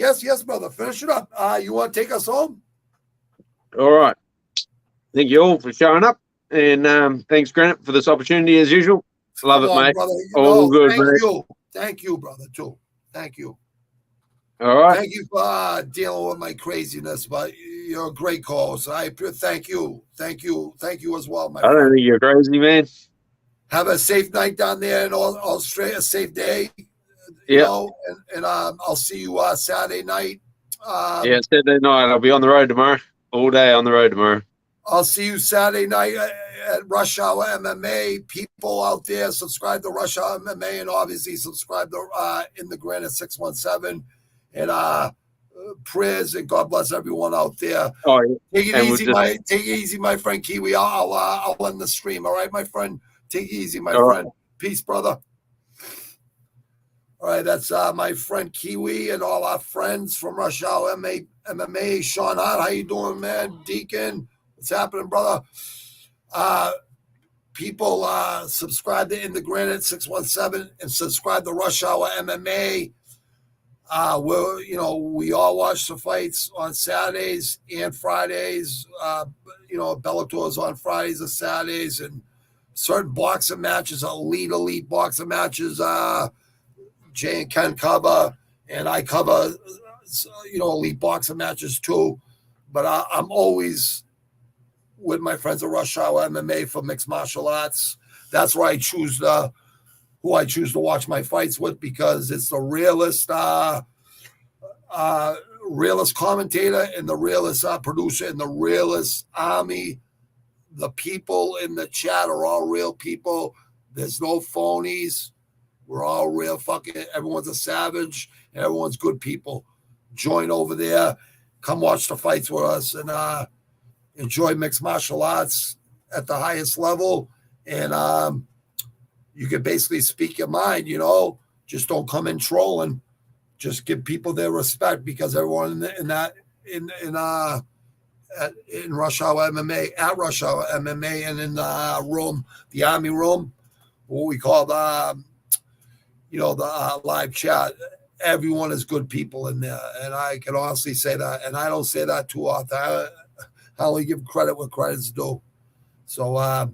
brother. Finish it up. You want to take us home? All right. Thank you all for showing up, and thanks, Granite, for this opportunity as usual. Love it, mate. Brother. All good, thank mate. You. Thank you, brother. Too. Thank you. All right. Thank you for dealing with my craziness, but you're a great co-host. I thank you. Thank you as well, my friend. I don't think you're crazy, man. Have a safe night down there in Australia, a safe day. Yeah. And I'll see you Saturday night. Saturday night. I'll be on the road tomorrow. All day on the road tomorrow. I'll see you Saturday night at Rush Hour MMA. People out there, subscribe to Rush Hour MMA, and obviously subscribe to In the Granite 617. And prayers, and God bless everyone out there. Oh, yeah. Take it easy, my friend Kiwi. I'll end the stream. All right, my friend. Take it easy, my friend. Right. Peace, brother. All right, that's my friend Kiwi and all our friends from Rush Hour MMA. Sean Hart, how you doing, man? Deacon, what's happening, brother? People subscribe to In the Granite 617 and subscribe to Rush Hour MMA. We all watch the fights on Saturdays and Fridays. Bellator's on Fridays and Saturdays, and certain boxing matches, elite boxing matches. Jay and Ken cover, and I cover, elite boxing matches too. But I'm always with my friends at Rush Hour MMA for mixed martial arts. That's where I choose who I choose to watch my fights with, because it's the realest commentator and the realest producer and the realest army. The people in the chat are all real people. There's no phonies. We're all real everyone's a savage and everyone's good people. Join over there. Come watch the fights with us and enjoy mixed martial arts at the highest level. And you can basically speak your mind, just don't come in trolling. Just give people their respect, because everyone in Rush Hour MMA, at Rush Hour MMA, and in the room, the Army room, what we call the live chat, everyone is good people in there. And I can honestly say that. And I don't say that too often. I only give credit where credit's due. So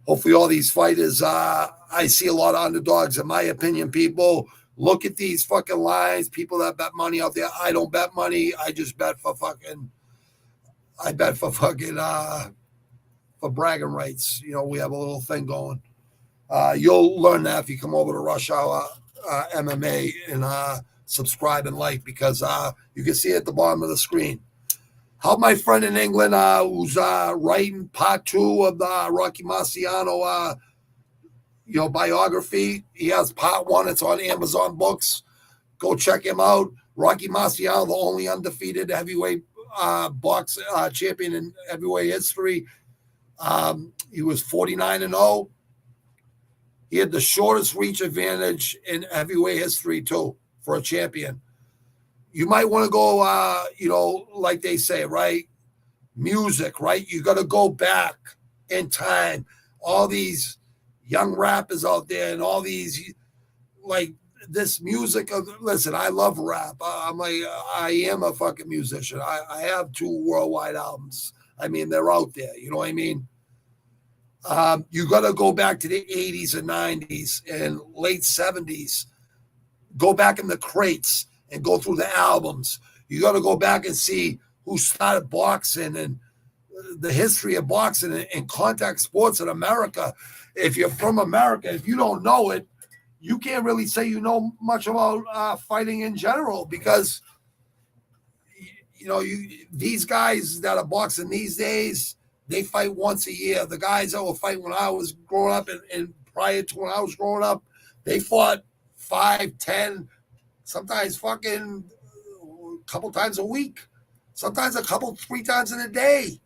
hopefully all these fighters, I see a lot of underdogs, in my opinion. People look at these fucking lines, people that bet money out there. I don't bet money. I just bet for for bragging rights. We have a little thing going. You'll learn that if you come over to Rush Hour MMA and subscribe and like, because you can see it at the bottom of the screen. Help my friend in England who's writing part 2 of the Rocky Marciano biography. He has part 1. It's on Amazon Books. Go check him out. Rocky Marciano, the only undefeated heavyweight box champion in heavyweight history. He was 49-0. He had the shortest reach advantage in heavyweight history too for a champion. You might want to go, like they say, right? Music, right? You got to go back in time. All these young rappers out there and all these, like, this music. Listen, I love rap. I am a fucking musician. I have 2 worldwide albums. I mean, they're out there. You know what I mean? You got to go back to the 80s and 90s and late 70s. Go back in the crates and go through the albums. You got to go back and see who started boxing and the history of boxing and contact sports in America. If you're from America, if you don't know it, you can't really say you know much about fighting in general, because these guys that are boxing these days, they fight once a year. The guys that were fighting when I was growing up and prior to when I was growing up, they fought 5, 10, sometimes fucking a couple times a week, sometimes 3 times in a day.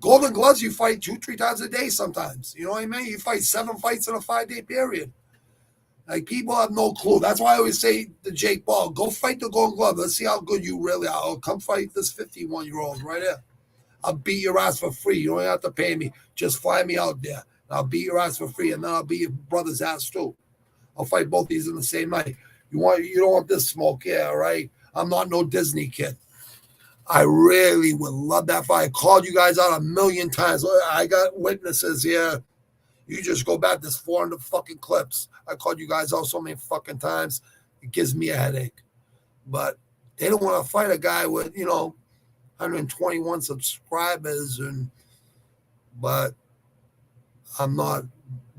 Golden Gloves, you fight 2, 3 times a day sometimes. You know what I mean? You fight 7 fights in a 5-day period. Like, people have no clue. That's why I always say to Jake Paul, go fight the Golden Glove. Let's see how good you really are. Oh, come fight this 51-year-old right here. I'll beat your ass for free. You don't have to pay me. Just fly me out there. I'll beat your ass for free, and then I'll beat your brother's ass too. I'll fight both these in the same night. You don't want this smoke, yeah, all right? I'm not no Disney kid. I really would love that fight. I called you guys out 1,000,000 times. I got witnesses here. You just go back. There's 400 fucking clips. I called you guys out so many fucking times. It gives me a headache. But they don't want to fight a guy with, 121 subscribers, but I'm not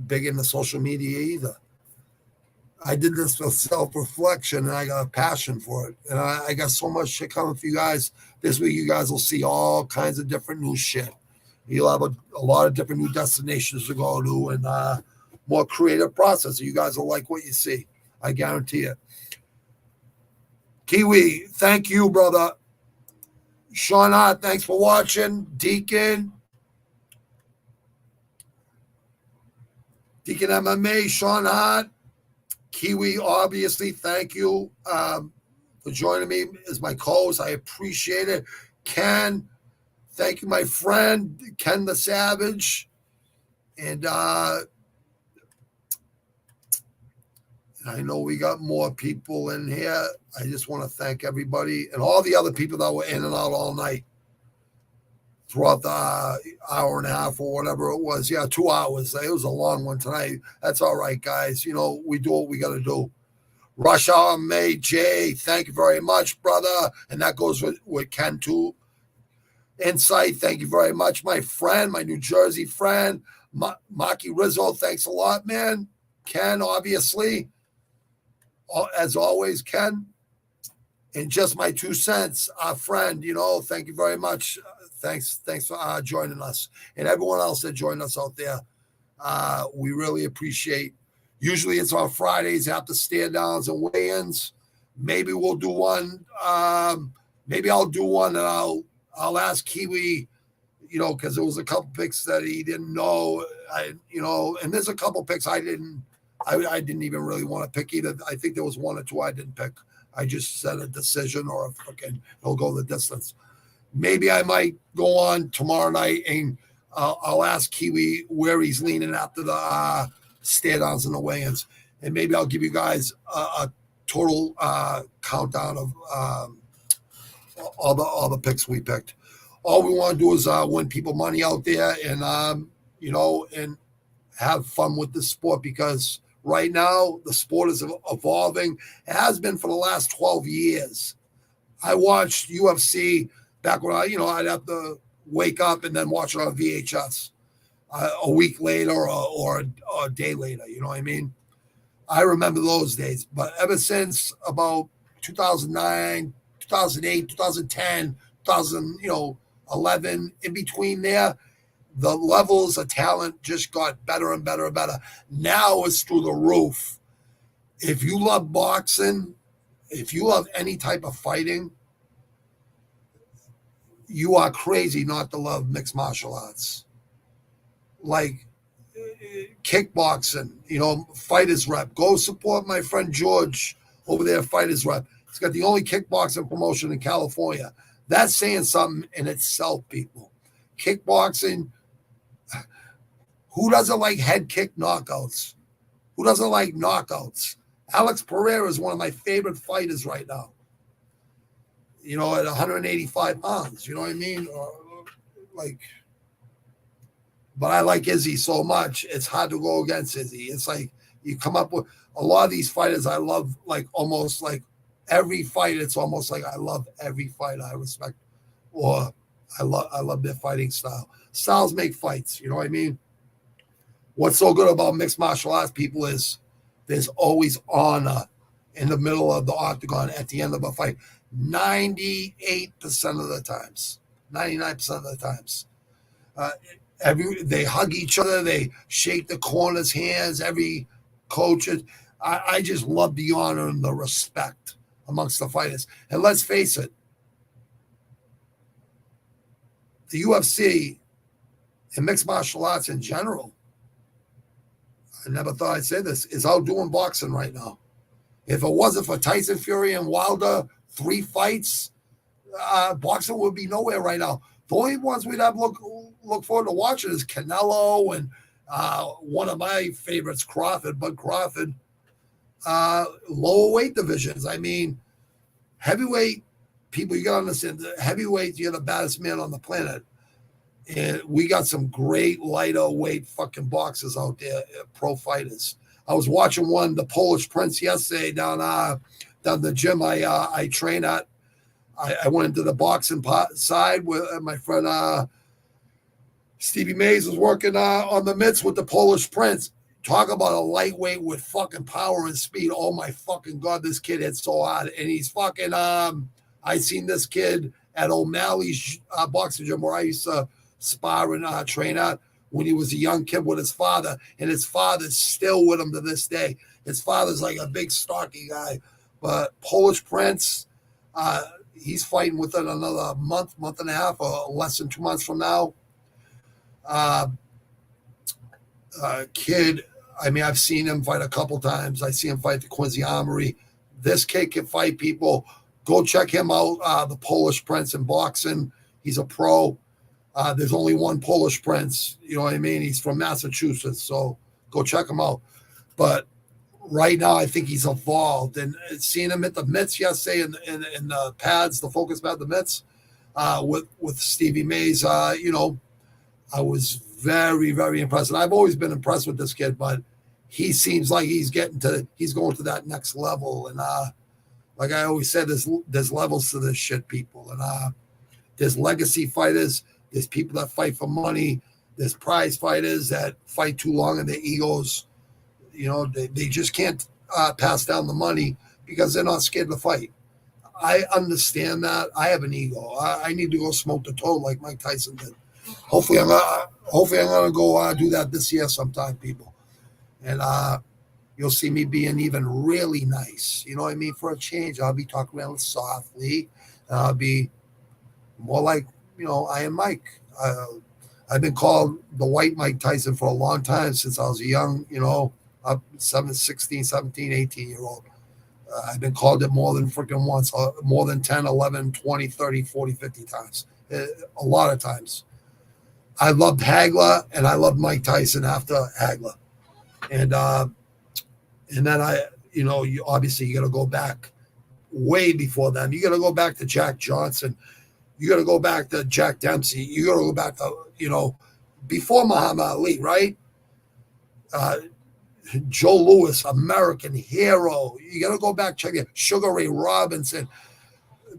big into social media either. I did this for self-reflection, and I got a passion for it. And I got so much shit coming for you guys. This week, you guys will see all kinds of different new shit. You'll have a lot of different new destinations to go to, and more creative process. You guys will like what you see. I guarantee it. Kiwi, thank you, brother. Sean Hart, thanks for watching. Deacon MMA, Sean Hart. Kiwi, obviously, thank you for joining me as my co-host. I appreciate it. Ken, thank you, my friend, Ken the Savage. And I know we got more people in here. I just want to thank everybody and all the other people that were in and out all night throughout the hour and a half or whatever it was. Yeah, 2 hours. It was a long one tonight. That's all right, guys. We do what we got to do. Rush Hour May J, thank you very much, brother. And that goes with Ken too. Insight, thank you very much, my friend, my New Jersey friend. Maki Rizzo, thanks a lot, man. Ken, obviously. As always, Ken. And just my 2 cents, our friend, thank you very much. Thanks for joining us. And everyone else that joined us out there. We really appreciate. Usually it's on Fridays after stand-downs and weigh-ins. Maybe we'll do one. Maybe I'll do one, and I'll ask Kiwi, because there was a couple picks that he didn't know. And there's a couple picks I didn't even really want to pick either. I think there was 1 or 2 I didn't pick. I just said a decision or a fucking he'll go the distance. Maybe I might go on tomorrow night and I'll ask Kiwi where he's leaning after the stand-downs and the weigh-ins. And maybe I'll give you guys a total countdown of all the picks we picked. All we want to do is win people money out there and, and have fun with the sport, because right now the sport is evolving. It has been for the last 12 years. I watched UFC back when I'd have to wake up and then watch it on VHS. a week later or a day later. You know what I mean? I remember those days. But ever since about 2009, 2008, 2010, 2011, in between there, the levels of talent just got better and better and better. Now it's through the roof. If you love boxing, if you love any type of fighting, you are crazy not to love mixed martial arts. Like kickboxing, Fighters Rep. Go support my friend George over there, Fighters Rep. He's got the only kickboxing promotion in California. That's saying something in itself, people. Kickboxing, who doesn't like head kick knockouts? Who doesn't like knockouts? Alex Pereira is one of my favorite fighters right now. At 185 pounds, you know what I mean? But I like Izzy so much, it's hard to go against Izzy. It's like you come up with a lot of these fighters I love, like almost like every fight. It's almost like I love every fight I respect, or I love their fighting style. Styles make fights, you know what I mean? What's so good about mixed martial arts, people, is there's always honor in the middle of the octagon at the end of a fight. 98% of the times, 99% of the times. They hug each other, they shake the corner's hands, every coach. I just love the honor and the respect amongst the fighters. And let's face it, the UFC and mixed martial arts in general, I never thought I'd say this, is outdoing boxing right now. If it wasn't for Tyson Fury and Wilder, 3 fights, boxing would be nowhere right now. The only ones we'd have look forward to watching is Canelo and one of my favorites, Crawford. But Crawford, lower weight divisions. I mean, heavyweight people, you got to understand, the heavyweight, you're the baddest man on the planet. And we got some great lighter weight fucking boxers out there, pro fighters. I was watching the Polish Prince yesterday down the gym I train at. I went into the boxing side with my friend Stevie Mays was working on the mitts with the Polish Prince. Talk about a lightweight with fucking power and speed. Oh my fucking God, this kid hits so hard. And he's fucking, I seen this kid at O'Malley's boxing gym where I used to spar and train at when he was a young kid with his father. And his father's still with him to this day. His father's like a big stocky guy. But Polish Prince, he's fighting within another month and a half, or less than 2 months from now. Kid, I mean, I've seen him fight a couple times. I see him fight the Quincy Armory. This kid can fight people. Go check him out, the Polish Prince in boxing. He's a pro. There's only one Polish Prince. You know what I mean? He's from Massachusetts, so go check him out. But right now, I think he's evolved. And seeing him at the mitts yesterday in the pads, the focus pad, the mitts, with Stevie Mays, I was very, very impressed. And I've always been impressed with this kid, but he seems like he's going to that next level. And like I always said, there's levels to this shit, people. And there's legacy fighters. There's people that fight for money. There's prize fighters that fight too long in their egos. They just can't pass down the money because they're not scared to fight. I understand that. I have an ego. I need to go smoke the toad like Mike Tyson did. Hopefully I'm gonna go do that this year sometime, people. And you'll see me being even really nice. You know what I mean? For a change, I'll be talking real softly. I'll be more like, I am Mike. I've been called the white Mike Tyson for a long time, since I was a young, up 16, 17, 18-year-old. I've been called it more than freaking once, more than 10, 11, 20, 30, 40, 50 times. A lot of times. I loved Hagler, and I loved Mike Tyson after Hagler. And then you obviously got to go back way before them. You got to go back to Jack Johnson. You got to go back to Jack Dempsey. You got to go back to, before Muhammad Ali, right? Joe Louis, American hero. You got to go back, check it. Sugar Ray Robinson.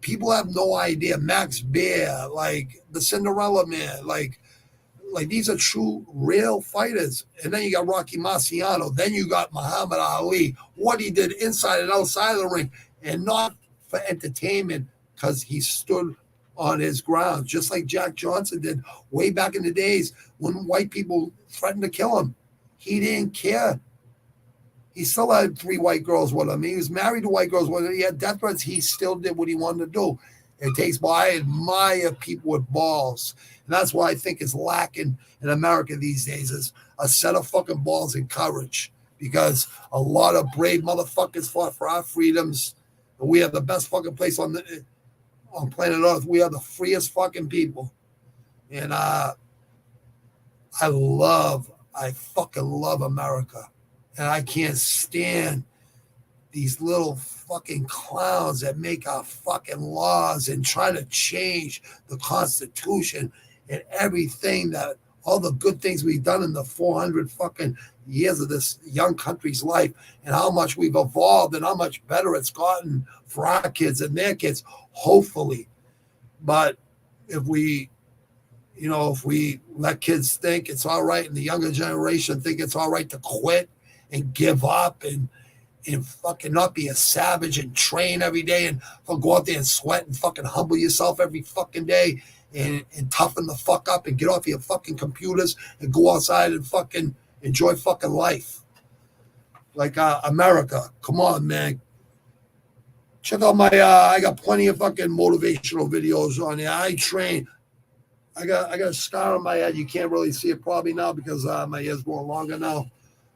People have no idea. Max Baer, like the Cinderella Man, like like these are true, real fighters. And then you got Rocky Marciano. Then you got Muhammad Ali. What he did inside and outside of the ring, and not for entertainment, because he stood on his ground, just like Jack Johnson did way back in the days when white people threatened to kill him. He didn't care. He still had 3 white girls with him. He was married to white girls with him. He had death threats. He still did what he wanted to do. It takes balls. I admire people with balls. And that's why I think it's lacking in America these days, is a set of fucking balls and courage. Because a lot of brave motherfuckers fought for our freedoms. And we have the best fucking place on planet Earth. We are the freest fucking people. And I fucking love America. And I can't stand these little fucking clowns that make our fucking laws and try to change the Constitution and everything, that all the good things we've done in the 400 fucking years of this young country's life, and how much we've evolved and how much better it's gotten for our kids and their kids, hopefully. But if we let kids think it's all right, and the younger generation think it's all right to quit and give up and fucking not be a savage and train every day and go out there and sweat and fucking humble yourself every fucking day and toughen the fuck up and get off your fucking computers and go outside and fucking enjoy fucking life. Like America, come on, man. Check out my, I got plenty of fucking motivational videos on there. I train. I got a scar on my head. You can't really see it probably now because my hair's going longer now.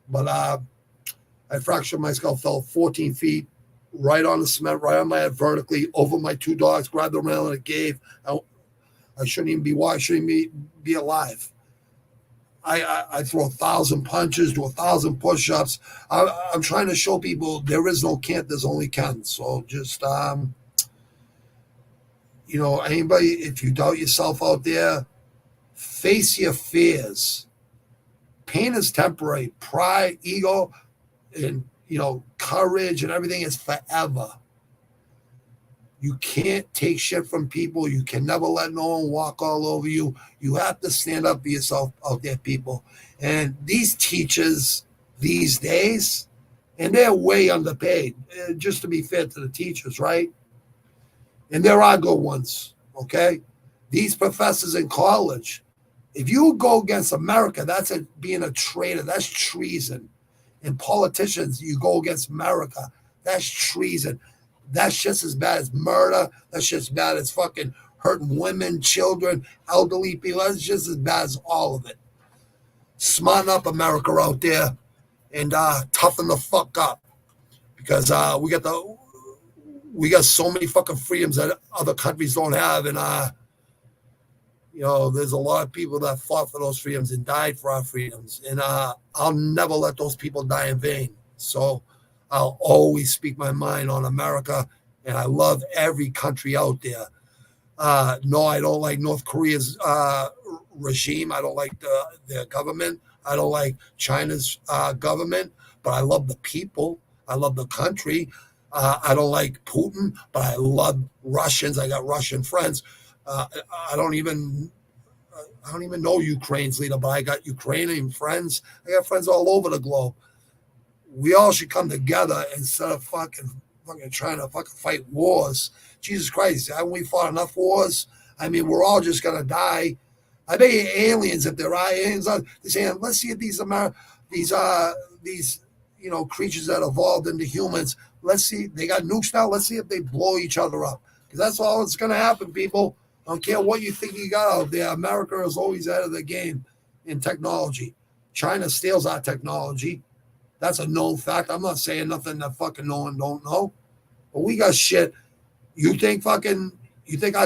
But I fractured my skull, fell 14 feet, right on the cement, right on my head, vertically, over my 2 dogs, grabbed the rail and it gave. I shouldn't even be why I shouldn't be alive. I throw 1,000 punches, do 1,000 push-ups. I'm trying to show people there is no can't, there's only can. So just, anybody, if you doubt yourself out there, face your fears. Pain is temporary. Pride, ego, and, courage and everything is forever. You can't take shit from people. You can never let no one walk all over you. You have to stand up for yourself out there, people. And these teachers these days, and they're way underpaid, just to be fair to the teachers, right? And there are good ones, okay? These professors in college, if you go against America, that's being a traitor. That's treason. And politicians, you go against America, that's treason. That's just as bad as murder. That's just as bad as fucking hurting women, children, elderly people. That's just as bad as all of it. Smarten up, America, out there, and toughen the fuck up, because we got so many fucking freedoms that other countries don't have, and there's a lot of people that fought for those freedoms and died for our freedoms, and I'll never let those people die in vain. So I'll always speak my mind on America, and I love every country out there. No, I don't like North Korea's regime. I don't like their government. I don't like China's government, but I love the people. I love the country. I don't like Putin, but I love Russians. I got Russian friends. I don't even know Ukraine's leader, but I got Ukrainian friends. I got friends all over the globe. We all should come together instead of fucking trying to fucking fight wars. Jesus Christ, haven't we fought enough wars? I mean, we're all just gonna die. I bet you aliens, if there are aliens, they're saying, let's see if these creatures that evolved into humans. Let's see, they got nukes now. Let's see if they blow each other up, because that's all that's gonna happen, people. I don't care what you think you got out there. America is always out of the game in technology. China steals our technology. That's a known fact. I'm not saying nothing that fucking no one don't know. But we got shit. You think our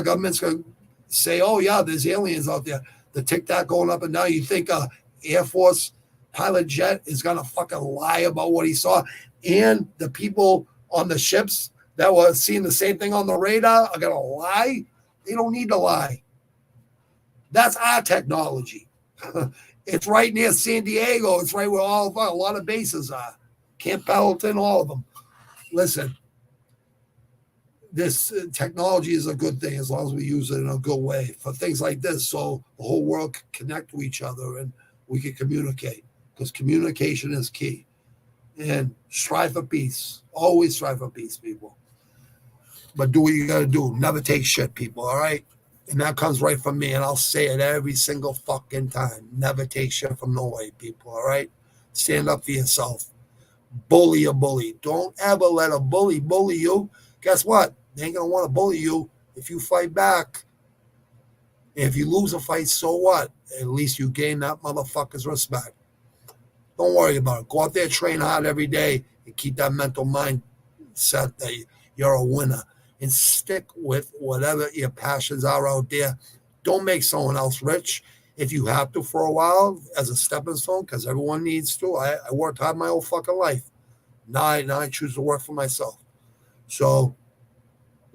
government's going to say, oh, yeah, there's aliens out there. The tic-tac going up and down. You think a Air Force pilot jet is going to fucking lie about what he saw? And the people on the ships that were seeing the same thing on the radar are going to lie? They don't need to lie. That's our technology. It's right near San Diego. It's right where a lot of bases are. Camp Pendleton, all of them. Listen, this technology is a good thing as long as we use it in a good way for things like this, so the whole world can connect to each other and we can communicate, because communication is key. And strive for peace. Always strive for peace, people. But do what you got to do. Never take shit, people. All right. And that comes right from me, and I'll say it every single fucking time. Never take shit from nobody, people. All right. Stand up for yourself. Bully a bully. Don't ever let a bully you. Guess what? They ain't gonna want to bully you if you fight back. And if you lose a fight, so what? At least you gain that motherfucker's respect. Don't worry about it. Go out there, train hard every day, and keep that mental mind set that you're a winner. And stick with whatever your passions are out there. Don't make someone else rich. If you have to for a while as a stepping stone, because everyone needs to. I worked hard my whole fucking life. Now I choose to work for myself. So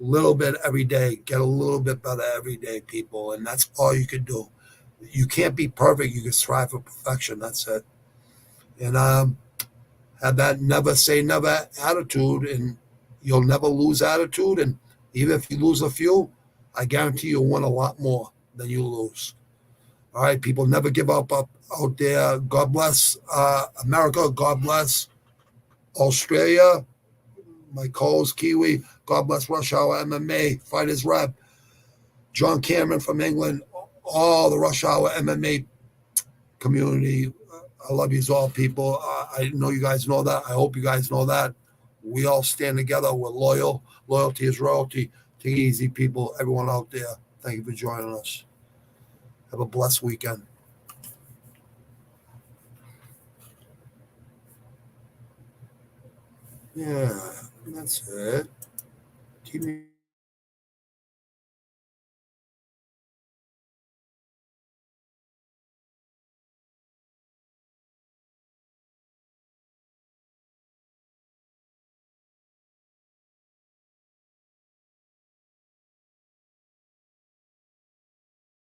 a little bit every day, get a little bit better every day, people. And that's all you can do. You can't be perfect. You can strive for perfection. That's it. And have that never say never attitude, and you'll never lose attitude. And even if you lose a few, I guarantee you'll win a lot more than you lose. All right, people, never give up out there. God bless America. God bless Australia. My co-host Kiwi. God bless Rush Hour MMA Fighters Rep. John Cameron from England. All the Rush Hour MMA community. I love you all, people. I know you guys know that. I hope you guys know that. We all stand together. We're loyal. Loyalty is royalty. Take it easy, people. Everyone out there, thank you for joining us. Have a blessed weekend. Yeah, that's it. Keep me